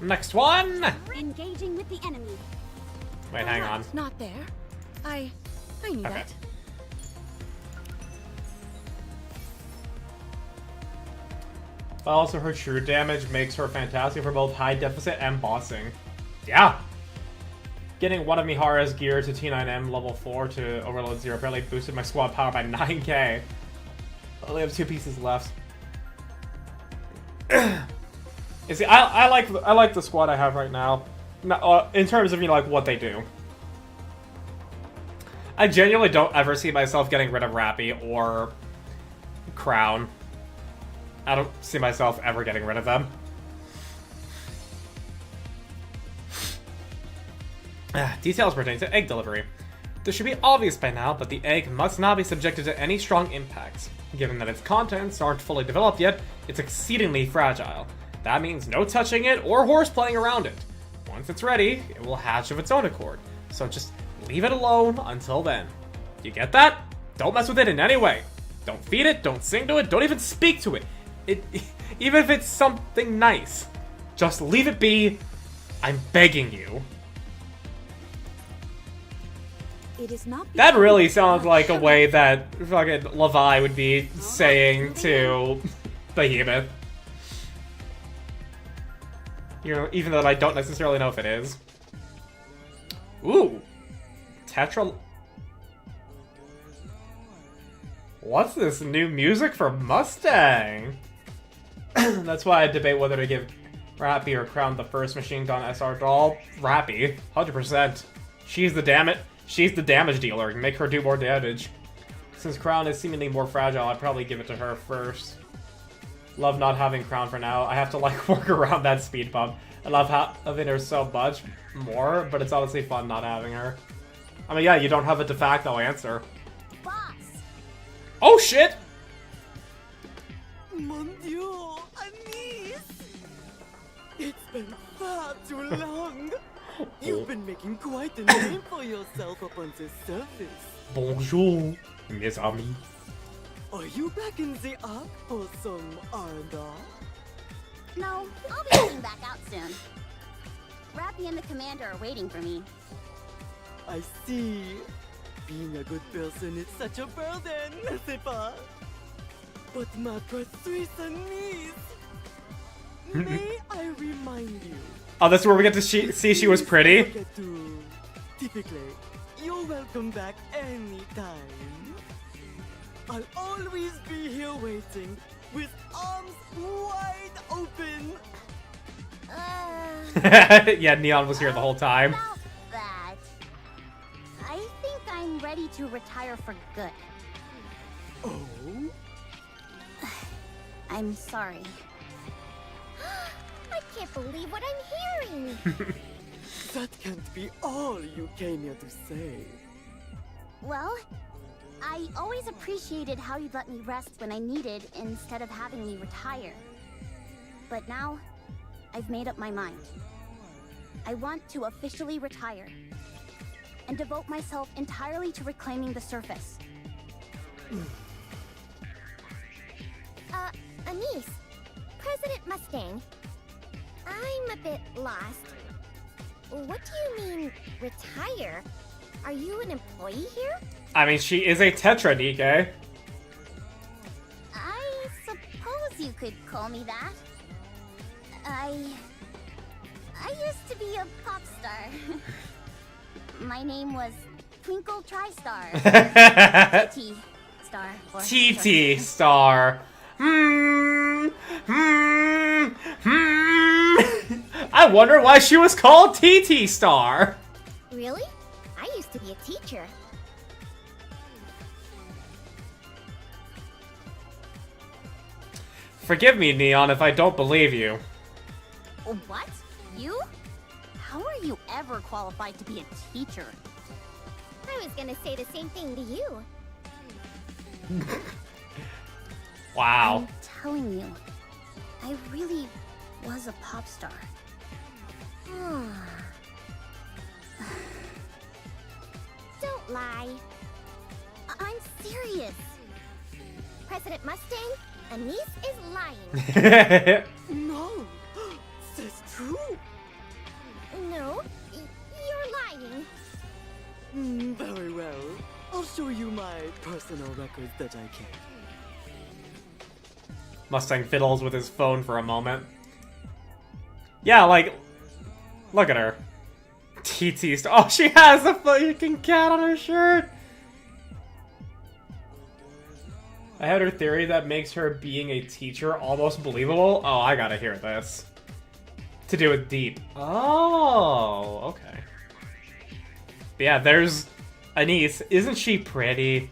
Next one! Engaging with the enemy. Wait, hang on. Not there. I knew that. Also, her true damage makes her fantastic for both high deficit and bossing. Yeah! Getting one of Mihara's gear to T9M level 4 to Overload 0 apparently boosted my squad power by 9k. I only have 2 pieces left. You see, I like the squad I have right now. In terms of, you know, like, what they do. I genuinely don't ever see myself getting rid of Rappy or Crown. I don't see myself ever getting rid of them. Details pertaining to egg delivery. This should be obvious by now, but the egg must not be subjected to any strong impacts. Given that its contents aren't fully developed yet, it's exceedingly fragile. That means no touching it or horseplaying around it. Once it's ready, it will hatch of its own accord, so just leave it alone until then. You get that? Don't mess with it in any way. Don't feed it, don't sing to it, don't even speak to it. Even if it's something nice, just leave it be. I'm begging you. It is not That really sounds like a way that fucking Levi would be saying to Behemoth. You know, even though I don't necessarily know if it is. Ooh. Tetra... What's this new music for Mustang? That's why I debate whether to give Rappy or Crown the first machine gun SR doll. Rappy, 100%. She's the damage dealer. Make her do more damage. Since Crown is seemingly more fragile, I'd probably give it to her first. Love not having Crown for now. I have to like work around that speed bump. I love having her so much more, but it's honestly fun not having her. I mean, yeah, you don't have a de facto answer. Boss. Oh shit! Mon Dieu, Anise! It's been far too long. You've been making quite a name for yourself upon the surface. Bonjour, mes amis. Are you back in the ark for some R&R? No, I'll be getting back out soon. Rappy and the commander are waiting for me. I see. Being a good person is such a burden, n'est-ce pas? But ma precious niece, may I remind you? Oh, that's where we get to see she was pretty. Typically, you're welcome back anytime. I'll always be here waiting with arms wide open. Yeah, Neon was here the whole time. About that, I think I'm ready to retire for good. Oh? I'm sorry. I can't believe what I'm hearing. That can't be all you came here to say. Well, I always appreciated how you'd let me rest when I needed instead of having me retire. But now, I've made up my mind. I want to officially retire and devote myself entirely to reclaiming the surface. Anise, President Mustang, I'm a bit lost. What do you mean, retire? Are you an employee here? I mean, she is a Tetra, Nikke. I suppose you could call me that. I used to be a pop star. My name was Twinkle TriStar. TT Star. TT Star. I wonder why she was called TT Star. Really? I used to be a teacher. Forgive me, Neon, if I don't believe you. What? You? How are you ever qualified to be a teacher? I was gonna say the same thing to you. Wow. I'm telling you, I really was a pop star. Don't lie. I'm serious. President Mustang, Anise is lying. No, that's true. No, you're lying. Very well. I'll show you my personal records that I can. Mustang fiddles with his phone for a moment. Yeah, like, look at her. TT Star. Oh, she has a fucking cat on her shirt. I had her theory that makes her being a teacher almost believable. Oh, I gotta hear this. To do with Deep. Oh, okay. But yeah, there's Anise. Isn't she pretty?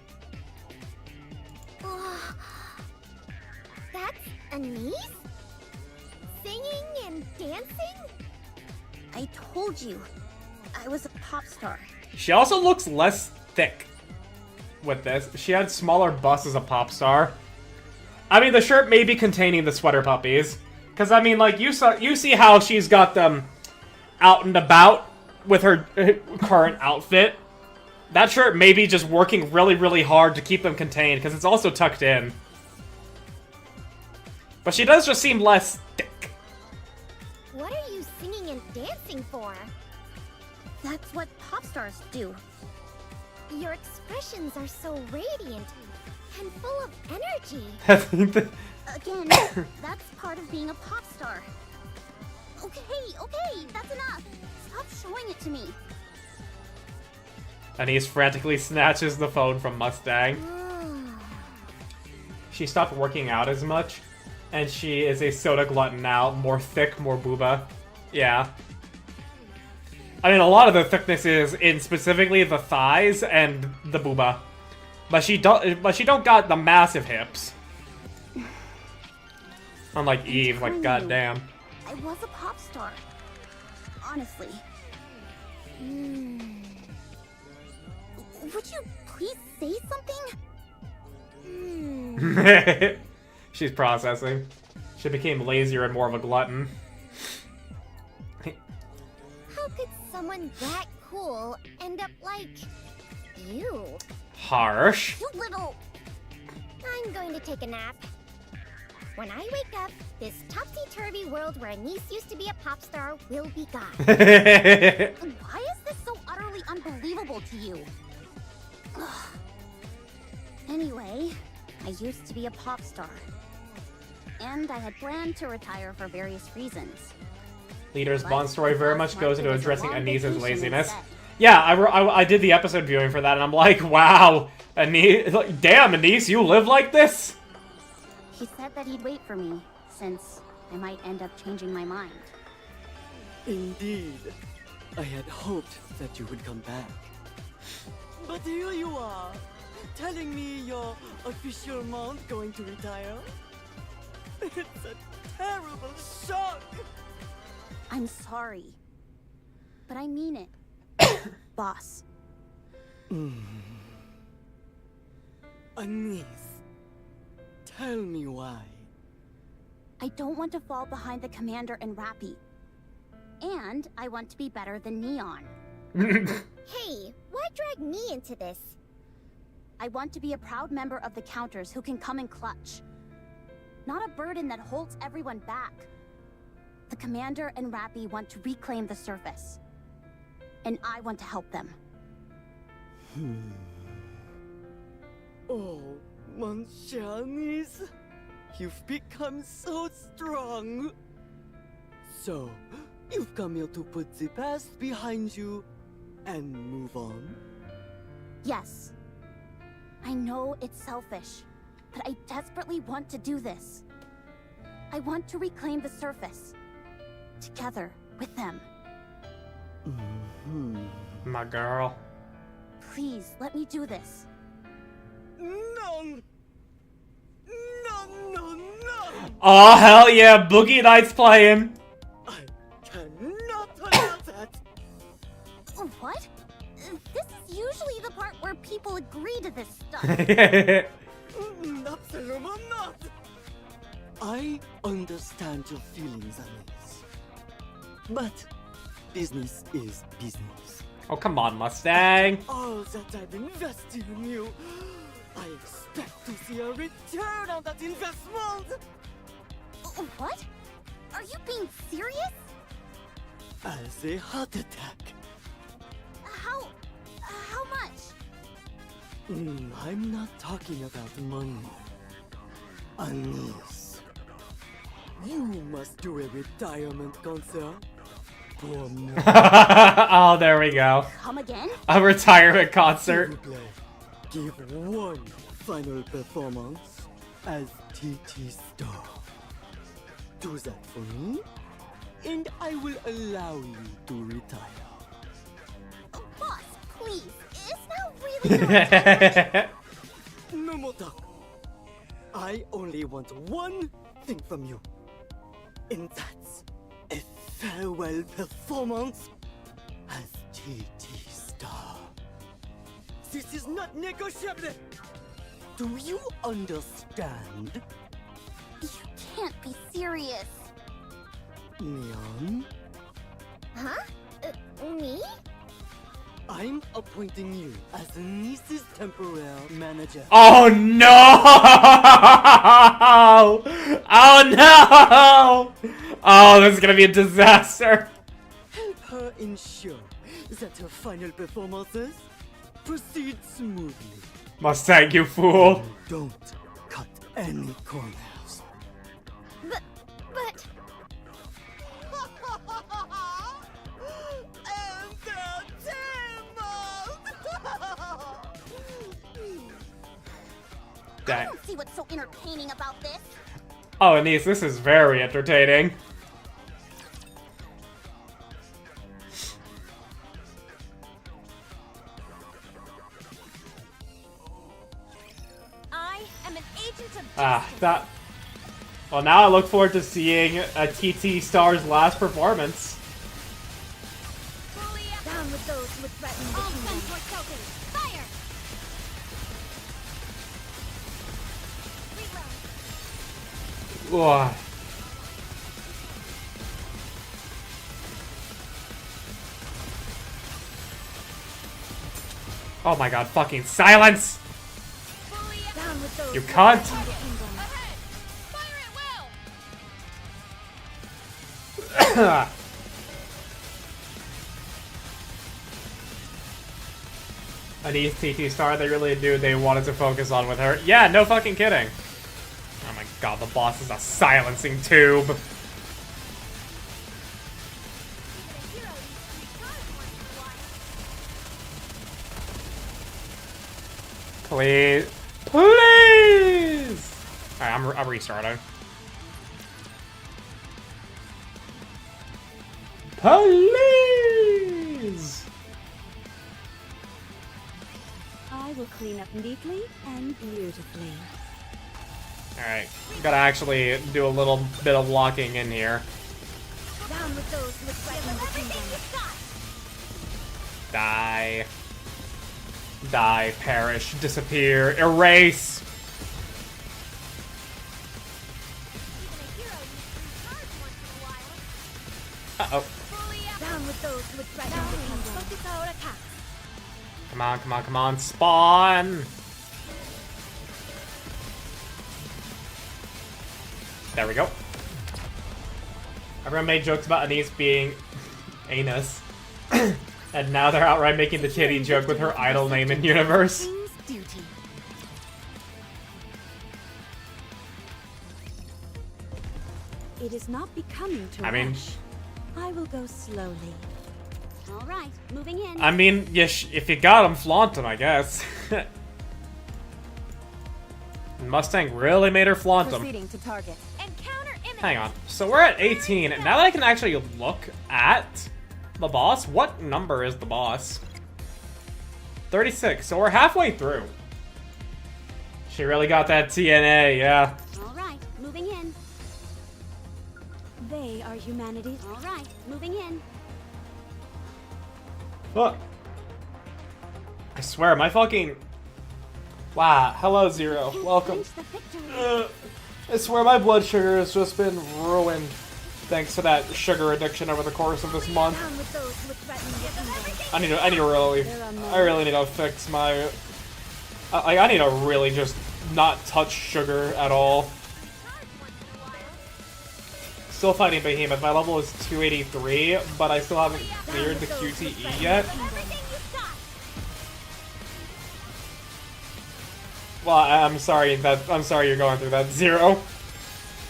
That's Anise? Singing and dancing? I told you, I was a pop star. She also looks less thick with this. She had smaller bust as a pop star. I mean, the shirt may be containing the sweater puppies. Because, I mean, like, you see how she's got them out and about with her current outfit. That shirt may be just working really, really hard to keep them contained, because it's also tucked in. But she does just seem less thick. What are you singing and dancing for? That's what pop stars do. Your expressions are so radiant and full of energy. Again, that's part of being a pop star. Okay, that's enough. Stop showing it to me. Anise frantically snatches the phone from Mustang. She stopped working out as much, and she is a soda glutton now. More thick, more booba. Yeah. I mean, a lot of the thickness is in specifically the thighs and the booba. But she don't got the massive hips. Unlike Eve, like goddamn. I was a pop star. Honestly. Would you please say something? She's processing. She became lazier and more of a glutton. How could someone that cool end up like you? Harsh. You little... I'm going to take a nap. When I wake up, this topsy-turvy world where Anise used to be a pop star will be gone. Why is this so utterly unbelievable to you? Anyway, I used to be a pop star. And I had planned to retire for various reasons. Leader's bond story very much goes into addressing Anise's laziness. instead. Yeah, I did the episode viewing for that, and I'm like, wow, Anise, damn, Anise, you live like this? He said that he'd wait for me, since I might end up changing my mind. Indeed. I had hoped that you would come back. But here you are, telling me you're official month going to retire? It's a terrible shock! I'm sorry. But I mean it. Boss. Anise, tell me why. I don't want to fall behind the Commander and Rappy. And I want to be better than Neon. Hey, why drag me into this? I want to be a proud member of the Counters who can come in clutch. Not a burden that holds everyone back. The Commander and Rappy want to reclaim the surface. And I want to help them. Oh, mon cher Anise, you've become so strong. So, you've come here to put the past behind you and move on? Yes. I know it's selfish, but I desperately want to do this. I want to reclaim the surface. Together with them. My girl. Please, let me do this. No! No! Oh, hell yeah, Boogie Nights playing. I cannot allow that! What? This is usually the part where people agree to this stuff. Absolutely not! I understand your feelings, Anise. But business is business. Oh, come on, Mustang. All that I've invested in you, I expect to see a return on that investment! What? Are you being serious? As a heart attack. How much? I'm not talking about money. Anise, you must do a retirement concert for me. Oh, there we go. Come again? A retirement concert. Give one final performance as TT Star. Do that for me, and I will allow you to retire. Boss, please. Is now really your time? No more talk. I only want one thing from you, and that's a farewell performance as TT Star. This is not negotiable. Do you understand? You can't be serious. Neon, Huh? Me? I'm appointing you as Anise's temporary manager. Oh no! Oh no! Oh, this is gonna be a disaster. Help her ensure that her final performances proceed smoothly. Mustang, you fool. Don't cut any corners. But... Dang. I don't see what's so entertaining about this. Oh, Anise, this is very entertaining. I am an agent of justice. That. Well, now I look forward to seeing a TT Star's last performance. Down with those who would threaten the kingdom. Fire! Ugh. Oh my god, fucking silence! Down with those You who can't! threaten the kingdom. Anise TT Star, they really knew they wanted to focus on with her. Yeah, no fucking kidding. Oh my god, the boss is a silencing tube. Please. Please! Alright, I'm restarting. Please! I will clean up neatly and beautifully. Alright, gotta actually do a little bit of locking in here. Down with those who would threaten the kingdom. Die. Die, perish, disappear, erase! Uh-oh. Down with those who would threaten the kingdom. Come on, come on, come on, spawn! There we go. Everyone made jokes about Anise being anus. And now they're outright making the titty joke with her idol name in universe. Duty. It is not becoming to rush. I will go slowly. All right, moving in. I mean, if you got him, flaunt him, I guess. Mustang really made her flaunt him. Proceeding to target. Encounter imminent. Hang on. So we're at 18, and now that I can actually look at the boss, what number is the boss? 36, so we're halfway through. She really got that TNA, yeah. All right, moving in. They are humanity. All right, moving in. Look. I swear, my fucking... Wow, hello Zero, welcome. I swear my blood sugar has just been ruined thanks to that sugar addiction over the course of this month. Down with those who would threaten the kingdom. I really need to fix my... I need to really just not touch sugar at all. Still fighting Behemoth. My level is 283, but I still haven't cleared the QTE yet. Well, I'm sorry you're going through that, Zero.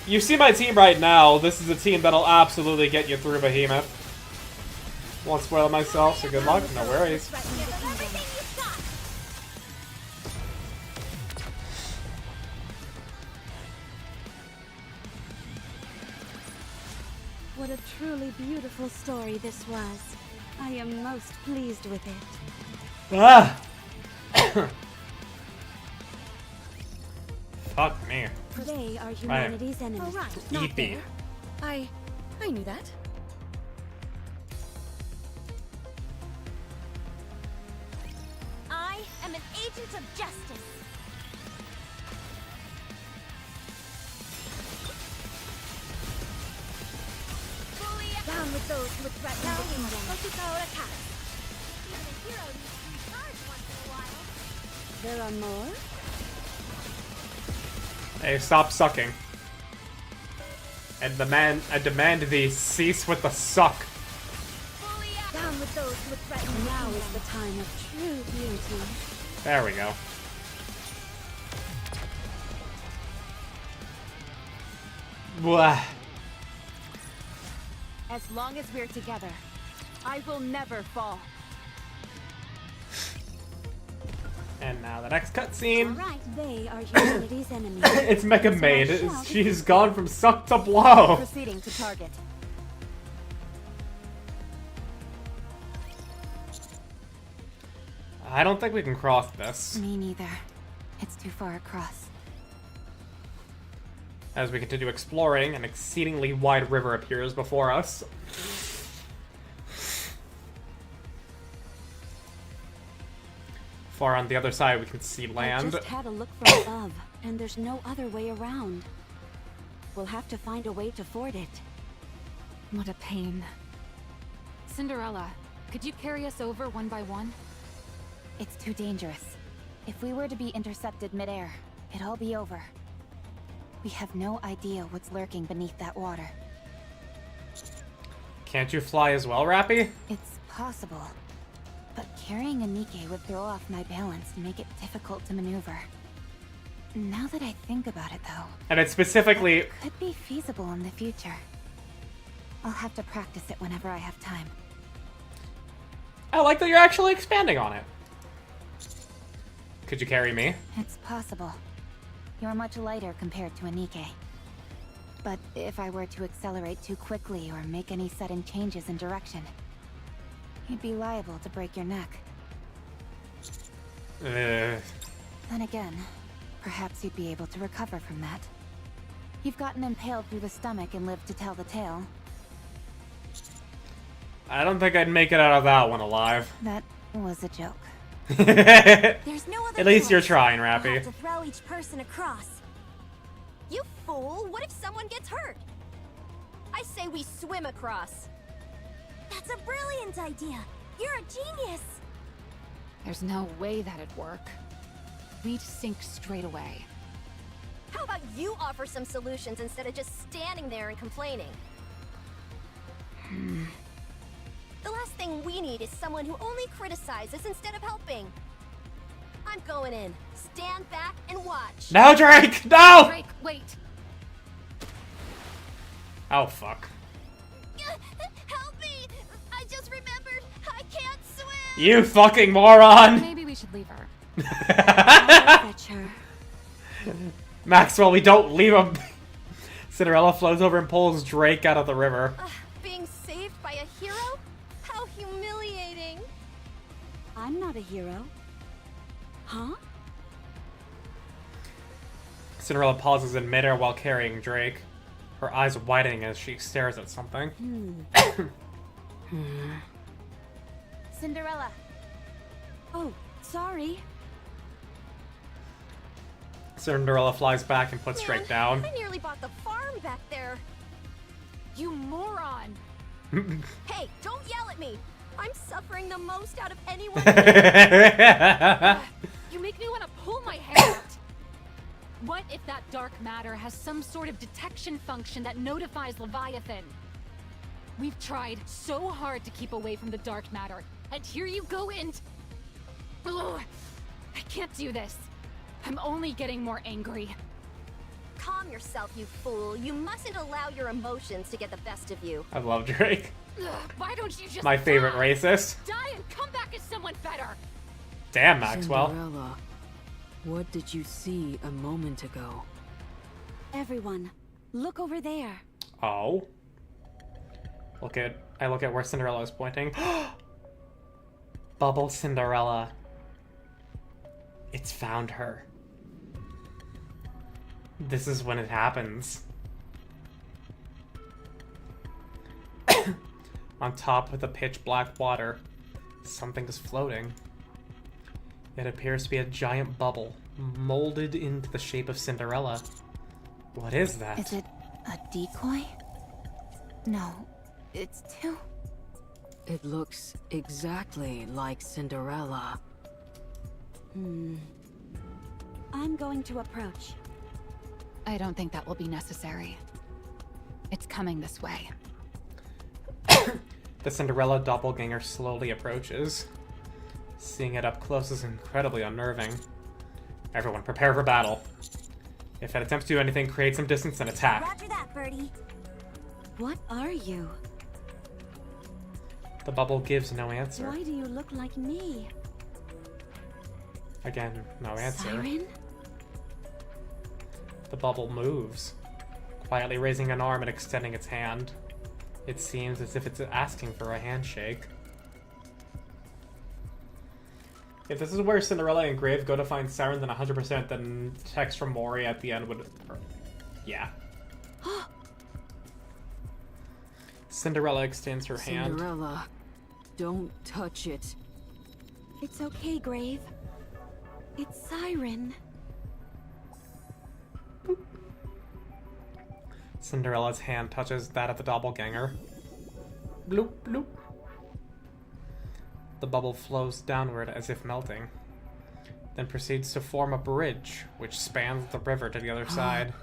You see my team right now. This is a team that'll absolutely get you through Behemoth. Won't spoil it myself, so good luck. No worries. What a truly beautiful story this was. I am most pleased with it. Ah! Fuck me. They are humanity's enemies. All right, Eepy. I knew that. I am an agent of justice. Down with those who would threaten the kingdom. Even a hero needs to recharge once in a while. There are more? Hey, stop sucking. I demand thee cease with the suck. Down with those who would threaten the Now kingdom. is the time of true beauty. There we go. Blah. As long as we're together, I will never fall. And now the next cutscene. Right, they are humanity's enemy. It's Mecha Maid. So I shall She's gone from suck to blow. Proceeding to target. I don't think we can cross this. Me neither. It's too far across. As we continue exploring, an exceedingly wide river appears before us. Far on the other side, we can see I land. just had a look from above, and there's no other way around. We'll have to find a way to ford it. What a pain. Cinderella, could you carry us over one by one? It's too dangerous. If we were to be intercepted midair, it'd all be over. We have no idea what's lurking beneath that water. Can't you fly as well, Rappy? It's possible. But carrying a Nikke would throw off my balance and make it difficult to maneuver. Now that I think about it, though... And it's specifically... It could be feasible in the future. I'll have to practice it whenever I have time. I like that you're actually expanding on it. Could you carry me? It's possible. You're much lighter compared to a Nikke. But if I were to accelerate too quickly or make any sudden changes in direction, you'd be liable to break your neck. Then again, perhaps you'd be able to recover from that. You've gotten impaled through the stomach and lived to tell the tale. I don't think I'd make it out of that one alive. That was a joke. There's no other At least you're choice. trying, We'll have Rappy. to throw each person across. You fool! What if someone gets hurt? I say we swim across. That's a brilliant idea. You're a genius. There's no way that'd work. We'd sink straight away. How about you offer some solutions instead of just standing there and complaining? The last thing we need is someone who only criticizes instead of helping. I'm going in. Stand back and watch. No, Drake! No! Drake, wait! Oh, fuck. Help me! I just remembered I can't swim! You fucking moron! Maybe we should leave her. Fetch her. Maxwell, we don't leave him. Cinderella flows over and pulls Drake out of the river. Being saved by a hero? How humiliating! I'm not a hero. Huh? Cinderella pauses in midair while carrying Drake, her eyes widening as she stares at something. Cinderella! Oh, sorry. Cinderella flies back and puts Drake down. I nearly bought the farm back there. You moron! Hey, don't yell at me! I'm suffering the most out of anyone. You make me want to pull my hair out. What if that dark matter has some sort of detection function that notifies Leviathan? We've tried so hard to keep away from the dark matter, and here you go and... Ugh, I can't do this. I'm only getting more angry. Calm yourself, you fool. You mustn't allow your emotions to get the best of you. I love Drake. Ugh, why don't you just My favorite die? racist. Die and come back as someone better. Damn, Maxwell. Cinderella, what did you see a moment ago? Everyone, look over there. Oh. I look at where Cinderella is pointing. Bubble Cinderella. It's found her. This is when it happens. On top of the pitch black water, something is floating. It appears to be a giant bubble, molded into the shape of Cinderella. What is that? Is it a decoy? No, it's too... It looks exactly like Cinderella. I'm going to approach. I don't think that will be necessary. It's coming this way. The Cinderella doppelganger slowly approaches. Seeing it up close is incredibly unnerving. Everyone, prepare for battle. If it attempts to do anything, create some distance and attack. Roger that, Birdie. What are you? The bubble gives no answer. Why do you look like me? Again, no answer. Siren? The bubble moves, quietly raising an arm and extending its hand. It seems as if it's asking for a handshake. If this is where Cinderella and Grave go to find Siren, then 100%, then text from Mori at the end would... Yeah. Cinderella extends her hand. Cinderella, don't touch it. It's okay, Grave. It's Siren. Cinderella's hand touches that of the doppelganger. Bloop, bloop. The bubble flows downward as if melting, then proceeds to form a bridge, which spans the river to the other side.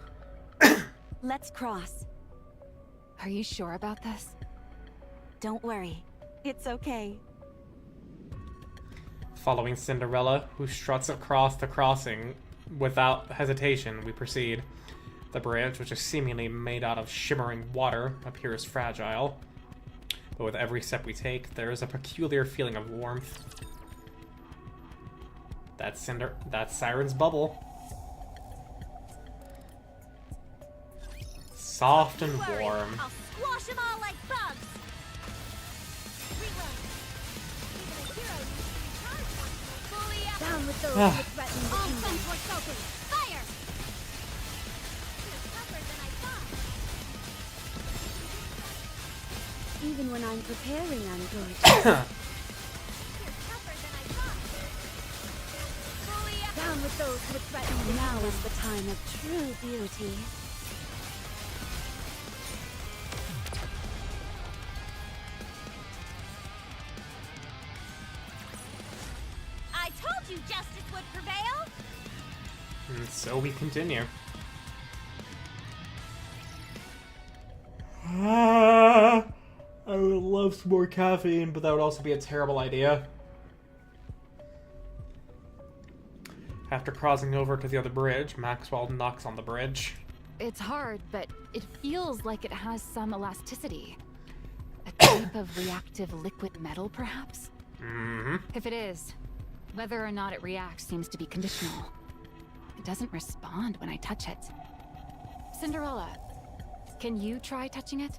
Let's cross. Are you sure about this? Don't worry. It's okay. Following Cinderella, who struts across the crossing without hesitation, we proceed. The bridge, which is seemingly made out of shimmering water, appears fragile. But with every step we take, there is a peculiar feeling of warmth. That's Siren's bubble. Soft and warm. I'll squash them all like bugs. Reload. Even a hero needs to be charged. Fully up. Down with those who threaten the kingdom. All for soaking. Fire! You're tougher than I thought. Even when I'm preparing, I'm good. You're tougher than I thought. Fully up. Down with those who threaten the kingdom. Now is the time of true beauty. I told you justice would prevail. And so we continue. I would love some more caffeine, but that would also be a terrible idea. After crossing over to the other bridge, Maxwell knocks on the bridge. It's hard, but it feels like it has some elasticity. A type of reactive liquid metal, perhaps? Mm-hmm. If it is, whether or not it reacts seems to be conditional. It doesn't respond when I touch it. Cinderella, can you try touching it?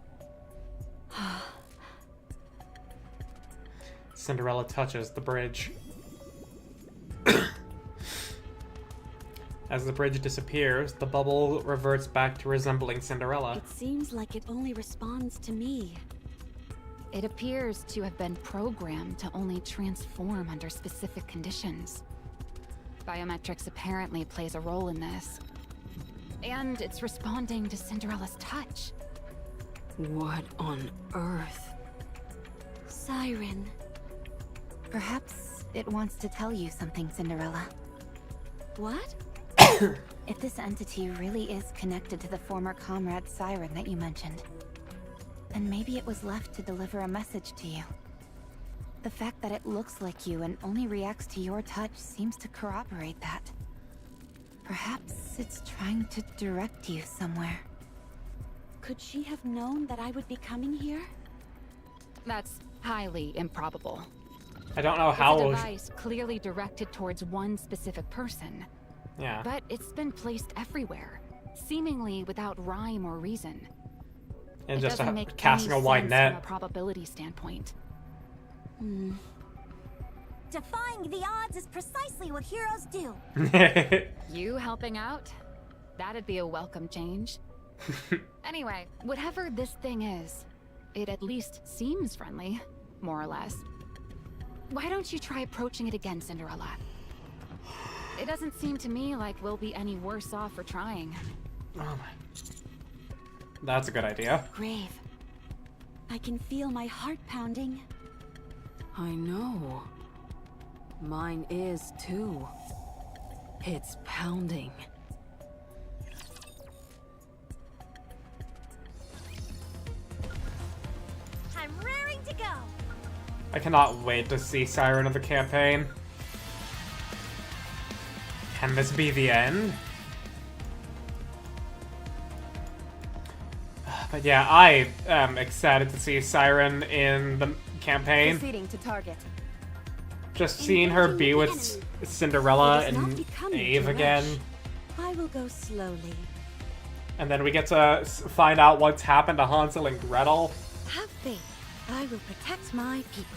Cinderella touches the bridge. As the bridge disappears, the bubble reverts back to resembling Cinderella. It seems like it only responds to me. It appears to have been programmed to only transform under specific conditions. Biometrics apparently plays a role in this. And it's responding to Cinderella's touch. What on earth? Siren. Perhaps it wants to tell you something, Cinderella. What? If this entity really is connected to the former comrade Siren that you mentioned, then maybe it was left to deliver a message to you. The fact that it looks like you and only reacts to your touch seems to corroborate that. Perhaps it's trying to direct you somewhere. Could she have known that I would be coming here? That's highly improbable. I don't know It's how. a device clearly directed towards one specific person. Yeah. But it's been placed everywhere, seemingly without rhyme or reason. And It just doesn't make casting any a wide sense net. from a probability standpoint. Defying the odds is precisely what heroes do. You helping out? That'd be a welcome change. Anyway, whatever this thing is, it at least seems friendly, more or less. Why don't you try approaching it again, Cinderella? It doesn't seem to me like we'll be any worse off for trying. Oh my. That's a good idea. Grave. I can feel my heart pounding. I know. Mine is too. It's pounding. I'm raring to go. I cannot wait to see Siren of the campaign. Can this be the end? But yeah, I am excited to see Siren in the campaign. Proceeding to target. Just seeing her be with Cinderella It is not and becoming Ave to again. rush. I will go slowly. And then we get to find out what's happened to Hansel and Gretel. Have faith. I will protect my people.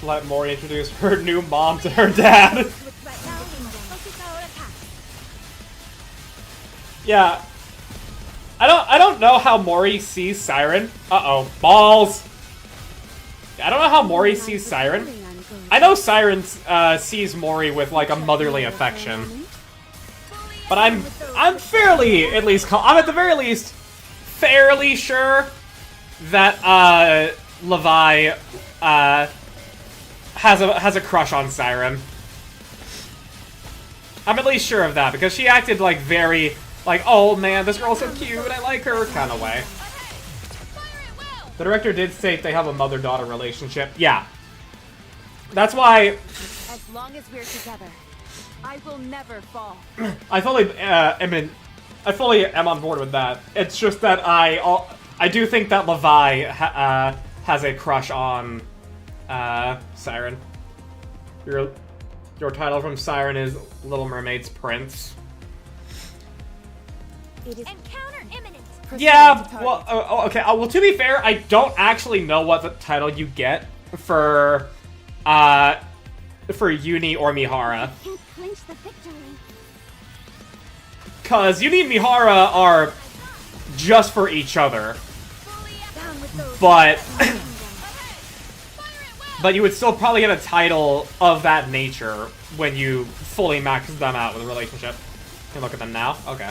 Let Mori introduce her new mom to her dad. Yeah. I don't know how Mori sees Siren. Uh-oh. Balls! I don't know how Mori sees Siren. I know Siren sees Mori with, like, a motherly affection. But I'm fairly, at least, I'm at the very least fairly sure that, Levi, has a crush on Siren. I'm at least sure of that, because she acted, like, very, like, oh man, this girl's so cute, I like her, kind of way. The director did state they have a mother-daughter relationship. Yeah. That's why... As long as we're together, I will never fall. I fully am on board with that. It's just that I do think that Levi has a crush on Siren. Your title from Siren is Little Mermaid's Prince. It is Encounter imminent. Yeah, well, okay. Well, to be fair, I don't actually know what the title you get for Uni or Mihara. Can't clinch the victory. Cause Uni and Mihara are just for each other, but but you would still probably get a title of that nature when you fully max them out with a relationship. Can you look at them now? Okay.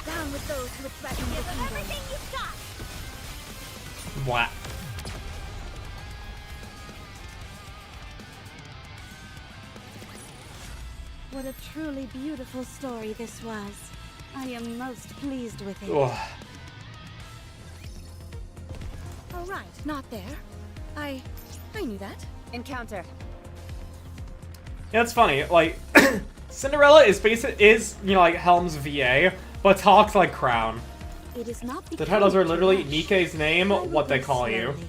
Down with those who threaten the kingdom. Everything you've got. What? What a truly beautiful story this was. I am most pleased with it. Ugh. All right, not there. I knew that. Encounter. Yeah, it's funny. Like, Cinderella is you know, like Helm's VA, but talks like Crown. It is not The titles are literally Nikke's name, I will what they go call you. slowly.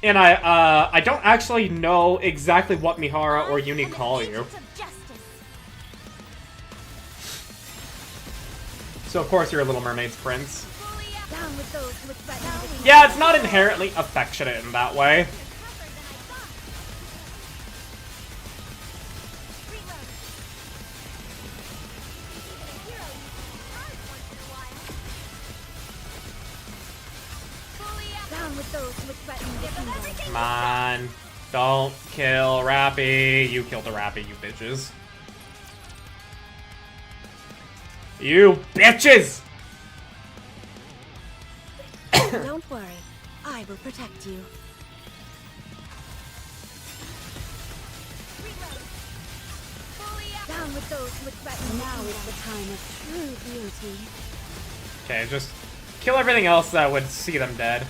And I don't actually know exactly what Mihara or Uni call you. So of course you're a Little Mermaid's prince. Down with those who threaten the Yeah, it's not inherently affectionate in that way. Down with those who threaten the kingdom. Come on. Don't kill Rappy. You killed the Rappy, you bitches. You bitches! Don't worry. I will protect you. Down with those who threaten the Now kingdom. is the time of true beauty. Okay, just kill everything else that would see them dead.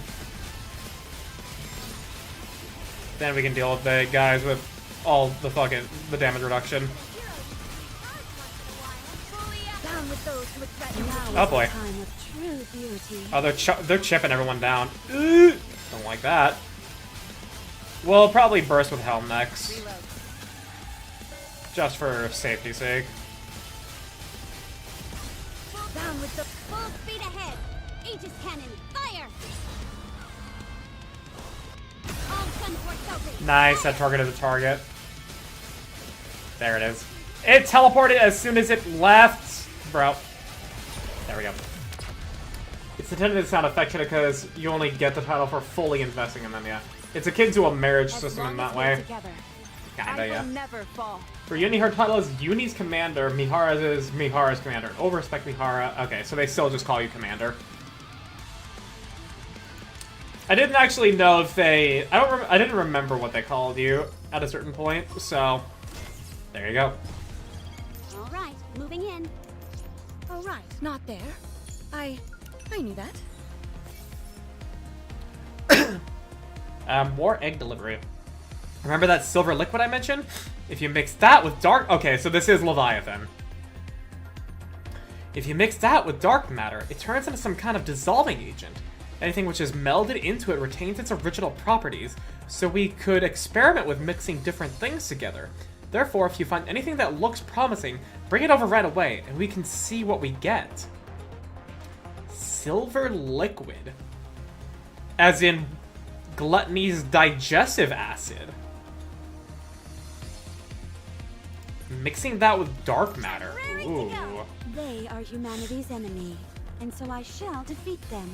Then we can deal with the guys with all the damage reduction. Down with those who threaten the Now kingdom. Oh is boy. the time of true beauty. Oh, they're chipping everyone down. Don't like that. We'll probably burst with Helm next. Just for safety's sake. Down with the full speed ahead. Aegis cannon, fire! All gunport open. Nice, that targeted the target. There it is. It teleported as soon as it left. Bro. There we go. It's intended to sound affectionate because you only get the title for fully investing in them, yeah. It's akin to a marriage system in that way. Kinda, yeah. Never fall. For Uni, her title is Uni's Commander. Mihara's is Mihara's Commander. Oh, respect Mihara. Okay, so they still just call you Commander. I didn't actually know if they... I didn't remember what they called you at a certain point, so... There you go. All right, moving in. All right, not there. I knew that. More egg delivery. Remember that silver liquid I mentioned? If you mix that with dark... Okay, so this is Leviathan. If you mix that with dark matter, it turns into some kind of dissolving agent. Anything which is melded into it retains its original properties, so we could experiment with mixing different things together. Therefore, if you find anything that looks promising, bring it over right away, and we can see what we get. Silver liquid. As in Gluttony's digestive acid. Mixing that with dark matter. Ooh. They are humanity's enemy, and so I shall defeat them.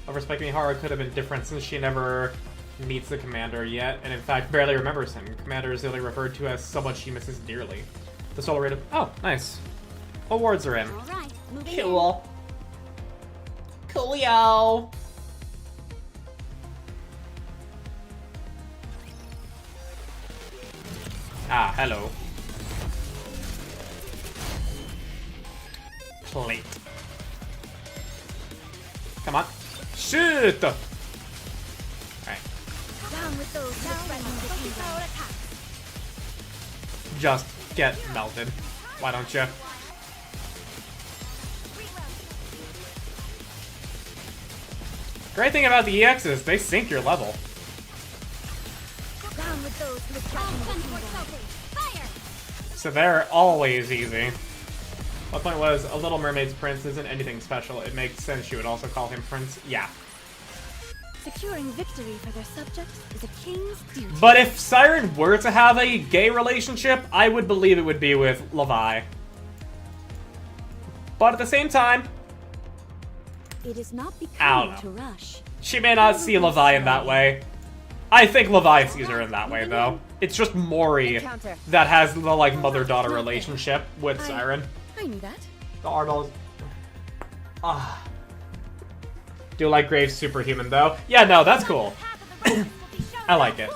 A Respect Mihara could have been different since she never meets the commander yet, and in fact barely remembers him. Commander is only referred to as someone she misses dearly. The solar rate of— oh, nice. Awards are in. Alright, moving Cool. Coolio. Ah, hello. Plate. Come on. Shoot! Alright. Down with those who threaten the kingdom. Just get melted. Why don't you? Great thing about the EX is they sync your level. Down with those who threaten the kingdom. Fire! So they're always easy. My point was, a Little Mermaid's prince isn't anything special. It makes sense you would also call him prince. Yeah. Securing victory for their subjects is a king's duty. But if Siren were to have a gay relationship, I would believe it would be with Levi. But at the same time, It is not I becoming don't to know. rush. She may not see Levi in that way. I think Levi sees her in that way, though. It's just Mori Encounter. that has the, like, mother-daughter relationship with Siren. I knew that. The Ardals. Ah. Do like Graves Superhuman, though. Yeah, no, that's cool. I like it.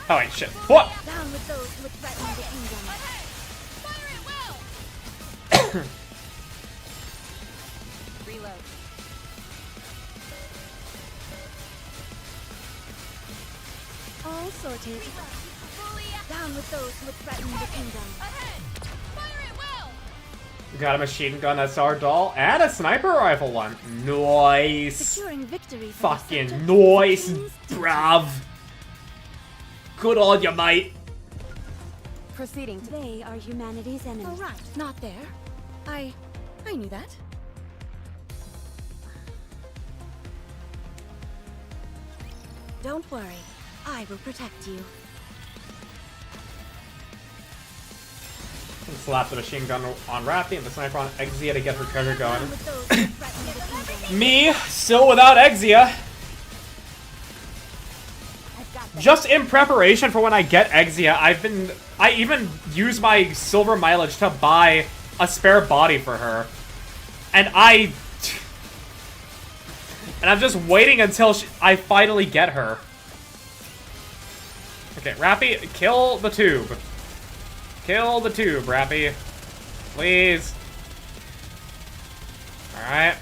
Oh, wait, shit. What? Down with those who threaten the kingdom. Reload. All sorted. Down with those who threaten the kingdom. Got a machine gun SR doll and a sniper rifle one. Nice. Securing victory for their Fucking subjects nice, is a king's duty. bruv. Good on you, mate. Proceeding to They are humanity's enemy. All right. Not there. I knew that. Don't worry. I will protect you. Slap the machine gun on Rappy and the sniper on Exia to get her treasure going. Down with those who threaten the kingdom. Me, still without Exia. Just in preparation for when I get Exia, I even use my silver mileage to buy a spare body for her. And I'm just waiting until I finally get her. Okay, Rappy, kill the tube. Kill the tube, Rappy. Please. Alright.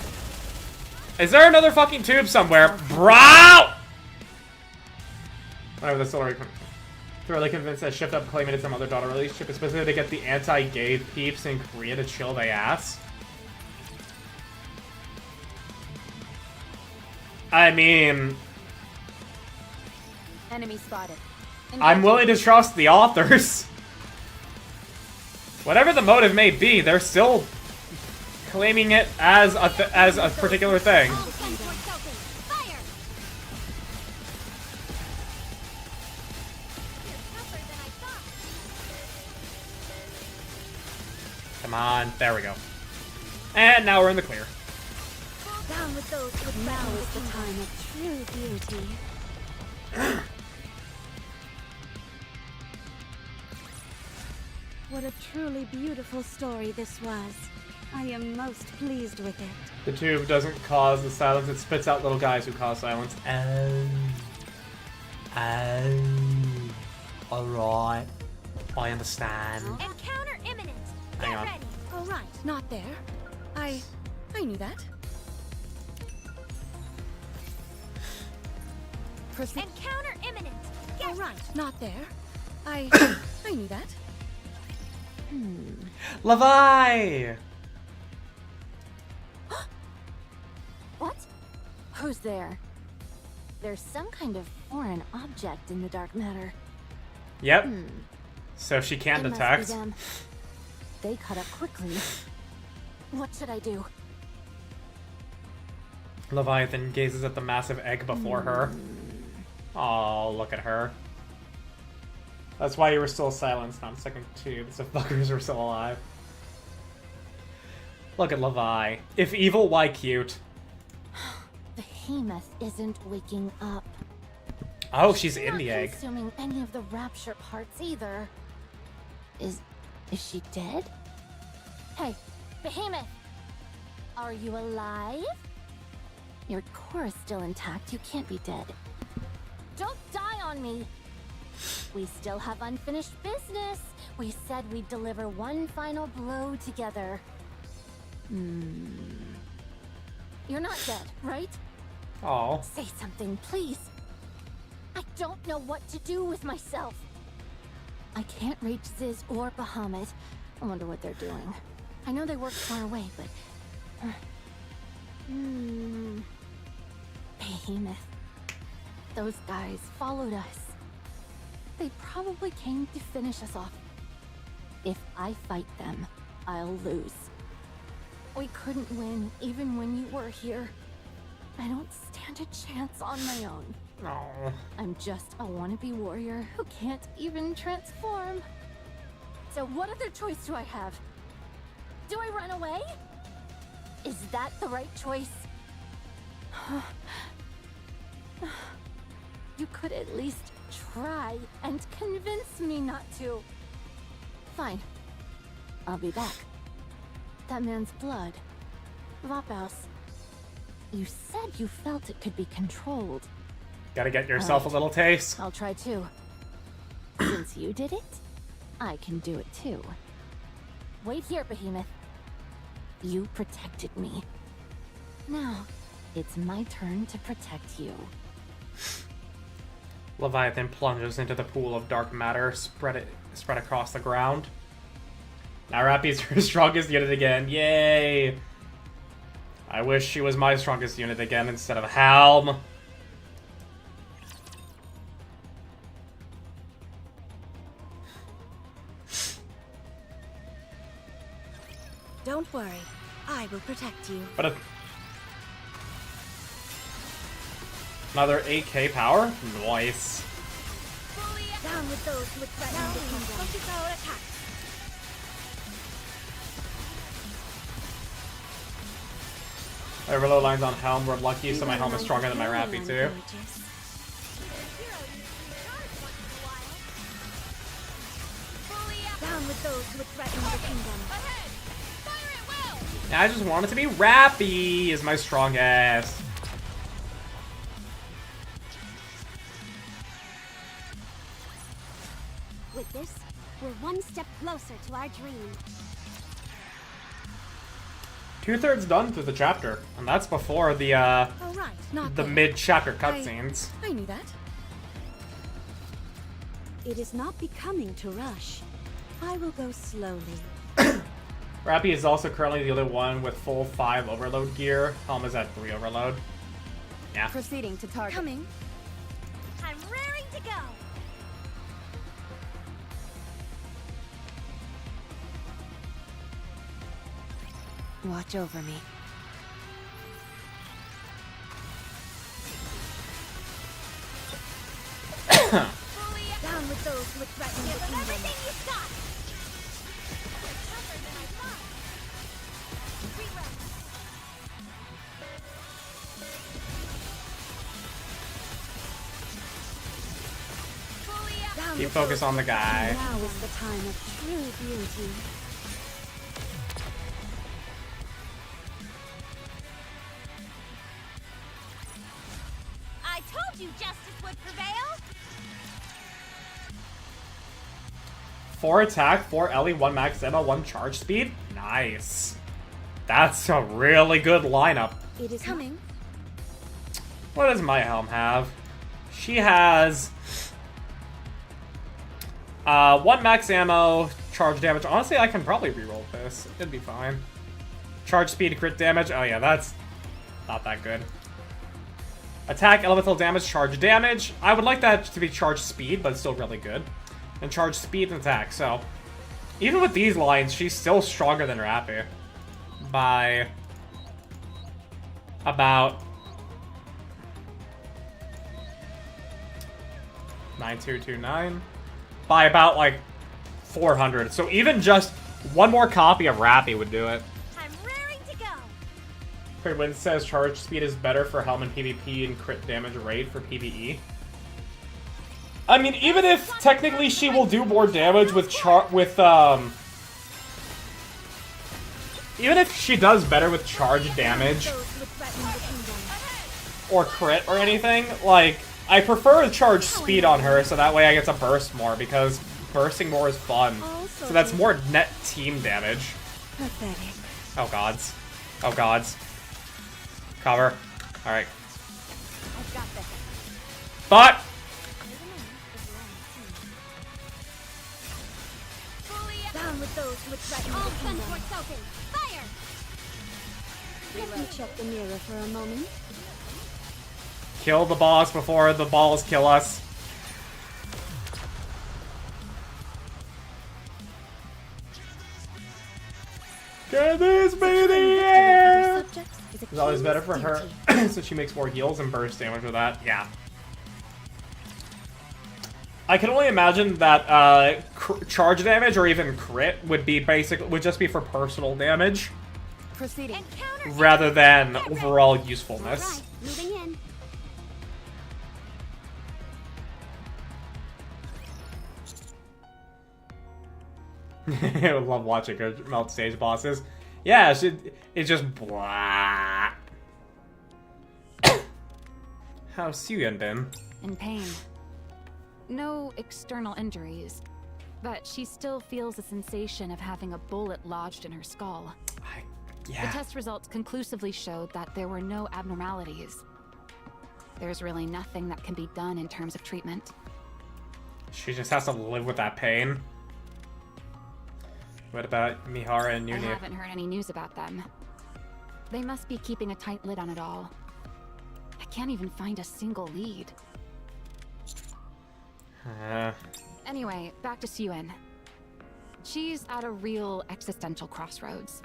Is there another fucking tube somewhere? Bro! Whatever the story. Thoroughly convinced that Shift Up claiming it's some other daughter relationship is specifically to get the anti-gay peeps in Korea to chill their ass. I mean, enemy spotted. I'm willing to trust the authors. Whatever the motive may be, they're still claiming it as a particular thing. Fire! Come on, there we go. And now we're in the clear. Down with those who Now threaten is the the time of true beauty. What a truly beautiful story this was. I am most pleased with it. The tube doesn't cause the silence, it spits out little guys who cause silence. Alright. I understand. Encounter imminent. Hang Get on. ready. All right, not there. I knew that. Encounter imminent. All right, not there. I knew that. Levi! What? Who's there? There's some kind of foreign object in the dark matter. Yep. So she can It must detect. be them. They cut up quickly. What should I do? Leviathan gazes at the massive egg before her. Oh, look at her. That's why you were still silenced on second tubes. The fuckers were still alive. Look at Levi. If evil, why cute? Behemoth isn't waking up. Oh, she's in the Not egg. consuming any of the rapture parts either. Is she dead? Hey, Behemoth! Are you alive? Your core is still intact. You can't be dead. Don't die on me! We still have unfinished business. We said we'd deliver one final blow together. You're not dead, right? Oh. Say something, please. I don't know what to do with myself. I can't reach Ziz or Bahamut. I wonder what they're doing. I know they work far away, but... Behemoth. Those guys followed us. They probably came to finish us off. If I fight them, I'll lose. We couldn't win even when you were here. I don't stand a chance on my own. Oh. I'm just a wannabe warrior who can't even transform. So what other choice do I have? Do I run away? Is that the right choice? You could at least try and convince me not to. Fine. I'll be back. That man's blood. Vapaus. You said you felt it could be controlled. Gotta get yourself a little taste. I'll try too. Since you did it, I can do it too. Wait here, Behemoth. You protected me. Now, it's my turn to protect you. Leviathan plunges into the pool of dark matter, spread across the ground. Now Rappy's her strongest unit again. Yay! I wish she was my strongest unit again instead of Helm. Don't worry. I will protect you. But another 8k power? Nice. Down with those who would threaten the kingdom. Focus our attack. Overload lines on Helm. We're lucky, so my Helm is stronger than my Rappy too. Down with those who would threaten the kingdom. Yeah, I just want it to be Rappy is my strongest. With this, we're one step closer to our dream. 2/3 done through the chapter, and that's before the All right, not the there. mid-chapter cutscenes. I knew that. It is not becoming to rush. I will go slowly. Rappy is also currently the only one with full 5 overload gear. Helm is at 3 overload. Yeah. Proceeding to target. Coming. I'm raring to go. Watch over me. Down with those who would threaten the kingdom. Everything you've got. Down Keep with focus those on the who guy. Now is the time of true beauty. I told you justice would prevail. 4 attack, 4 Ellie, 1 max ammo, 1 charge speed? Nice. That's a really good lineup. It is coming. What does my Helm have? She has 1 max ammo, charge damage. Honestly, I can probably reroll this. It'd be fine. Charge speed, crit damage. Oh yeah, that's not that good. Attack, elemental damage, charge damage. I would like that to be charge speed, but it's still really good. And charge speed and attack, so... Even with these lines, she's still stronger than Rappy. By... about... 9229. By about, like, 400. So even just one more copy of Rappy would do it. I'm raring to go. Win says charge speed is better for Helm in PvP and crit damage raid for PvE. I mean, even if technically she will do more damage with even if she does better with charge damage or crit or anything, like, I prefer charge speed on her so that way I get to burst more because bursting more is fun. So that's more net team damage. Oh gods. Oh gods. Cover. Alright. But Down with those who would threaten the kingdom. Fire! Let me check the mirror for a moment. kill the boss before the balls kill us. Get this baby! Yeah! It's always better for her, so she makes more heals and burst damage with that. Yeah. I can only imagine that charge damage or even crit would just be for personal damage, Proceeding. rather than overall usefulness. Right, moving in. I would love watching her melt stage bosses. Yeah, it's just blah. How's Suyun been? In pain. No external injuries, but she still feels the sensation of having a bullet lodged in her skull. Yeah. The test results conclusively showed that there were no abnormalities. There's really nothing that can be done in terms of treatment. She just has to live with that pain. What about Mihara and I Nunu? haven't heard any news about them. They must be keeping a tight lid on it all. I can't even find a single lead. Anyway, back to Suyun. She's at a real existential crossroads.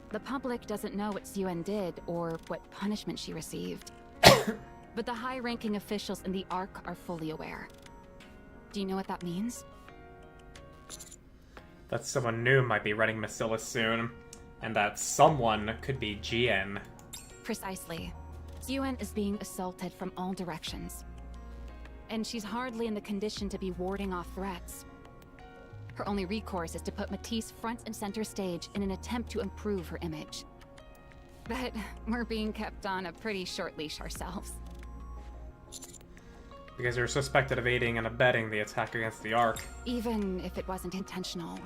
The public doesn't know what Suyun did or what punishment she received. But the high-ranking officials in the Ark are fully aware. Do you know what that means? That someone new might be running Massilis soon, and that someone could be GN. Precisely. Suyun is being assaulted from all directions. And she's hardly in the condition to be warding off threats. Her only recourse is to put Matisse front and center stage in an attempt to improve her image. But we're being kept on a pretty short leash ourselves. Because you're suspected of aiding and abetting the attack against the Ark. Even if it wasn't intentional,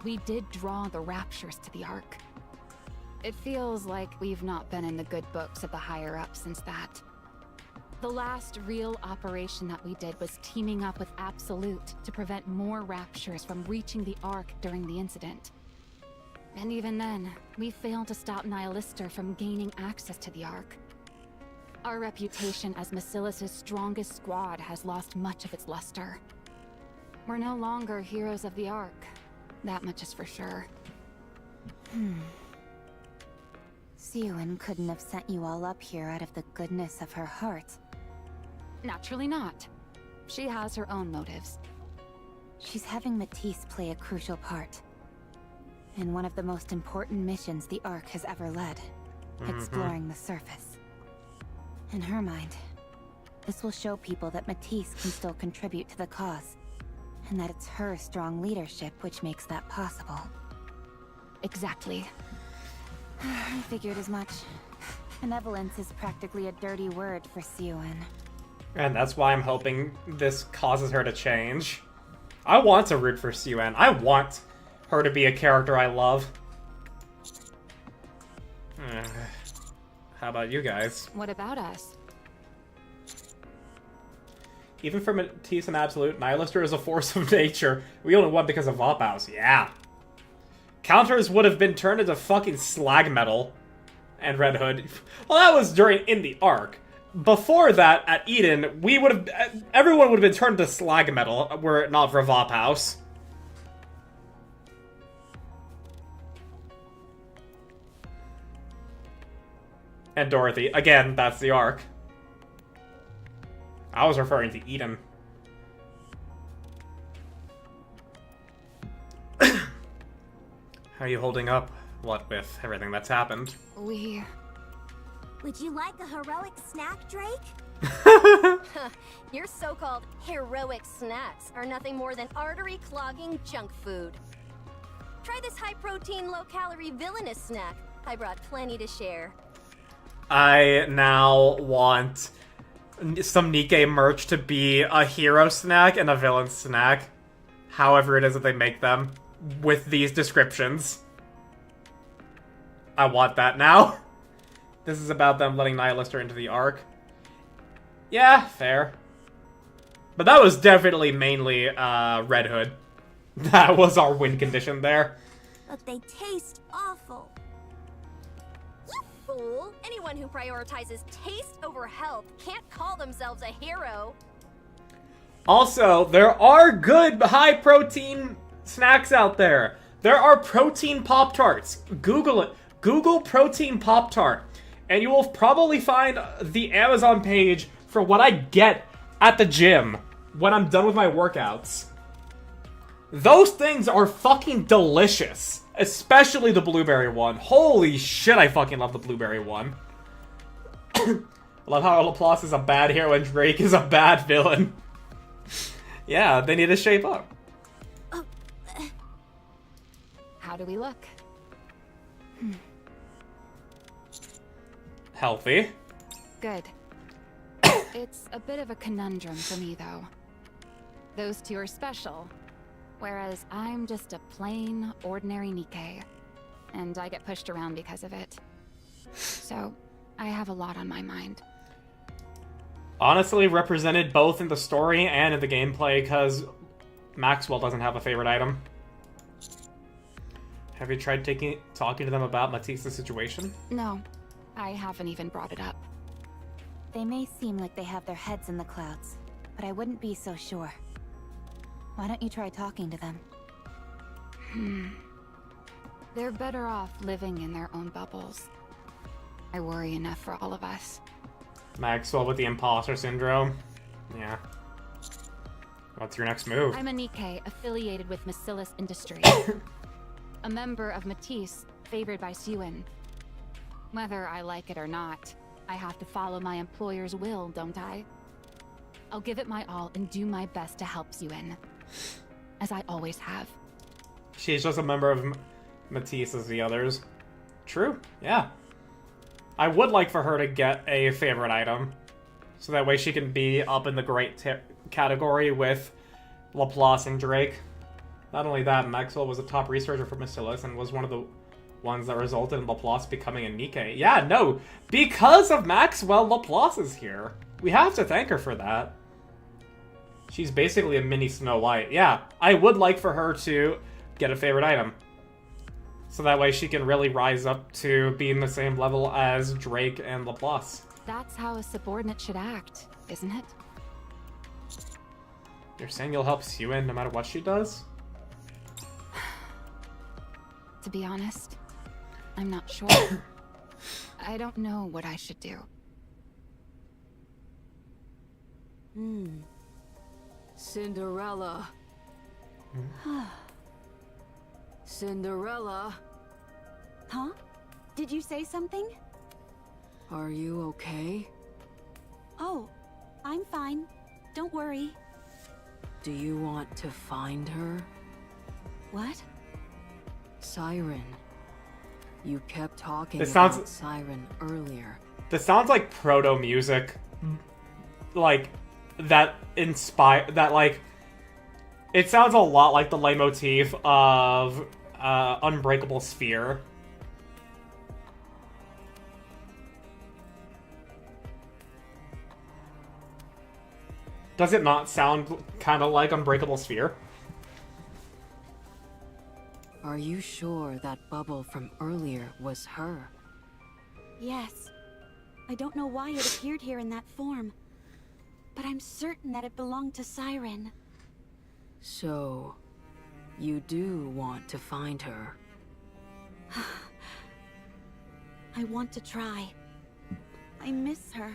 we did draw the Raptures to the Ark. It feels like we've not been in the good books of the higher-ups since that. The last real operation that we did was teaming up with Absolute to prevent more Raptures from reaching the Ark during the incident. And even then, we failed to stop Nihilister from gaining access to the Ark. Our reputation as Massilis' strongest squad has lost much of its luster. We're no longer heroes of the Ark. That much is for sure. Suyun couldn't have sent you all up here out of the goodness of her heart. Naturally not. She has her own motives. She's having Matisse play a crucial part in one of the most important missions the Ark has ever led, exploring the surface. In her mind, this will show people that Matisse can still contribute to the cause, and that it's her strong leadership which makes that possible. Exactly. I figured as much. Benevolence is practically a dirty word for Suyun. And that's why I'm hoping this causes her to change. I want to root for Suyun. I want her to be a character I love. How about you guys? What about us? Even for Matisse and Absolute, Nihilister is a force of nature. We only won because of Vophouse. Yeah. Counters would have been turned into fucking slag metal. And Red Hood. Well, that was in the arc. Before that, at Eden, everyone would have been turned to slag metal were it not for Vophouse. And Dorothy. Again, that's the arc. I was referring to Eden. How are you holding up? What with everything that's happened? Would you like a heroic snack, Drake? Your so-called heroic snacks are nothing more than artery-clogging junk food. Try this high-protein, low-calorie villainous snack. I brought plenty to share. I now want some Nikke merch to be a hero snack and a villain snack. However it is that they make them. With these descriptions. I want that now. This is about them letting Nihilister into the arc. Yeah, fair. But that was definitely mainly Red Hood. That was our win condition there. But they taste awful. You fool! Anyone who prioritizes taste over health can't call themselves a hero. Also, there are good high-protein snacks out there. There are protein Pop-Tarts. Google it. Google protein Pop-Tart. And you will probably find the Amazon page for what I get at the gym when I'm done with my workouts. Those things are fucking delicious. Especially the blueberry one. Holy shit, I fucking love the blueberry one. I love how Laplace is a bad hero and Drake is a bad villain. Yeah, they need to shape up. How do we look? Healthy. Good. It's a bit of a conundrum for me, though. Those two are special, whereas I'm just a plain, ordinary Nikke, and I get pushed around because of it. So, I have a lot on my mind. Honestly, represented both in the story and in the gameplay, because Maxwell doesn't have a favorite item. Have you tried talking to them about Matisse's situation? No, I haven't even brought it up. They may seem like they have their heads in the clouds, but I wouldn't be so sure. Why don't you try talking to them? They're better off living in their own bubbles. I worry enough for all of us. Maxwell with the imposter syndrome. Yeah. What's your next move? I'm a Nikke affiliated with Macillus Industries. A member of Matisse, favored by Suen. Whether I like it or not, I have to follow my employer's will, don't I? I'll give it my all and do my best to help Suen. As I always have. She's just a member of Matisse as the others. True, yeah. I would like for her to get a favorite item. So that way she can be up in the great category with Laplace and Drake. Not only that, Maxwell was a top researcher for Macillus and was one of the ones that resulted in Laplace becoming a Nikke. Yeah, no, because of Maxwell, Laplace is here. We have to thank her for that. She's basically a mini Snow White. Yeah, I would like for her to get a favorite item. So that way she can really rise up to being the same level as Drake and Laplace. That's how a subordinate should act, isn't it? You're saying you'll help Suen no matter what she does? To be honest, I'm not sure. I don't know what I should do. Cinderella. Cinderella. Huh? Did you say something? Are you okay? Oh, I'm fine. Don't worry. Do you want to find her? What? Siren. You kept talking This about sounds- Siren earlier. This sounds like proto music. Like, that like, it sounds a lot like the leitmotif of Unbreakable Sphere. Does it not sound kind of like Unbreakable Sphere? Are you sure that bubble from earlier was her? Yes. I don't know why it appeared here in that form, but I'm certain that it belonged to Siren. So, you do want to find her? I want to try. I miss her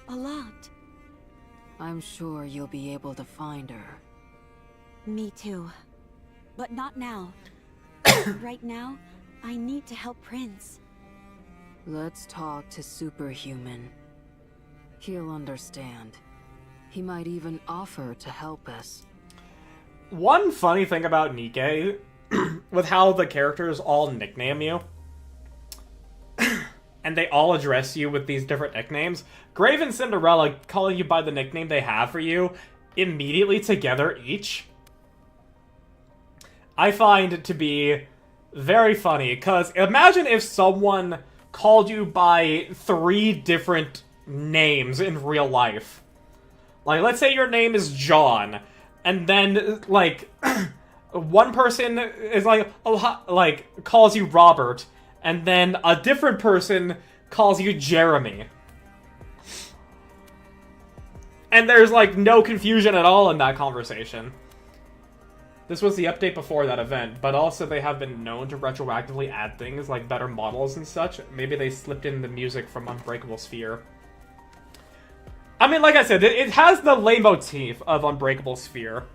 a lot. I'm sure you'll be able to find her. Me too. But not now. Right now, I need to help Prince. Let's talk to Superhuman. He'll understand. He might even offer to help us. One funny thing about Nikke, with how the characters all nickname you, and they all address you with these different nicknames, Grave and Cinderella calling you by the nickname they have for you immediately together each, I find it to be very funny, because imagine if someone called you by 3 different names in real life. Like, let's say your name is John, and then, like, one person is like, oh, like, calls you Robert, and then a different person calls you Jeremy. And there's, like, no confusion at all in that conversation. This was the update before that event, but also they have been known to retroactively add things like better models and such. Maybe they slipped in the music from Unbreakable Sphere. I mean, like I said, it has the leitmotif of Unbreakable Sphere.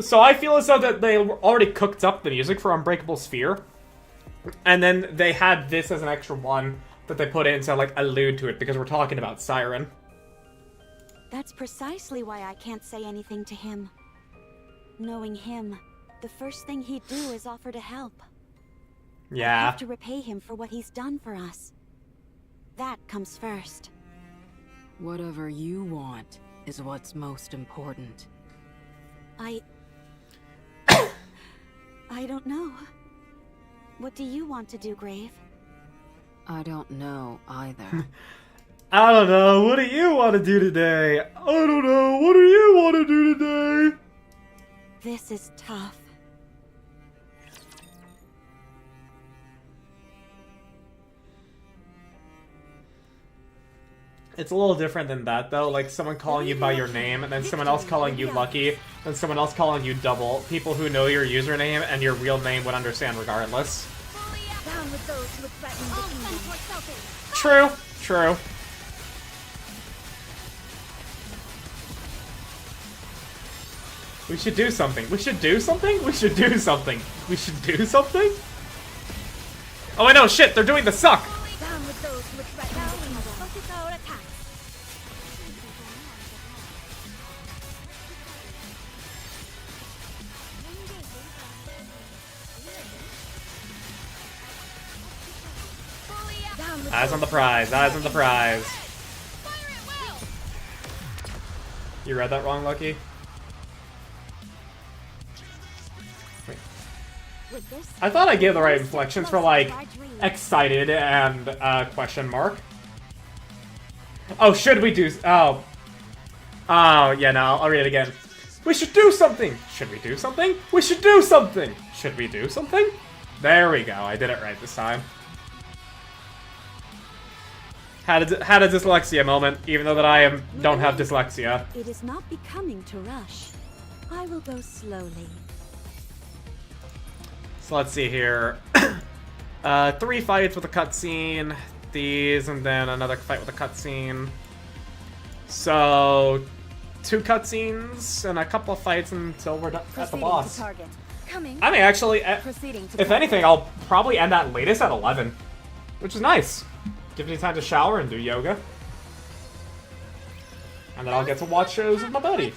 So I feel as though that they already cooked up the music for Unbreakable Sphere, and then they had this as an extra one that they put in to, like, allude to it, because we're talking about Siren. That's precisely why I can't say anything to him. Knowing him, the first thing he'd do is offer to help. Yeah. I have to repay him for what he's done for us. That comes first. Whatever you want is what's most important. I don't know. What do you want to do, Grave? I don't know either. I don't know. What do you want to do today? I don't know. What do you want to do today? This is tough. It's a little different than that, though. Like, someone calling you by your name, and then someone else calling you Lucky, and someone else calling you Double. People who know your username and your real name would understand regardless. Down with those who would threaten the kingdom. True. True. We should do something. We should do something? We should do something. We should do something? Oh, I know, shit, they're doing the suck! Down with those who would threaten the kingdom. Focus our attack. Eyes on the prize, eyes on the prize. You read that wrong, Lucky? I thought I gave the right inflections for, like, excited and, question mark. Oh, should we do... Oh. Oh, yeah, no, I'll read it again. We should do something! Should we do something? We should do something! Should we do something? There we go, I did it right this time. Had a dyslexia moment, even though that I don't have dyslexia. It is not becoming to rush. I will go slowly. So let's see here. 3 fights with a cutscene, these, and then another fight with a cutscene. So 2 cutscenes and a couple of fights until we're done at the boss. I mean, actually, if anything, I'll probably end at latest at 11, which is nice. Gives me time to shower and do yoga. And then I'll get to watch shows with my buddy.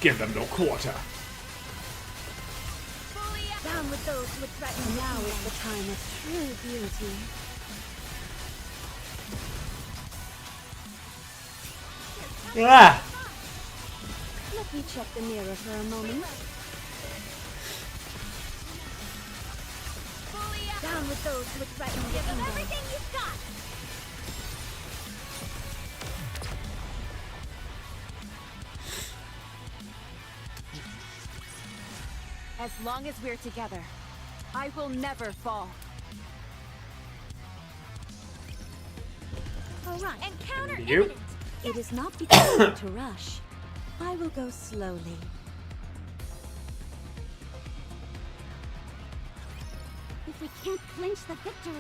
Give them no quarter. Down with those who would threaten. Now is the time of true beauty. Ah! Let me check the mirror for a moment. Down Down with those who would threaten the kingdom. Everything you've got! As long as we're together, I will never fall. Alright. Encounter You. imminent! It is not because you to rush. I will go slowly. If we can't clinch the victory...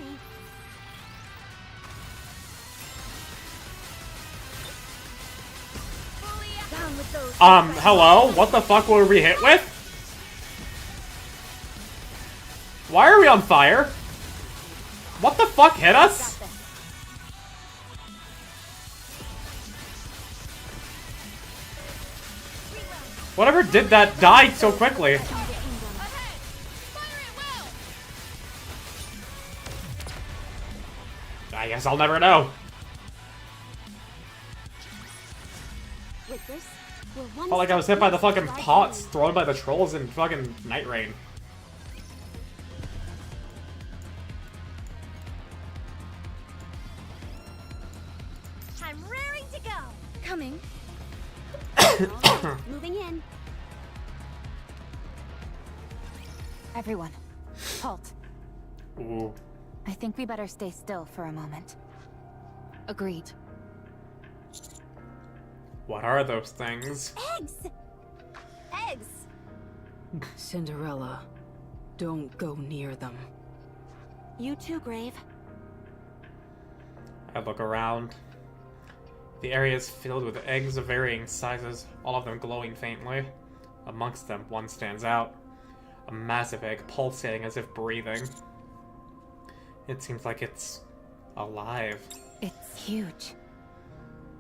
Down with those. Hello? What the fuck were we hit with? Why are we on fire? What the fuck hit us? Whatever did that died so quickly? I guess I'll never know. With this, we're one Felt like I was hit by the fucking pots thrown by the trolls in fucking Night Rain. I'm raring to go! Coming. Moving in. Everyone, halt. Ooh. I think we better stay still for a moment. Agreed. What are those things? Eggs! Eggs! Cinderella, don't go near them. You too, Grave. I look around. The area is filled with eggs of varying sizes, all of them glowing faintly. Amongst them, one stands out. A massive egg pulsating as if breathing. It seems like it's alive. It's huge.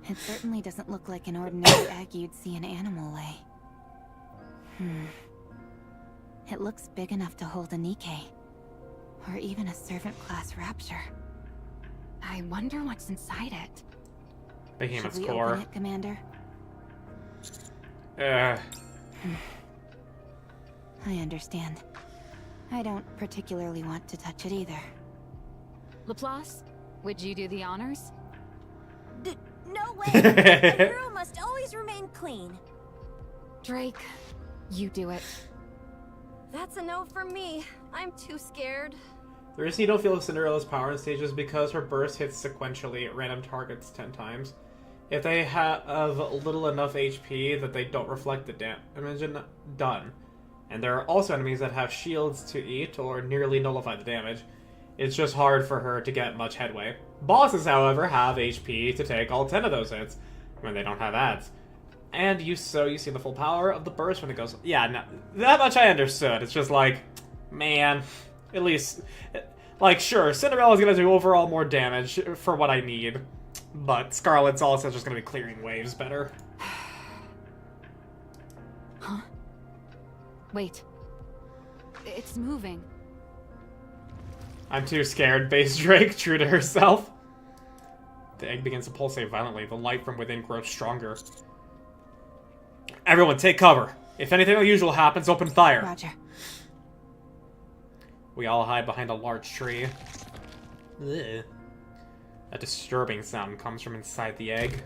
It certainly doesn't look like an ordinary egg you'd see an animal lay. It looks big enough to hold a Nikke. Or even a servant-class rapture. I wonder what's inside it. Behemoth's Should we core. open it, Commander? Uh, I understand. I don't particularly want to touch it either. Laplace, would you do the honors? No way! A hero must always remain clean. Drake, you do it. That's a no from me. I'm too scared. the reason you don't feel Cinderella's power in stages is because her burst hits sequentially at random targets 10 times. If they have little enough HP that they don't reflect the damage, done. And there are also enemies that have shields to eat or nearly nullify the damage. It's just hard for her to get much headway. Bosses, however, have HP to take all 10 of those hits when they don't have ads. And you see the full power of the burst when it goes... Yeah, no, that much I understood. It's just like, man, at least... Like, sure, Cinderella's gonna do overall more damage for what I need. But Scarlet's also just gonna be clearing waves better. Huh? Wait. It's moving. I'm too scared, Base Drake, true to herself. The egg begins to pulsate violently. The light from within grows stronger. Everyone, take cover. If anything unusual happens, open fire. Roger. We all hide behind a large tree. Ugh. A disturbing sound comes from inside the egg.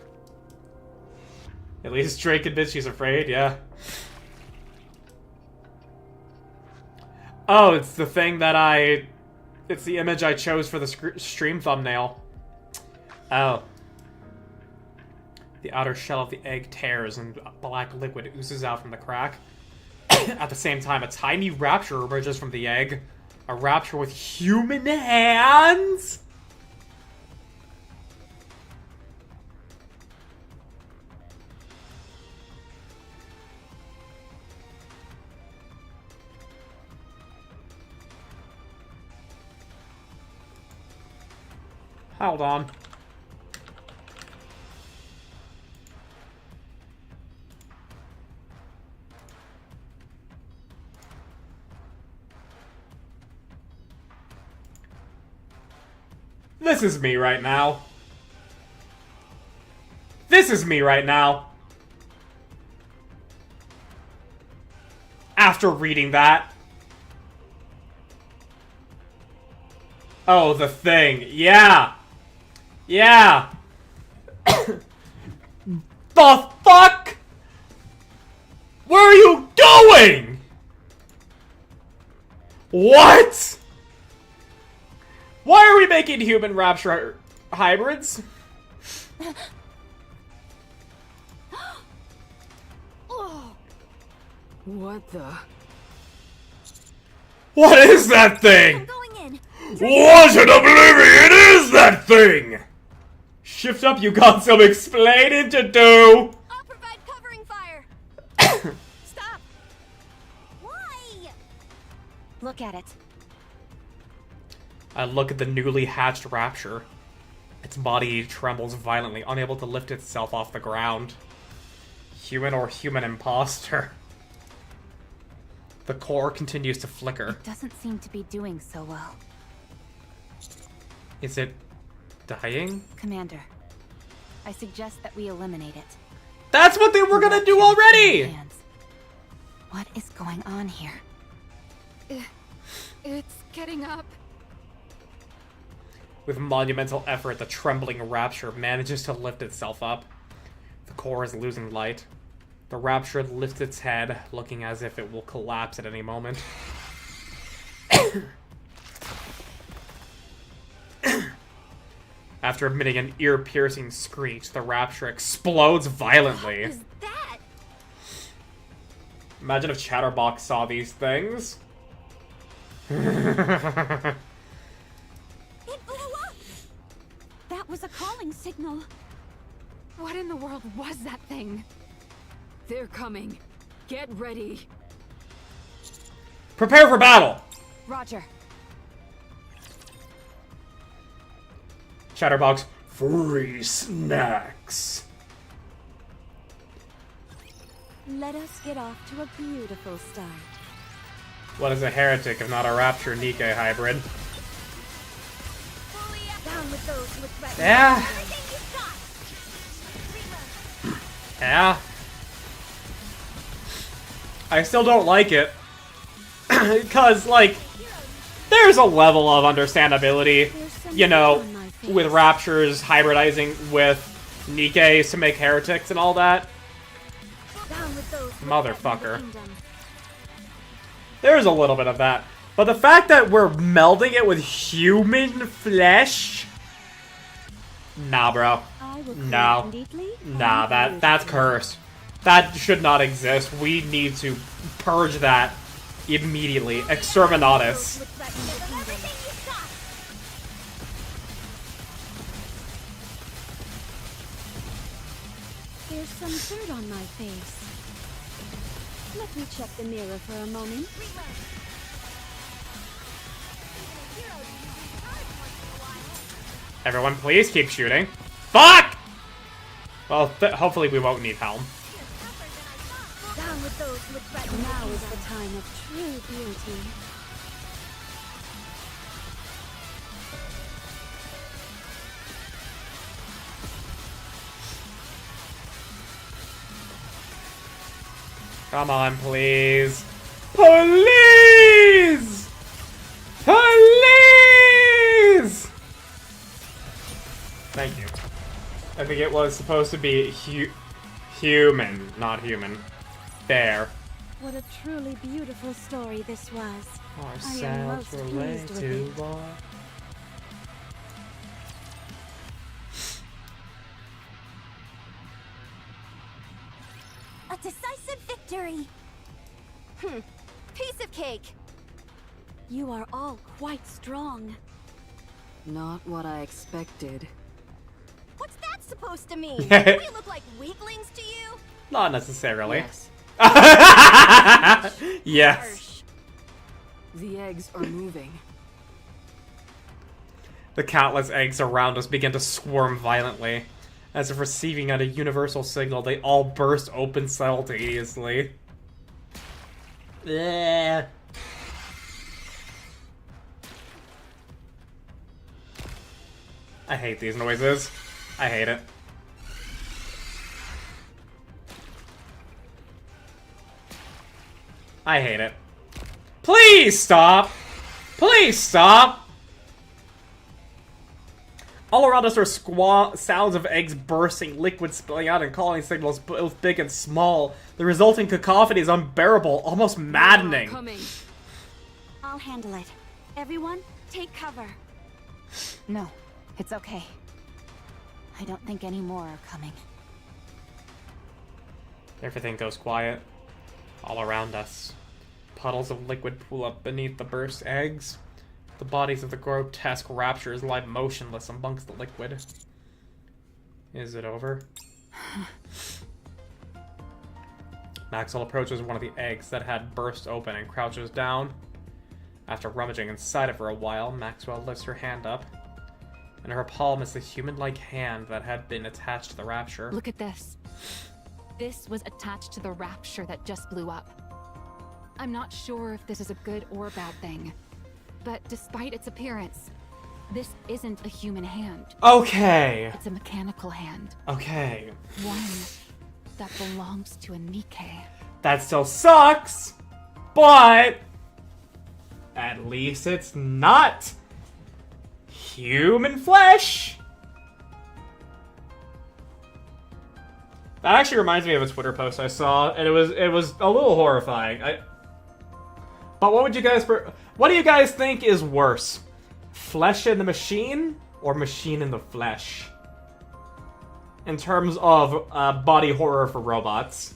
At least Drake admits she's afraid, yeah. Oh, it's the thing that it's the image I chose for the stream thumbnail. Oh. The outer shell of the egg tears and black liquid oozes out from the crack. At the same time, a tiny rapture emerges from the egg. A rapture with human hands? Hold on. This is me right now. This is me right now. After reading that. Oh, the thing. Yeah. Yeah. The fuck? Where are you going? What? Why are we making human rapture hybrids? What the? What is that thing? I'm going in. Wasn't oblivion, it is that thing! Shift up, you got some explaining to do! I'll provide covering fire. Stop. Why? Look at it. I look at the newly hatched rapture. Its body trembles violently, unable to lift itself off the ground. Human or human imposter? The core continues to flicker. It doesn't seem to be doing so well. Is it dying? Commander, I suggest that we eliminate it. That's what they were gonna do already! What is going on here? It's getting up. With monumental effort, the trembling rapture manages to lift itself up. The core is losing light. The rapture lifts its head, looking as if it will collapse at any moment. After emitting an ear-piercing screech, the rapture explodes violently. What is that? Imagine if Chatterbox saw these things. It blew up. That was a calling signal. What in the world was that thing? They're coming. Get ready. Prepare for battle! Roger. Chatterbox, free snacks. Let us get off to a beautiful start. What is a heretic if not a rapture Nikke hybrid? Down with those who would threaten Yeah. everything you've got. Yeah. I still don't like it. Because, like, there's a level of understandability, you know, with raptures hybridizing with Nikkes to make heretics and all that. Down with those who Motherfucker. threaten the kingdom. There's a little bit of that. But the fact that we're melding it with human flesh? Nah, bro. I will No. Nah, that's cursed. That should not exist. We need to purge that immediately. Exterminatus. Would threaten the kingdom. Everything you've got. There's some dirt on my face. Let me check the mirror for a moment. Everyone, please keep shooting. Fuck! Well, hopefully we won't need helm. Down with those who would threaten the Now is kingdom. the time of true beauty. Come on, please. Please! Please! Thank you. I think it was supposed to be human, not human. There. What a truly beautiful story this was. Ourselves I am most relate pleased with to it. war. A decisive victory. Piece of cake. You are all quite strong. Not what I expected. What's that supposed to mean? Do we look like weaklings to you? Not necessarily. Yes. Yes. The eggs are moving. The countless eggs around us begin to squirm violently. As if receiving a universal signal, they all burst open simultaneously. Yeah. I hate these noises. I hate it. I hate it. Please stop! Please stop! All around us are sounds of eggs bursting, liquid spilling out, and calling signals both big and small. The resulting cacophony is unbearable, almost maddening. I'll handle it. Everyone, take cover. No, it's okay. I don't think any more are coming. Everything goes quiet. All around us. Puddles of liquid pool up beneath the burst eggs. The bodies of the grotesque raptures lie motionless amongst the liquid. Is it over? Maxwell approaches one of the eggs that had burst open and crouches down. After rummaging inside it for a while, Maxwell lifts her hand up. In her palm is the human-like hand that had been attached to the rapture. Look at this. This was attached to the rapture that just blew up. I'm not sure if this is a good or bad thing, but despite its appearance, this isn't a human hand. Okay. It's a mechanical hand. Okay. One that belongs to a Nikke. That still sucks, but at least it's not human flesh. That actually reminds me of a Twitter post I saw, and it was a little horrifying. But what do you guys think is worse? Flesh in the machine or machine in the flesh? In terms of body horror for robots.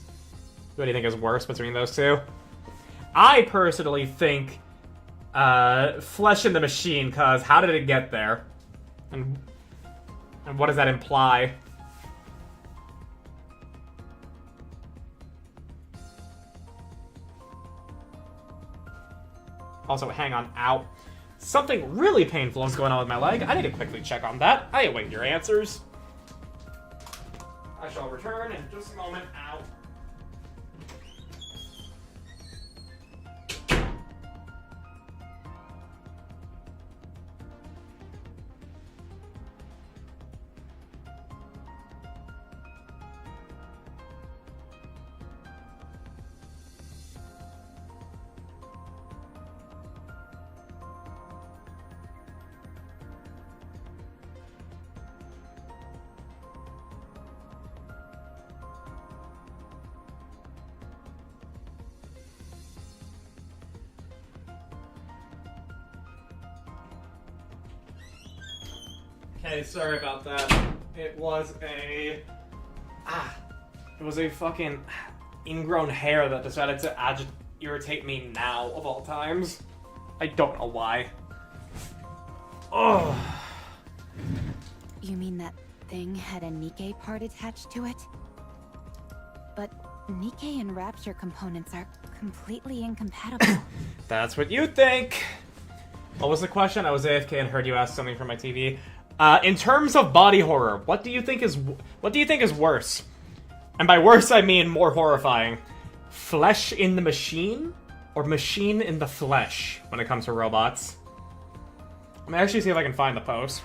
What do you think is worse between those two? I personally think flesh in the machine, because how did it get there? And what does that imply? Also, hang on, ow. Something really painful is going on with my leg. I need to quickly check on that. I await your answers. I shall return in just a moment. Ow. Okay, sorry about that. It was a fucking ingrown hair that decided to irritate me now of all times. I don't know why. Oh. You mean that thing had a Nikke part attached to it? But Nikke and Rapture components are completely incompatible. That's what you think. What was the question? I was AFK and heard you ask something from my TV. In terms of body horror, what do you think is worse? And by worse, I mean more horrifying. Flesh in the machine or machine in the flesh when it comes to robots? Let me actually see if I can find the post.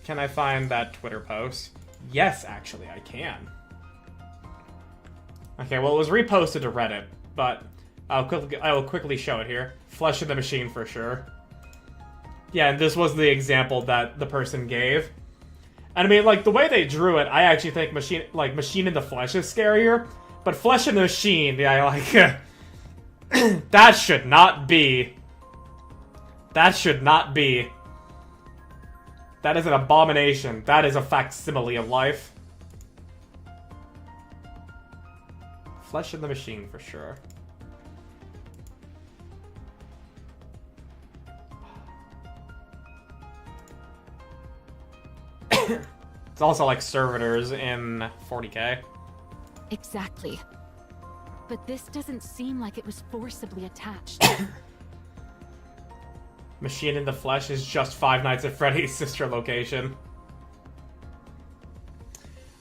Can I find that Twitter post? Yes, actually, I can. Okay, well, it was reposted to Reddit, but I will quickly show it here. Flesh in the machine for sure. Yeah, and this was the example that the person gave. And I mean, like, the way they drew it, I actually think machine in the flesh is scarier. But flesh in the machine, yeah, like, that should not be. That should not be. That is an abomination. That is a facsimile of life. Flesh in the machine, for sure. It's also like servitors in 40K. Exactly. But this doesn't seem like it was forcibly attached. Machine in the flesh is just Five Nights at Freddy's sister location.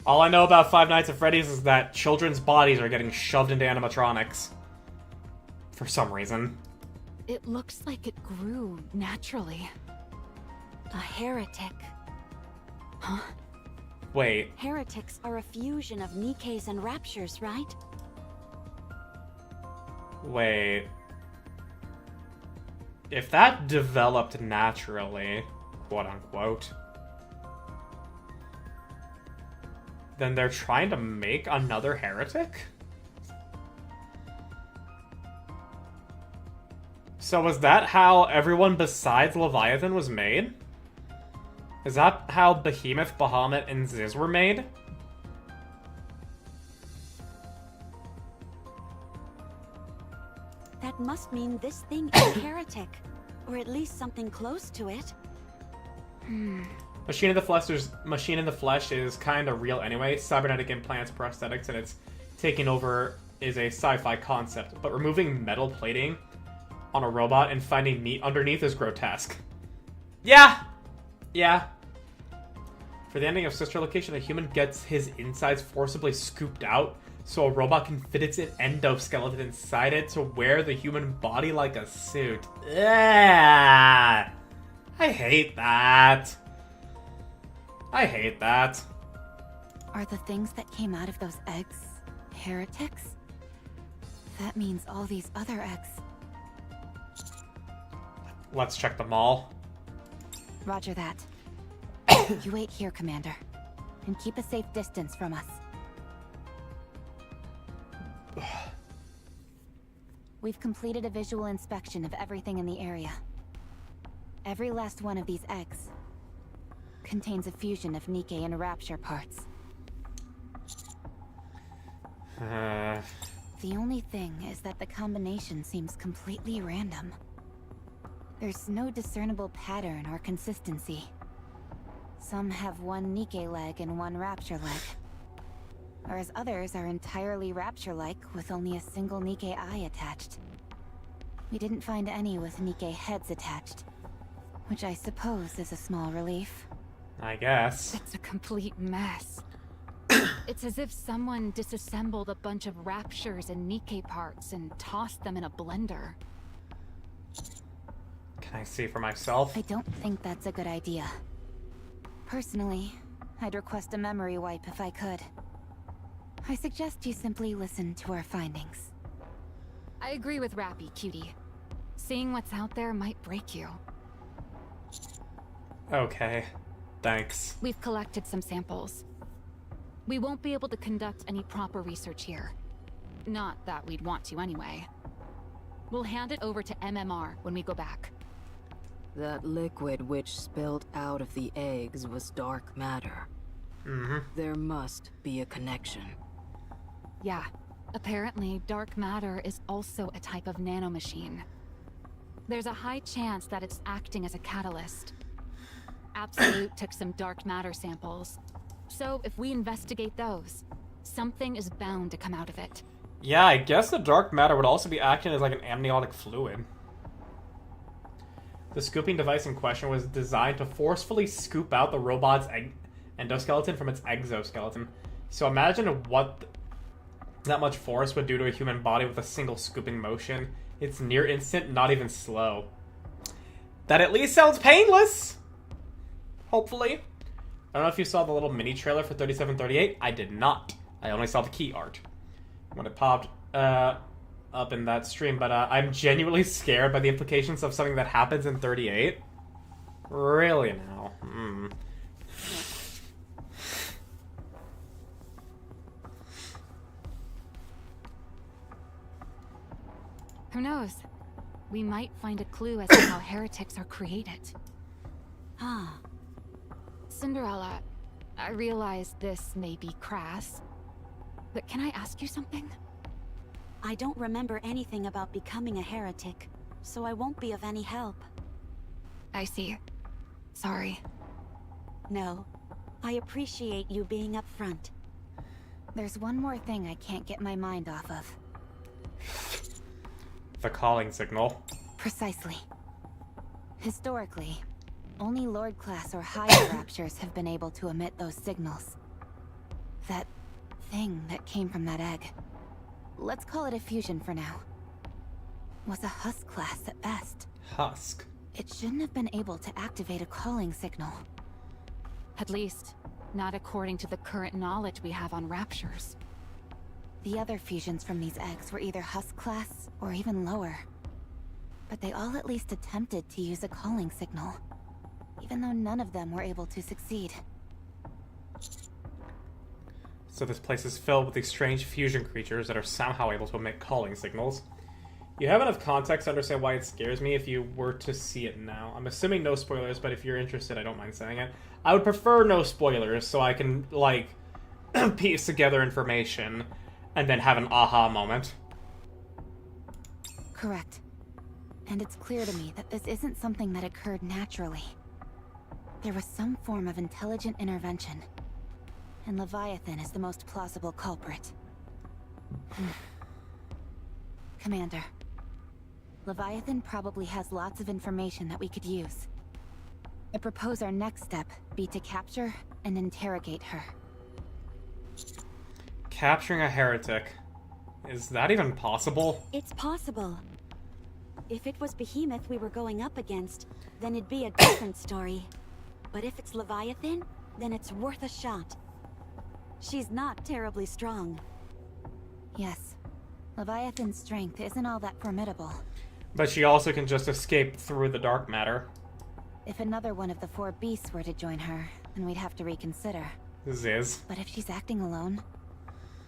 All I know about Five Nights at Freddy's is that children's bodies are getting shoved into animatronics. For some reason. It looks like it grew naturally. A heretic. Huh? Wait. Heretics are a fusion of Nikkes and Raptures, right? Wait. If that developed naturally, quote unquote, then they're trying to make another heretic? So was that how everyone besides Leviathan was made? Is that how Behemoth, Bahamut, and Ziz were made? That must mean this thing is a heretic. Or at least something close to it. Machine in the Flesh is kind of real anyway. Cybernetic implants, prosthetics, and its taking over is a sci-fi concept. But removing metal plating on a robot and finding meat underneath is grotesque. Yeah! Yeah. For the ending of Sister Location, a human gets his insides forcibly scooped out so a robot can fit its endoskeleton inside it to wear the human body like a suit. Ugh. I hate that. I hate that. Are the things that came out of those eggs heretics? That means all these other eggs. Let's check them all. Roger that. You wait here, Commander. And keep a safe distance from us. We've completed a visual inspection of everything in the area. Every last one of these eggs contains a fusion of Nikke and Rapture parts. The only thing is that the combination seems completely random. There's no discernible pattern or consistency. Some have one Nikke leg and one Rapture leg. Whereas others are entirely Rapture-like with only a single Nikke eye attached. We didn't find any with Nikke heads attached. Which I suppose is a small relief. I guess. It's a complete mess. It's as if someone disassembled a bunch of Raptures and Nikke parts and tossed them in a blender. Can I see for myself? I don't think that's a good idea. Personally, I'd request a memory wipe if I could. I suggest you simply listen to our findings. I agree with Rappy, cutie. Seeing what's out there might break you. Okay. Thanks. We've collected some samples. We won't be able to conduct any proper research here. Not that we'd want to anyway. We'll hand it over to MMR when we go back. That liquid which spilled out of the eggs was dark matter. There must be a connection. Yeah. Apparently, dark matter is also a type of nanomachine. There's a high chance that it's acting as a catalyst. Absolute took some dark matter samples. So if we investigate those, something is bound to come out of it. Yeah, I guess the dark matter would also be acting as like an amniotic fluid. The scooping device in question was designed to forcefully scoop out the robot's endoskeleton from its exoskeleton. So imagine what that much force would do to a human body with a single scooping motion. It's near instant, not even slow. That at least sounds painless! Hopefully. I don't know if you saw the little mini trailer for 3738. I did not. I only saw the key art when it popped up in that stream, but I'm genuinely scared by the implications of something that happens in 38. Really now. Who knows? We might find a clue as to how heretics are created. Cinderella, I realize this may be crass, but can I ask you something? I don't remember anything about becoming a heretic, so I won't be of any help. I see. Sorry. No. I appreciate you being upfront. There's one more thing I can't get my mind off of. The calling signal. Precisely. Historically, only Lord class or higher Raptures have been able to emit those signals. That thing that came from that egg, let's call it a fusion for now, was a Husk class at best. Husk? It shouldn't have been able to activate a calling signal. At least, Not according to the current knowledge we have on raptures. The other fusions from these eggs were either husk class or even lower. But they all at least attempted to use a calling signal, even though none of them were able to succeed. So this place is filled with these strange fusion creatures that are somehow able to emit calling signals. You have enough context to understand why it scares me if you were to see it now. I'm assuming no spoilers, but if you're interested, I don't mind saying it. I would prefer no spoilers so I can, like, piece together information and then have an aha moment. Correct. And it's clear to me that this isn't something that occurred naturally. There was some form of intelligent intervention. And Leviathan is the most plausible culprit. Commander, Leviathan probably has lots of information that we could use. I propose our next step be to capture and interrogate her. Capturing a heretic. Is that even possible? It's possible. If it was Behemoth we were going up against, then it'd be a different story. But if it's Leviathan, then it's worth a shot. She's not terribly strong. Yes. Leviathan's strength isn't all that formidable. But she also can just escape through the dark matter. If another one of the 4 beasts were to join her, then we'd have to reconsider. Ziz. But if she's acting alone,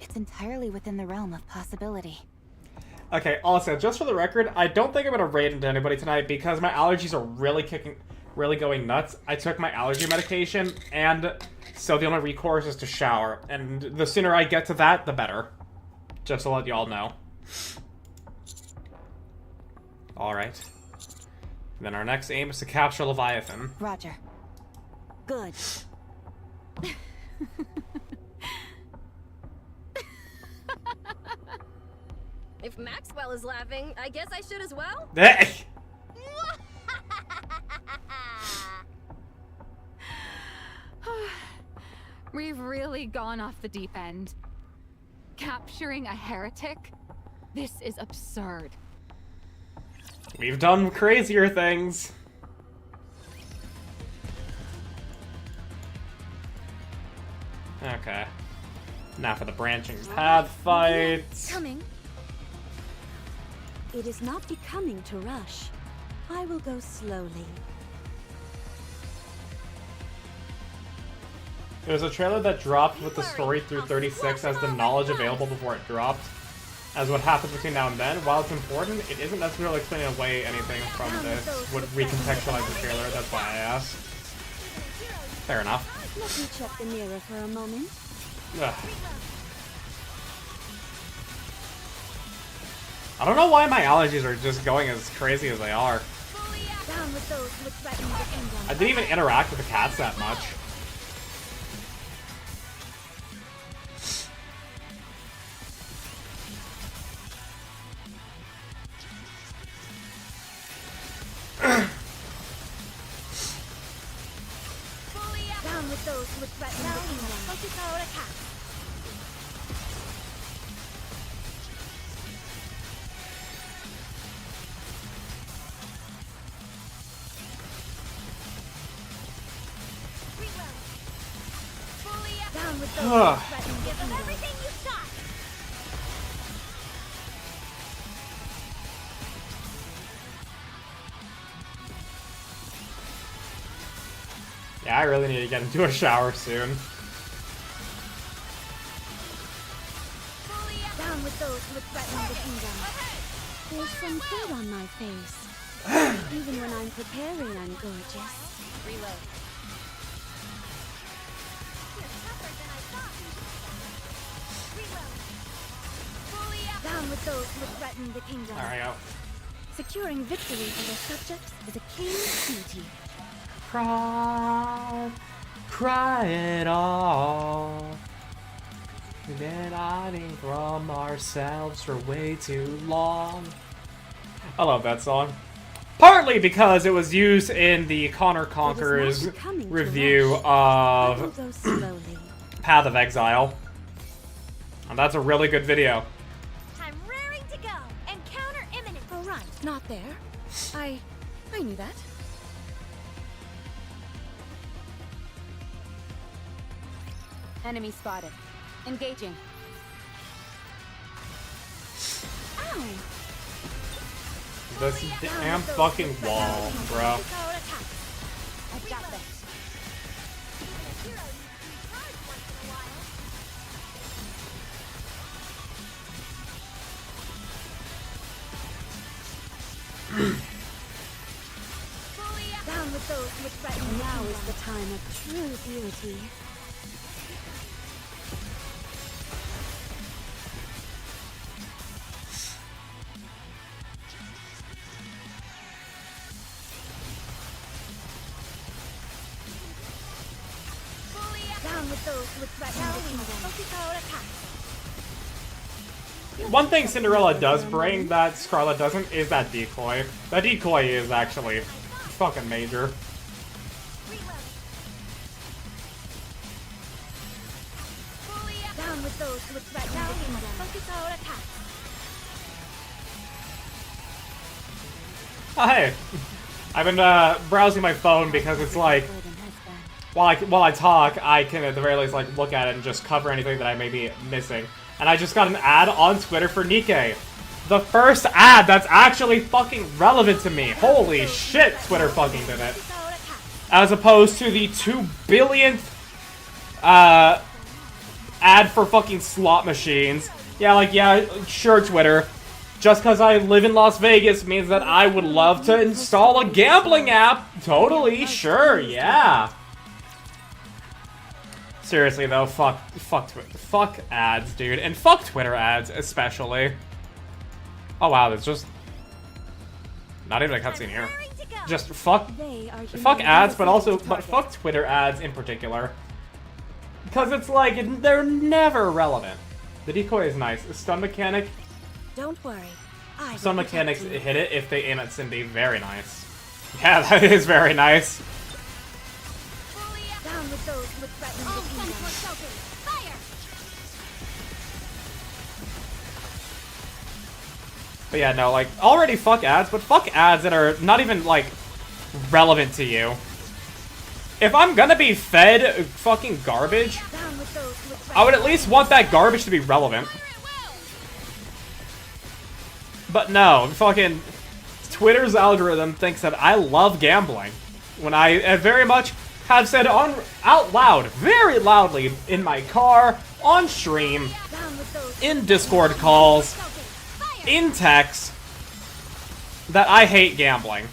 it's entirely within the realm of possibility. Okay, also, just for the record, I don't think I'm gonna raid into anybody tonight because my allergies are really going nuts. I took my allergy medication, and so the only recourse is to shower. And the sooner I get to that, the better. Just to let y'all know. Alright. Then our next aim is to capture Leviathan. Roger. Good. If Maxwell is laughing, I guess I should as well? We've really gone off the deep end. Capturing a heretic? This is absurd. We've done crazier things. Okay. Now for the branching path fight. Coming. It is not becoming to rush. I will go slowly. There was a trailer that dropped with the story through 36 as the knowledge available before it dropped. As what happens between now and then, while it's important, it isn't necessarily explaining away anything from this. Would recontextualize the trailer, that's why I asked. Fair enough. Let me check the mirror for a moment. Ugh. I don't know why my allergies are just going as crazy as they are. Down with those who would threaten the kingdom. I didn't even interact with the cats that much. Down with those who would threaten the kingdom. Focus our attack. Down with those who threaten the kingdom. Everything you've got. Yeah, I really need to get into a shower soon. Down with those who would threaten the kingdom. There's some food on my face. Even when I'm preparing, I'm gorgeous. Reload. Down with those who would threaten the kingdom. There we go. Securing victory for their subjects is a king's duty. Cry it all. We've been hiding from ourselves for way too long. I love that song. Partly because it was used in the Connor Conqueror's review of Path of Exile. And that's a really good video. I'm raring to go. Encounter imminent. Oh, right. Not there. I knew that. Enemy spotted. Engaging. Ow! This damn fucking wall, bro. I've got this. Down with those who threaten. Now is the time of true beauty. Down with those who threaten the kingdom. Focus our attack. One thing Cinderella does bring that Scarlet doesn't is that decoy. That decoy is actually fucking major. Down with those who threaten the kingdom. Focus our attack. Oh, hey. I've been browsing my phone because it's like, while I talk, I can at the very least like look at it and just cover anything that I may be missing. And I just got an ad on Twitter for Nikke. The first ad that's actually fucking relevant to me. Holy shit, Twitter fucking did it. As opposed to the 2 billionth ad for fucking slot machines. Yeah, like, yeah, sure, Twitter. Just because I live in Las Vegas means that I would love to install a gambling app. Totally, sure, yeah. Seriously though, fuck ads, dude, and fuck Twitter ads especially. Oh wow, there's just not even a cutscene here. Just fuck ads, but fuck Twitter ads in particular, because it's like they're never relevant. The decoy is nice. The stun mechanic. Don't worry. Stun mechanics hit it if they aim at Cindy. Very nice. Yeah, that is very nice. Down with those who threaten the kingdom. Fire! But yeah, no, like, already fuck ads, but fuck ads that are not even, like, relevant to you. If I'm gonna be fed fucking garbage, I would at least want that garbage to be relevant. But no, fucking Twitter's algorithm thinks that I love gambling. When I very much have said out loud, very loudly, in my car, on stream, in Discord calls, in text, that I hate gambling.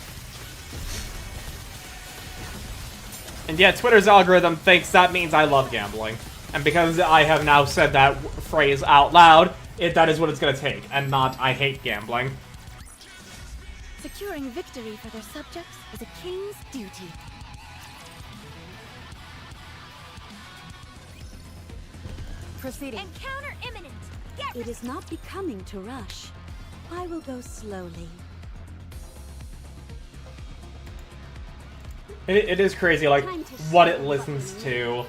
And yet Twitter's algorithm thinks that means I love gambling. And because I have now said that phrase out loud, that is what it's gonna take, and not I hate gambling. Securing victory for their subjects is a king's duty. Proceeding. Encounter imminent. It is not becoming to rush. I will go slowly. It is crazy, like, what it listens to,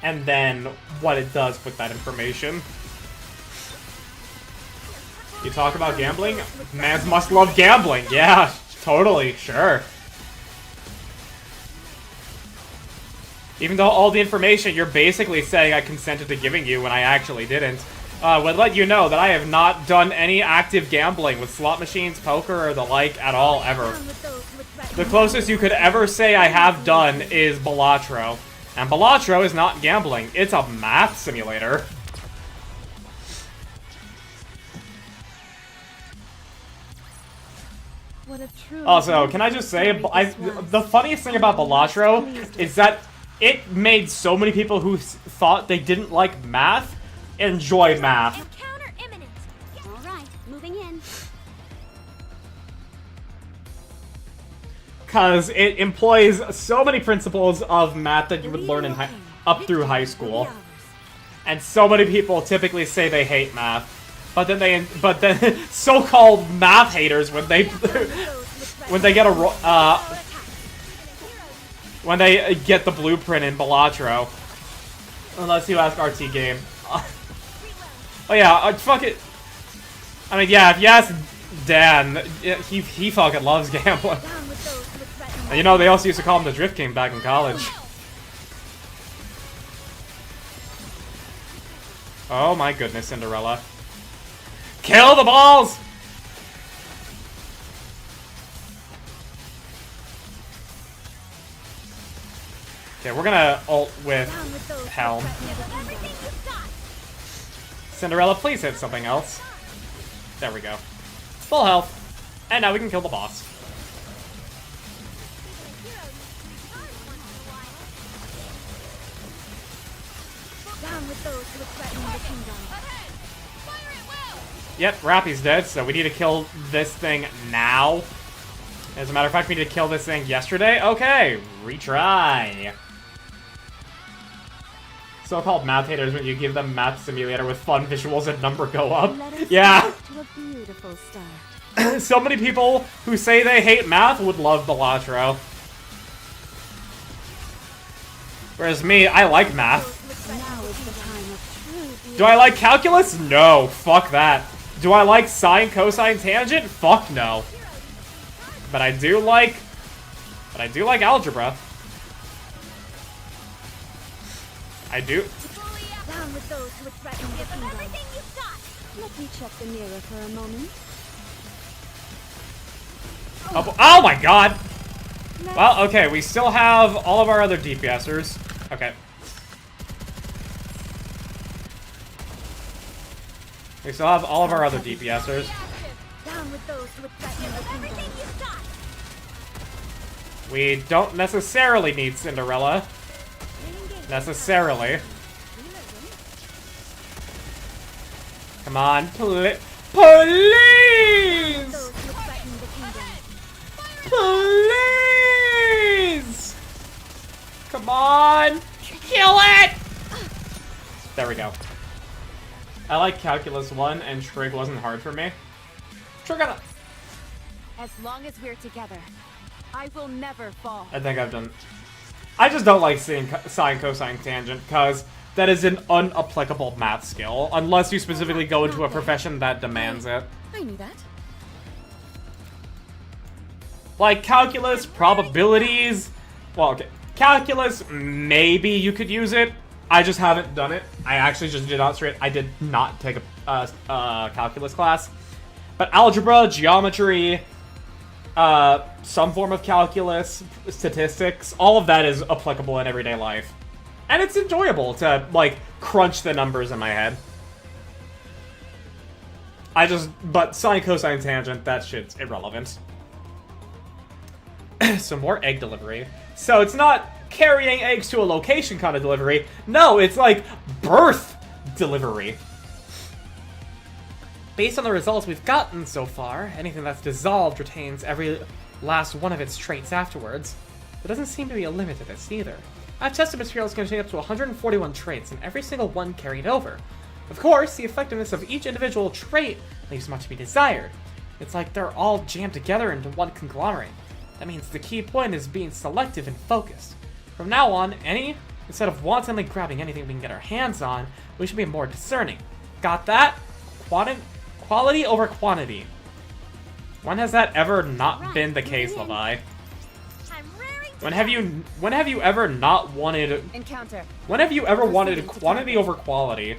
and then what it does with that information. You talk about gambling? Mans must love gambling. Yeah, totally, sure. Even though all the information you're basically saying I consented to giving you when I actually didn't, would let you know that I have not done any active gambling with slot machines, poker, or the like at all, ever. The closest you could ever say I have done is Balatro. And Balatro is not gambling, it's a math simulator. Also, can I just say, the funniest thing about Balatro is that it made so many people who thought they didn't like math enjoy math. Encounter imminent. All right, moving in. Because it employs so many principles of math that you would learn in up through high school. And so many people typically say they hate math. But then so-called math haters, when they get when they get the blueprint in Balatro, unless you ask RT Game. Oh yeah, fuck it. I mean, yeah, if you ask Dan, he fucking loves gambling. And you know, they also used to call him the Drift King back in college. Oh my goodness, Cinderella. Kill the balls! Okay, we're gonna ult with Helm. Cinderella, please hit something else. There we go. Full health. And now we can kill the boss. Yep, Rappy's dead, so we need to kill this thing now. As a matter of fact, we need to kill this thing yesterday. Okay, retry. So-called math haters when you give them math simulator with fun visuals and number go up. Yeah. To a beautiful start. So many people who say they hate math would love Balatro. Whereas me, I like math. Now is the time of true beauty. Do I like calculus? No, fuck that. Do I like sine, cosine, tangent? Fuck no. But I do like algebra. I do. Down with those who would threaten the kingdom. Everything you've got. Let me check the mirror for a moment. Oh my god! Well, okay, we still have all of our other DPSers. Okay. We still have all of our other DPSers. Down with those who would threaten the kingdom. Everything you've got. We don't necessarily need Cinderella. Necessarily. Come on, please! Please! Come on! Kill it! There we go. I like Calculus 1, and Trig wasn't hard for me. Trig on. As long as we're together, I will never fall. I think I've done. I just don't like seeing sine, cosine, tangent, because that is an unapplicable math skill, unless you specifically go into a profession that demands it. I knew that. Like calculus, probabilities. Well, okay. Calculus, maybe you could use it. I just haven't done it. I actually just did not straight. I did not take a calculus class. But algebra, geometry, some form of calculus, statistics, all of that is applicable in everyday life. And it's enjoyable to, like, crunch the numbers in my head. But sine, cosine, tangent, that shit's irrelevant. Some more egg delivery. So it's not carrying eggs to a location kind of delivery. No, it's like birth delivery. Based on the results we've gotten so far, anything that's dissolved retains every last one of its traits afterwards. There doesn't seem to be a limit to this either. I've tested materials containing up to 141 traits, and every single one carried over. Of course, the effectiveness of each individual trait leaves much to be desired. It's like they're all jammed together into one conglomerate. That means the key point is being selective and focused. From now on, instead of wantonly grabbing anything we can get our hands on, we should be more discerning. Got that? Quality over quantity. When has that ever not been the case, Levi? When have you ever not wanted... Encounter. When have you ever wanted quantity over quality?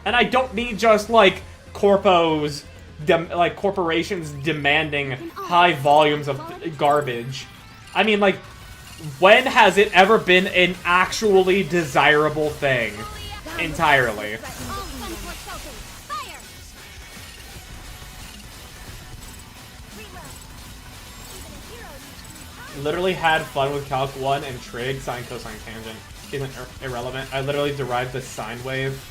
And I don't mean just, like, corporations demanding high volumes of garbage. I mean, like, when has it ever been an actually desirable thing? Entirely. Literally had fun with Calc 1 and Trig. Sine, cosine, tangent isn't irrelevant. I literally derived the sine wave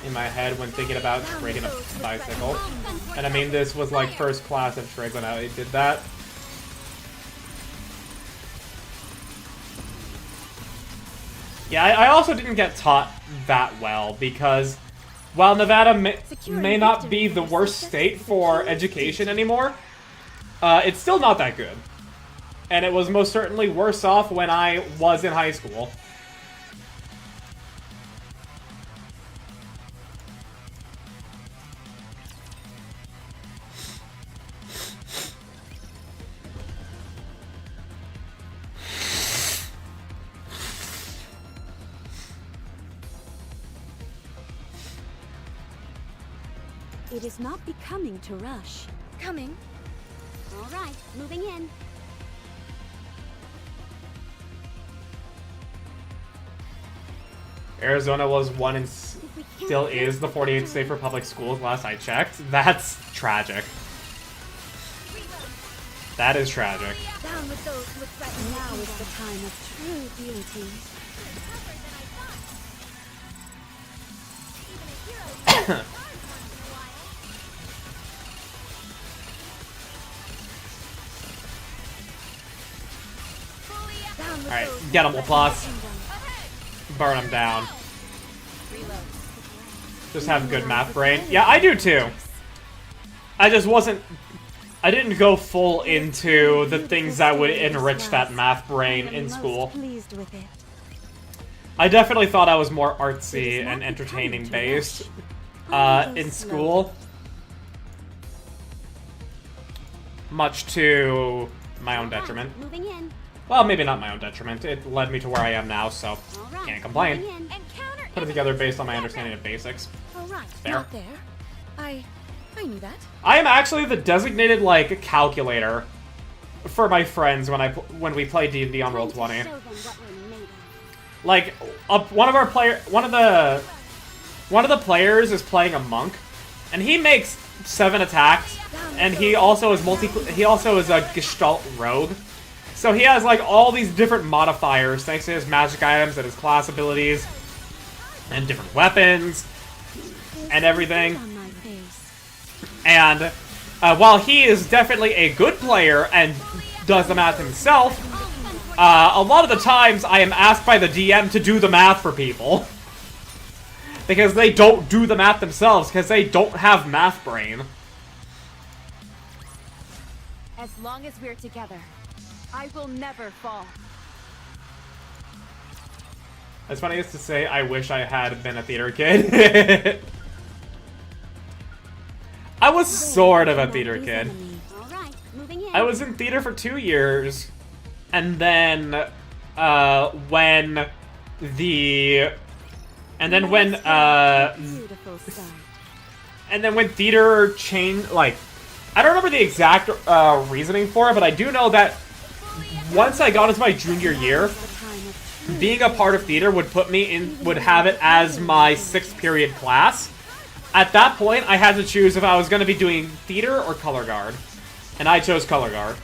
in my head when thinking about Trig and a bicycle. And I mean, this was like first class of Trig when I did that. Yeah, I also didn't get taught that well because while Nevada may not be the worst state for education anymore, it's still not that good. And it was most certainly worse off when I was in high school. It is not becoming to rush. Coming. All right, moving in. Arizona was one and still is the 48th state for public schools last I checked. That's tragic. That is tragic. Down with those who would threaten. Now is the time of true beauty. Alright, get him, plus. Burn him down. Just have good math brain. Yeah, I do too. I just wasn't... I didn't go full into the things that would enrich that math brain in school. I definitely thought I was more artsy and entertaining based in school. Much to my own detriment. Moving in. Well, maybe not my own detriment. It led me to where I am now, so can't complain. Put it together based on my understanding of basics. Fair. Not there. I knew that. I am actually the designated, like, calculator for my friends when we play D&D on Roll20. Like, one of the players is playing a monk, and he makes 7 attacks, and he also is a Gestalt rogue. So he has, like, all these different modifiers thanks to his magic items and his class abilities and different weapons and everything. And while he is definitely a good player and does the math himself, a lot of the times I am asked by the DM to do the math for people. Because they don't do the math themselves, because they don't have math brain. As long as we're together, I will never fall. As funny as to say, I wish I had been a theater kid. I was sort of a theater kid. I was in theater for 2 years, and then when theater changed, like, I don't remember the exact reasoning for it, but I do know that once I got into my junior year, being a part of theater would have it as my 6th period class. At that point, I had to choose if I was going to be doing theater or color guard. And I chose color guard.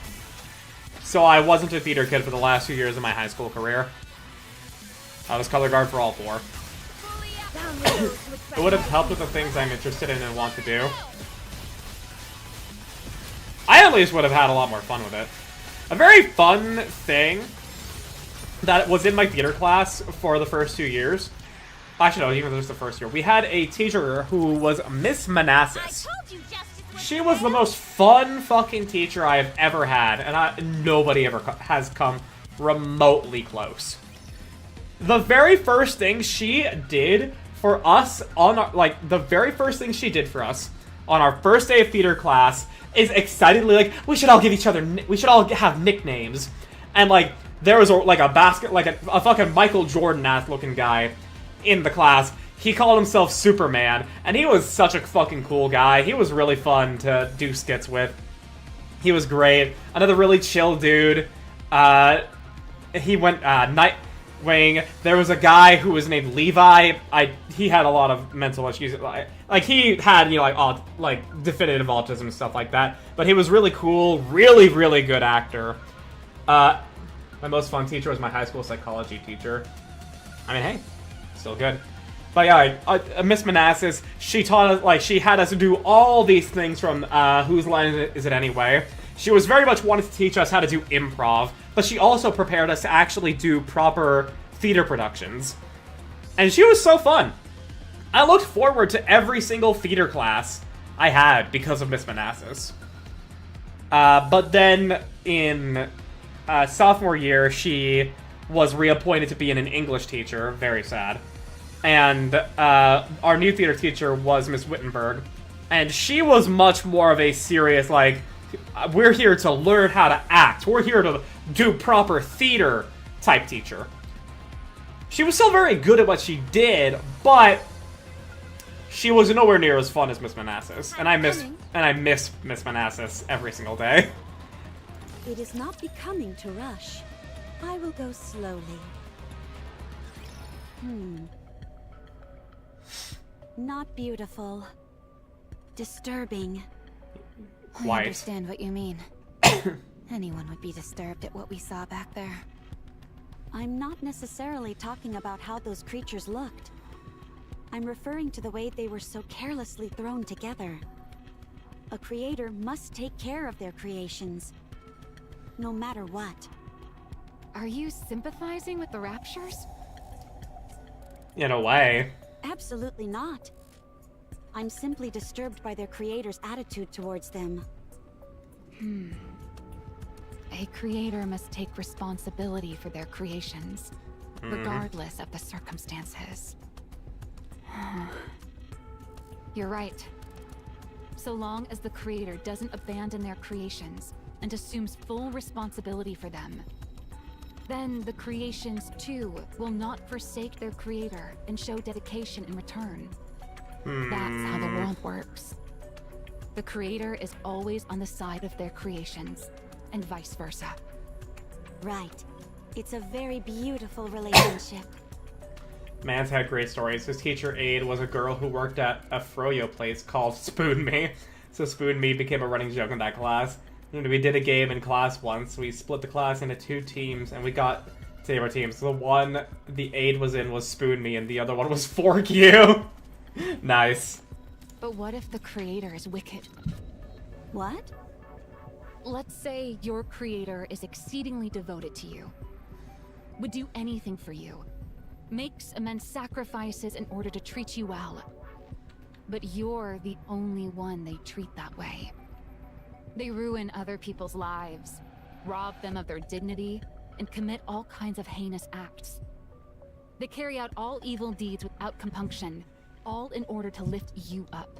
So I wasn't a theater kid for the last few years of my high school career. I was color guard for all 4. It would have helped with the things I'm interested in and want to do. I at least would have had a lot more fun with it. A very fun thing that was in my theater class for the first 2 years. Actually, no, even just the first year. We had a teacher who was Miss Manassas. She was the most fun fucking teacher I have ever had, and nobody ever has come remotely close. The very first thing she did for us on our, the very first thing she did for us on our first day of theater class is excitedly like, we should all have nicknames. And like, there was a fucking Michael Jordan-ass looking guy in the class. He called himself Superman, and he was such a fucking cool guy. He was really fun to do skits with. He was great. Another really chill dude. He went Nightwing. There was a guy who was named Levi. He had a lot of mental issues. Like he had, definitive autism and stuff like that. But he was really cool. Really, really good actor. My most fun teacher was my high school psychology teacher. I mean, hey. Still good. But yeah, Miss Manassas, she taught us, she had us do all these things from Whose Line Is It Anyway? She was very much wanted to teach us how to do improv, but she also prepared us to actually do proper theater productions. And she was so fun. I looked forward to every single theater class I had because of Miss Manassas. But then in sophomore year, she was reappointed to be an English teacher. Very sad. And our new theater teacher was Miss Wittenberg. And she was much more of a serious, we're here to learn how to act. We're here to do proper theater type teacher. She was still very good at what she did, but she was nowhere near as fun as Miss Manassas, and I miss Miss Manassas every single day. It is not becoming to rush. I will go slowly. Not beautiful. Disturbing. I Quite. understand what you mean. Anyone would be disturbed at what we saw back there. I'm not necessarily talking about how those creatures looked. I'm referring to the way they were so carelessly thrown together. A creator must take care of their creations, no matter what. Are you sympathizing with the Raptures? In a way. Absolutely not. I'm simply disturbed by their creator's attitude towards them. A creator must take responsibility for their creations, regardless of the circumstances. You're right. So long as the creator doesn't abandon their creations and assumes full responsibility for them, then the creations too will not forsake their creator and show dedication in return. That's how the world works. The creator is always on the side of their creations, and vice versa. Right. It's a very beautiful relationship. Man's had great stories. His teacher aide was a girl who worked at a froyo place called Spoon Me. So Spoon Me became a running joke in that class. And we did a game in class once. We split the class into 2 teams, and we got to name our teams. The one the aide was in was Spoon Me, and the other one was Fork You. Nice. But what if the creator is wicked? What? Let's say your creator is exceedingly devoted to you, would do anything for you, makes immense sacrifices in order to treat you well. But you're the only one they treat that way. They ruin other people's lives, rob them of their dignity, and commit all kinds of heinous acts. They carry out all evil deeds without compunction, all in order to lift you up.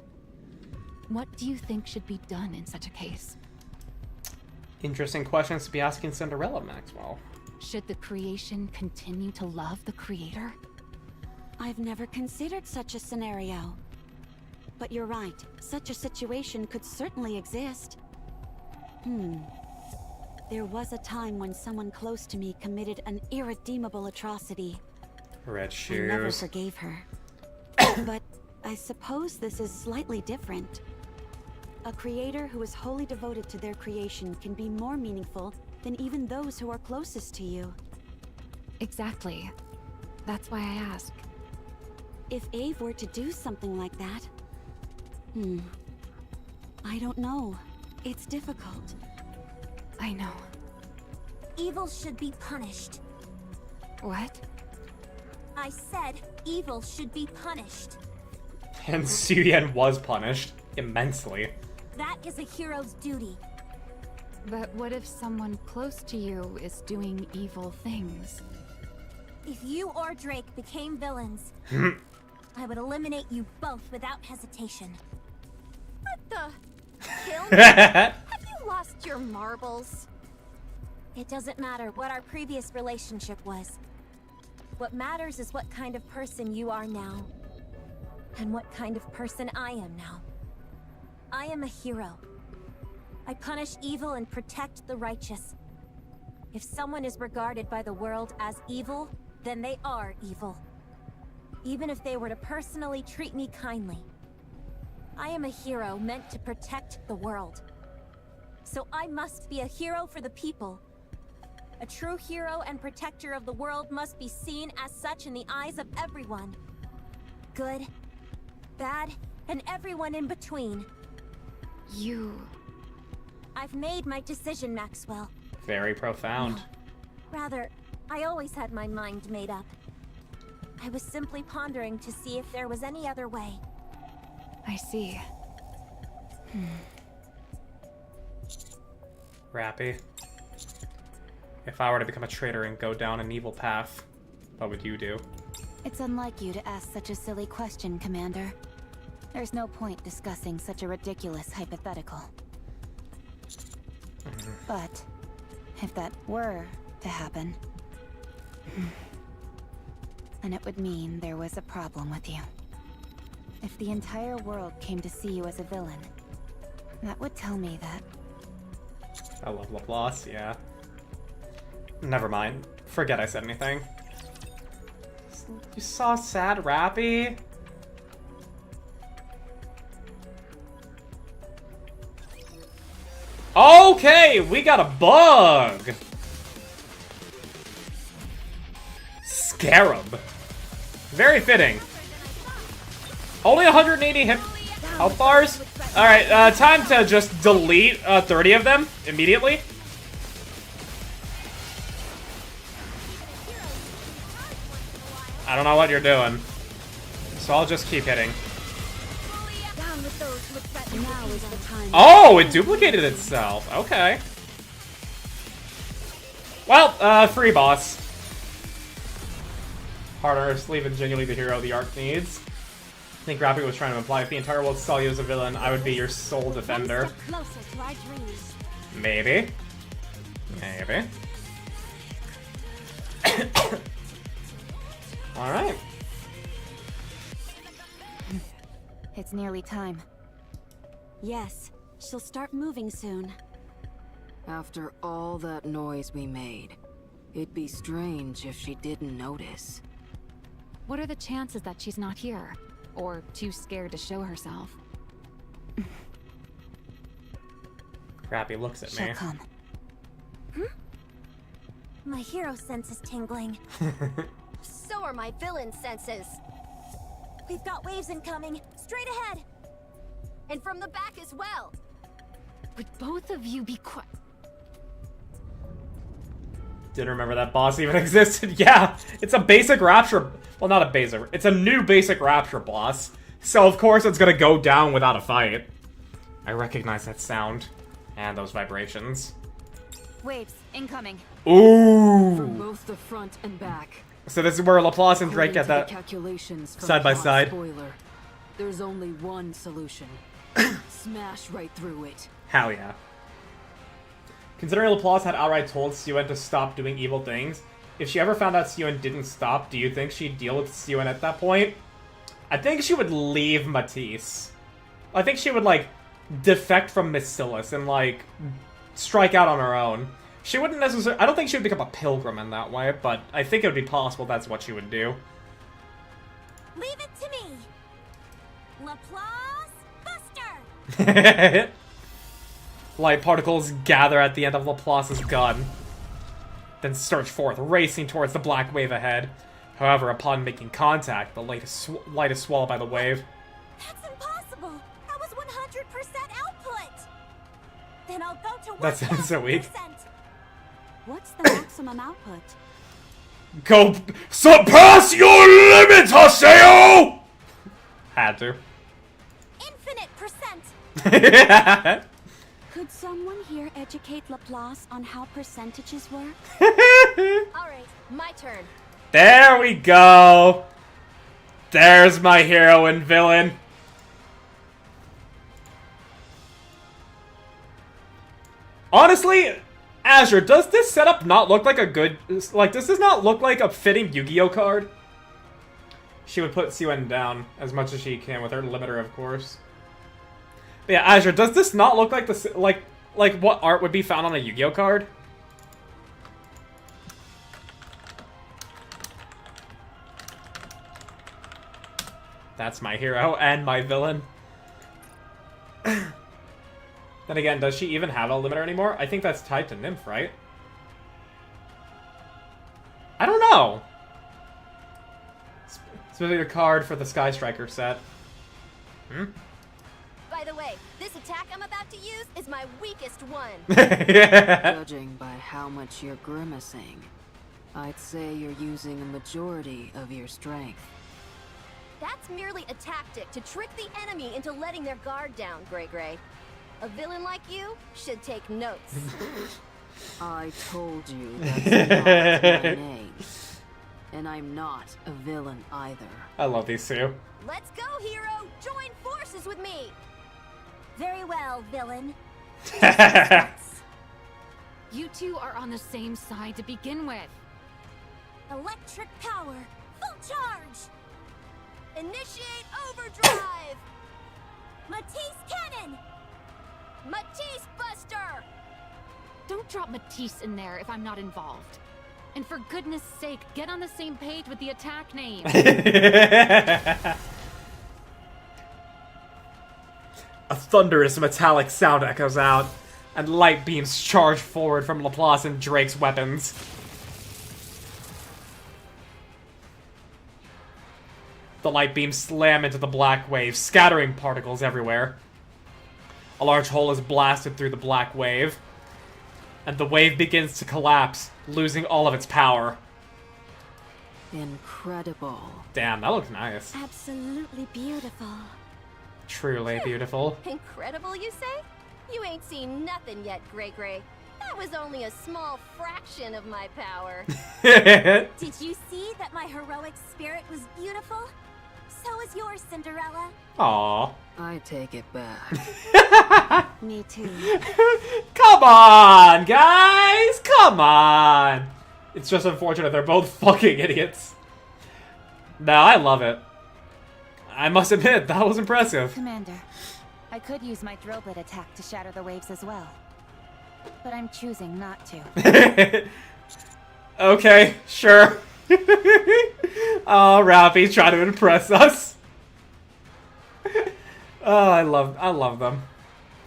What do you think should be done in such a case? Interesting questions to be asking Cinderella, Maxwell. Should the creation continue to love the creator? I've never considered such a scenario. But you're right, such a situation could certainly exist. There was a time when someone close to me committed an irredeemable atrocity. Red I never shoes. forgave her. But I suppose this is slightly different. A creator who is wholly devoted to their creation can be more meaningful than even those who are closest to you. Exactly. That's why I ask. If Ave were to do something like that... I don't know. It's difficult. I know. Evil should be punished. What? I said evil should be punished. And Suyen was punished immensely. That is a hero's duty. But what if someone close to you is doing evil things? If you or Drake became villains, I would eliminate you both without hesitation. What the? Kill me? Have you lost your marbles? It doesn't matter what our previous relationship was. What matters is what kind of person you are now. And what kind of person I am now. I am a hero. I punish evil and protect the righteous. If someone is regarded by the world as evil, then they are evil. Even if they were to personally treat me kindly. I am a hero meant to protect the world. So I must be a hero for the people. A true hero and protector of the world must be seen as such in the eyes of everyone. Good, bad, and everyone in between. I've made my decision, Maxwell. Very profound. Rather, I always had my mind made up. I was simply pondering to see if there was any other way. I see. Rappy. If I were to become a traitor and go down an evil path, what would you do? It's unlike you to ask such a silly question, Commander. There's no point discussing such a ridiculous hypothetical. But, if that were to happen, then it would mean there was a problem with you. If the entire world came to see you as a villain, that would tell me that... I love Laplace, yeah. Never mind. Forget I said anything. You saw sad Rappy? Okay, we got a bug! Scarab. Very fitting. Only 180 hit health bars? Alright, time to just delete 30 of them immediately. I don't know what you're doing, so I'll just keep hitting. Oh, it duplicated itself. Okay. Well, free boss. Hard earned, leaving genuinely the hero the arc needs. I think Rappy was trying to imply if the entire world saw you as a villain, I would be your sole defender. Maybe. Maybe. Alright. It's nearly time. Yes, she'll start moving soon. After all that noise we made, it'd be strange if she didn't notice. What are the chances that she's not here? Or too scared to show herself? Rappy looks at me. She'll come. My hero sense is tingling. So are my villain senses. We've got waves incoming. Straight ahead. And from the back as well. Would both of you be quiet? Didn't remember that boss even existed. Yeah, it's a basic Rapture. Well, not a basic. It's a new basic Rapture boss. So, of course, it's gonna go down without a fight. I recognize that sound. And those vibrations. Waves, incoming. Ooh! From both the front and back. So this is where Laplace and Drake get According to that the calculations from side by Plot side. Spoiler, there's only one solution. Smash right through it. Hell yeah. Considering Laplace had outright told Suen to stop doing evil things, if she ever found out Suen didn't stop, do you think she'd deal with Suen at that point? I think she would leave Matisse. I think she would, like, defect from Miscellus and, like, strike out on her own. She wouldn't necessarily... I don't think she would become a pilgrim in that way, but I think it would be possible that's what she would do. Leave it to me. Laplace Buster! Light particles gather at the end of Laplace's gun, then surge forth, racing towards the black wave ahead. However, upon making contact, the light is swallowed by the wave. That's impossible! That was 100% output! Then I'll go to 1,000%. That sounds so weak. What's the maximum output? Go surpass your limits, Haseo! Had to. Infinite percent! Could someone here educate Laplace on how percentages work? Alright, my turn. There we go. There's my hero and villain. Honestly, Azure, does this setup not look like a good... Like, does this not look like a fitting Yu-Gi-Oh card? She would put Suen down as much as she can with her limiter, of course. But yeah, Azure, does this not look like the... Like what art would be found on a Yu-Gi-Oh card? That's my hero and my villain. Then again, does she even have a limiter anymore? I think that's tied to Nymph, right? I don't know. Specific card for the Sky Striker set. By the way, this attack I'm about to use is my weakest one. Judging by how much you're grimacing, I'd say you're using a majority of your strength. That's merely a tactic to trick the enemy into letting their guard down, Grey Grey. A villain like you should take notes. I told you that's not my name. And I'm not a villain either. I love these two. Let's go, hero! Join forces with me! Very well, villain. You two are on the same side to begin with. Electric power, full charge! Initiate overdrive! Matisse Cannon! Matisse Buster! Don't drop Matisse in there if I'm not involved. And for goodness sake, get on the same page with the attack name. A thunderous metallic sound echoes out, and light beams charge forward from Laplace and Drake's weapons. The light beams slam into the black wave, scattering particles everywhere. A large hole is blasted through the black wave, and the wave begins to collapse, losing all of its power. Incredible. Damn, that looks nice. Absolutely beautiful. Truly beautiful. Incredible, you say? You ain't seen nothing yet, Gray Gray. That was only a small fraction of my power. Did you see that my heroic spirit was beautiful? So is yours, Cinderella. Aww. I take it back. Me too. Come on, guys! Come on! It's just unfortunate they're both fucking idiots. No, I love it. I must admit, that was impressive. Commander, I could use my Troubllleee attack to shatter the waves as well. But I'm choosing not to. Okay, sure. Oh, Rappy's trying to impress us. Oh, I love them.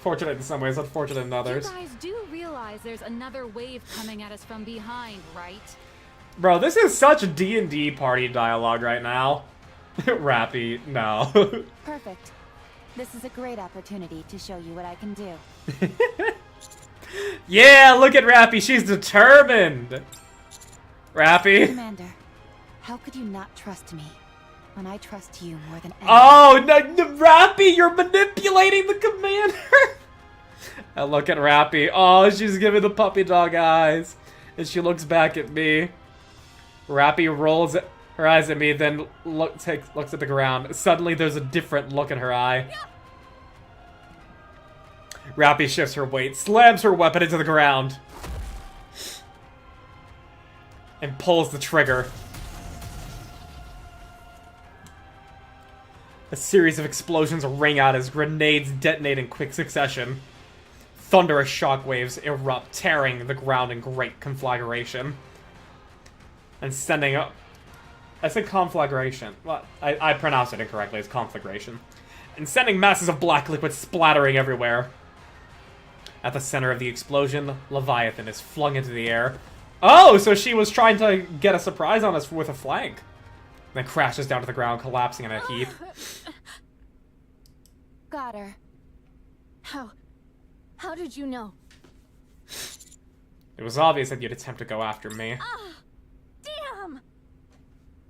Fortunate in some ways, unfortunate in others. You guys do realize there's another wave coming at us from behind, right? Bro, this is such a D&D party dialogue right now. Rappy, no. Perfect. This is a great opportunity to show you what I can do. Yeah, look at Rappy, she's determined. Rappy. Commander, how could you not trust me when I trust you more than anyone? Oh, no, Rappy, you're manipulating the commander. And look at Rappy. Oh, she's giving the puppy dog eyes. And she looks back at me. Rappy rolls her eyes at me, then looks at the ground. Suddenly, there's a different look in her eye. Rappy shifts her weight, slams her weapon into the ground, and pulls the trigger. A series of explosions ring out as grenades detonate in quick succession. Thunderous shockwaves erupt, tearing the ground in great conflagration. And sending up... I said conflagration. Well, I pronounced it incorrectly. It's conflagration. And sending masses of black liquid splattering everywhere. At the center of the explosion, Leviathan is flung into the air. Oh, so she was trying to get a surprise on us with a flank. Then crashes down to the ground, collapsing in a heap. Got her. How did you know? It was obvious that you'd attempt to go after me. Damn!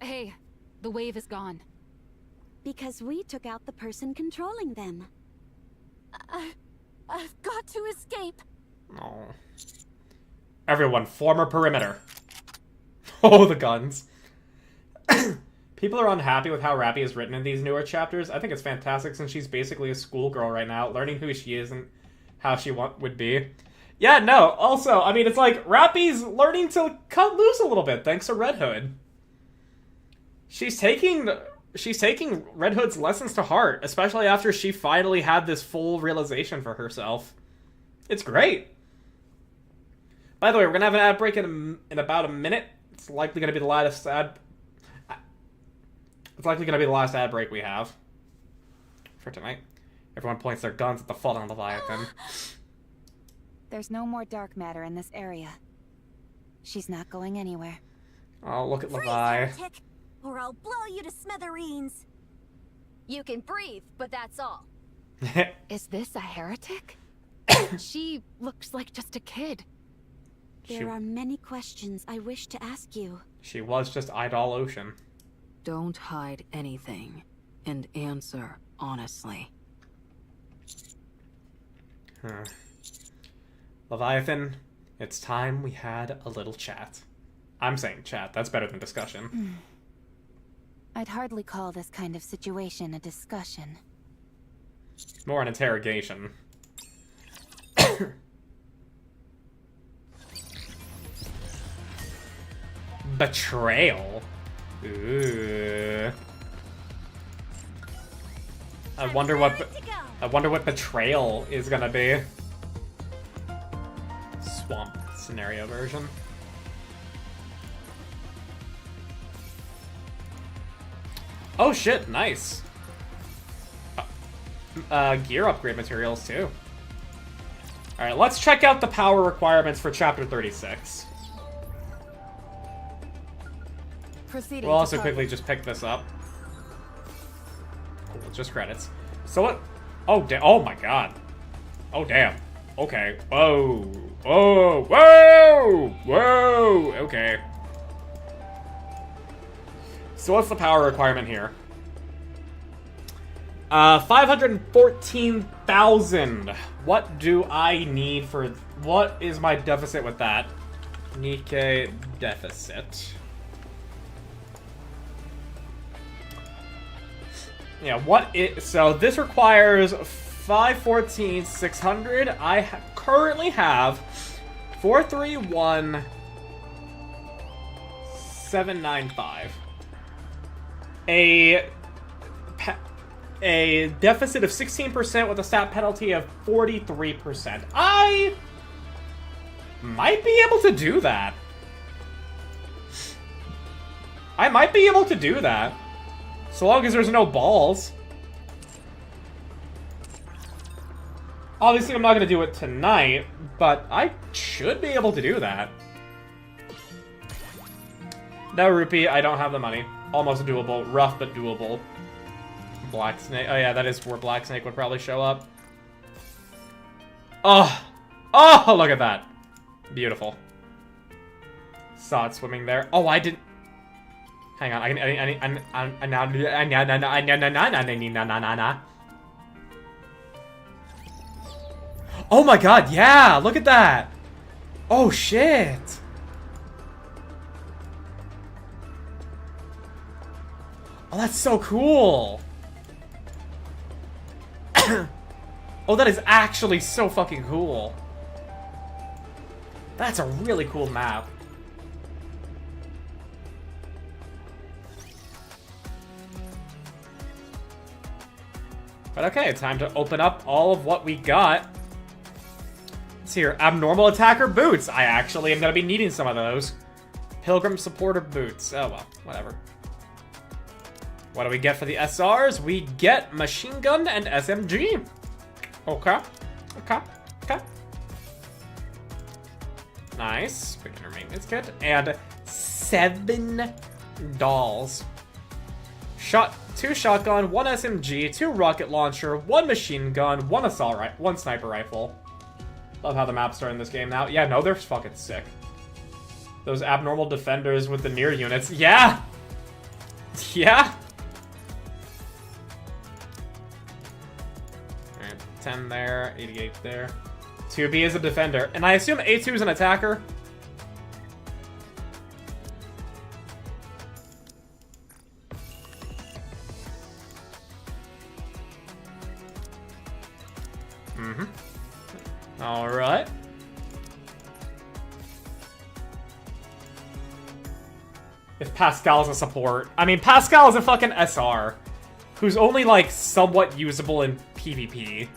Hey, the wave is gone. Because we took out the person controlling them. I've got to escape. Oh. Everyone, form a perimeter. Oh, the guns. People are unhappy with how Rappy is written in these newer chapters. I think it's fantastic since she's basically a schoolgirl right now, learning who she is and how she would be. Yeah, no, also, I mean, it's like, Rappy's learning to cut loose a little bit, thanks to Red Hood. She's taking Red Hood's lessons to heart, especially after she finally had this full realization for herself. It's great. By the way, we're gonna have an ad break in about a minute. It's likely gonna be the last ad... It's likely gonna be the last ad break we have for tonight. Everyone points their guns at the fallen Leviathan. There's no more dark matter in this area. She's not going anywhere. Oh, look at Freeze, Levi. heretic, or I'll blow you to smithereens. You can breathe, but that's all. Is this a heretic? She looks like just a kid. There are many questions I wish to ask you. She was just Idol Ocean. Don't hide anything, and answer honestly. Leviathan, it's time we had a little chat. I'm saying chat, that's better than discussion. I'd hardly call this kind of situation a discussion. More an interrogation. Betrayal? Ooh. I wonder what betrayal is gonna be. Swamp scenario version. Oh shit, nice. Gear upgrade materials too. Alright, let's check out the power requirements for Chapter 36. Proceeding We'll also quickly just pick this up. Cool, just credits. So what? Oh, oh my god. Oh, damn. Okay. Whoa. Whoa. Whoa. Whoa. Okay. So what's the power requirement here? 514,000. What do I need for... What is my deficit with that? Nikke deficit. Yeah, so this requires 514,600. I currently have 431,795. A deficit of 16% with a stat penalty of 43%. I might be able to do that. I might be able to do that. So long as there's no balls. Obviously, I'm not going to do it tonight, but I should be able to do that. No rupee, I don't have the money. Almost doable. Rough, but doable. Black Snake. Oh yeah, that is where Black Snake would probably show up. Oh! Oh, look at that. Beautiful. Saw it swimming there. Oh, I didn't... Hang on, oh my god, yeah! Look at that! Oh, shit! Oh, that's so cool! Oh, that is actually so fucking cool. That's a really cool map. But okay, time to open up all of what we got. Let's see here. Abnormal attacker boots. I actually am going to be needing some of those. Pilgrim supporter boots. Oh well, whatever. What do we get for the SRs? We get machine gun and SMG. Okay. Okay. Okay. Nice. Beginner maintenance kit. And 7 dolls. 2 shotgun, 1 SMG, 2 rocket launcher, 1 machine gun, 1 assault rifle, 1 sniper rifle. Love how the maps are in this game now. Yeah, no, they're fucking sick. Those abnormal defenders with the near units. Yeah! Yeah! Alright, 10 there, 88 there. 2B is a defender. And I assume A2 is an attacker? Alright. If Pascal's a support. I mean, Pascal is a fucking SR. Who's only, like, somewhat usable in PvP.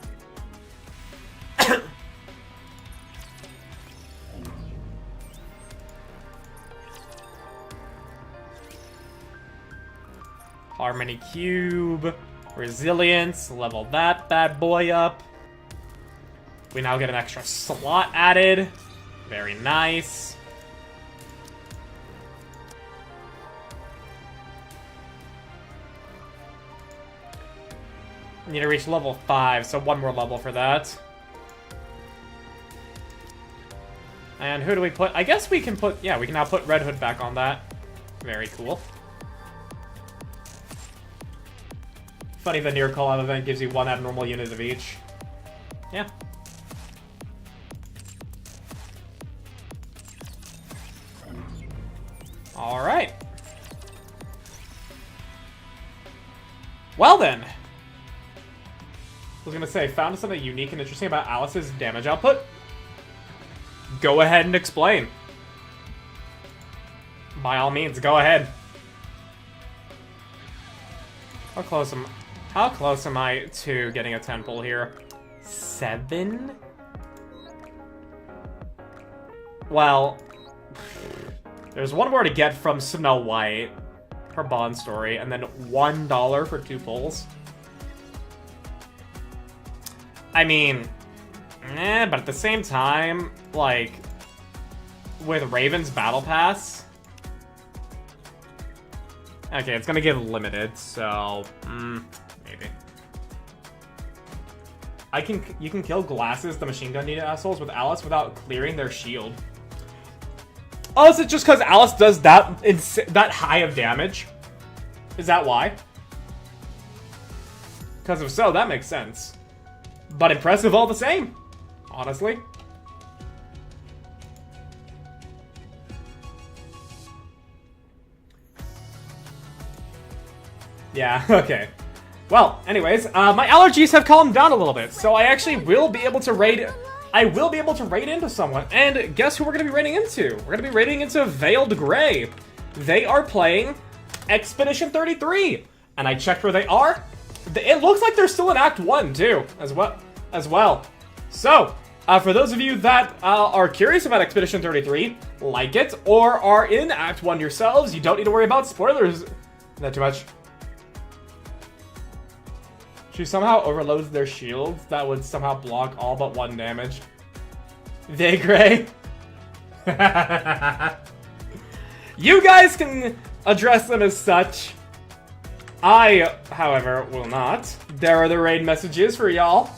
Harmony Cube. Resilience. Level that bad boy up. We now get an extra slot added. Very nice. Need to reach level 5, so 1 more level for that. And who do we put? I guess we can put... Yeah, we can now put Red Hood back on that. Very cool. Funny the near call-out event gives you 1 abnormal unit of each. Yeah. Alright. Well then. I was gonna say, found something unique and interesting about Alice's damage output? Go ahead and explain. By all means, go ahead. I'll close them. How close am I to getting a temple here? 7? Well, there's one more to get from Snow White, her Bond story, and then $1 for 2 pulls. I mean, but at the same time, like, with Raven's Battle Pass... Okay, it's gonna give limited, so... maybe. You can kill Glasses, the machine gun needed assholes, with Alice without clearing their shield. Oh, is it just because Alice does that high of damage? Is that why? Because if so, that makes sense. But impressive all the same, honestly. Yeah, okay. Well, anyways, my allergies have calmed down a little bit, so I actually will be able to raid... I will be able to raid into someone, and guess who we're going to be raiding into? We're going to be raiding into Veiled Grey. They are playing Expedition 33, and I checked where they are. It looks like they're still in Act 1, too, as well. So, for those of you that are curious about Expedition 33, like it, or are in Act 1 yourselves, you don't need to worry about spoilers. Not too much. She somehow overloads their shields that would somehow block all but 1 damage. They Gray. You guys can address them as such. I, however, will not. There are the raid messages for y'all.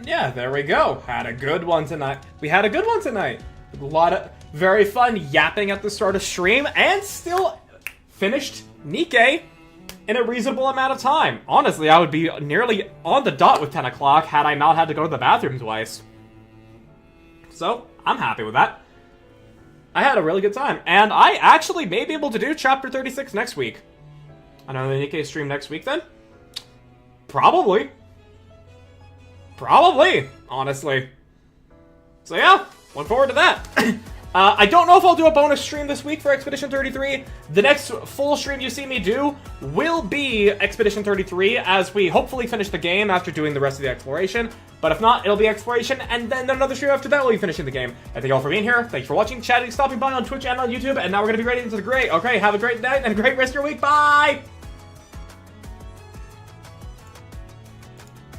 Yeah, there we go. Had a good one tonight. We had a good one tonight. A lot of very fun yapping at the start of stream, and still finished Nikke in a reasonable amount of time. Honestly, I would be nearly on the dot with 10 o'clock had I not had to go to the bathroom twice. So, I'm happy with that. I had a really good time, and I actually may be able to do Chapter 36 next week. Another Nikke stream next week, then? Probably. Probably, honestly. So yeah, look forward to that. I don't know if I'll do a bonus stream this week for Expedition 33. The next full stream you see me do will be Expedition 33 as we hopefully finish the game after doing the rest of the exploration. But if not, it'll be exploration, and then another stream after that will be finishing the game. I thank you all for being here. Thank you for watching, chatting, stopping by on Twitch and on YouTube, and now we're going to be ready into the Grey. Okay, have a great night and a great rest of your week. Bye!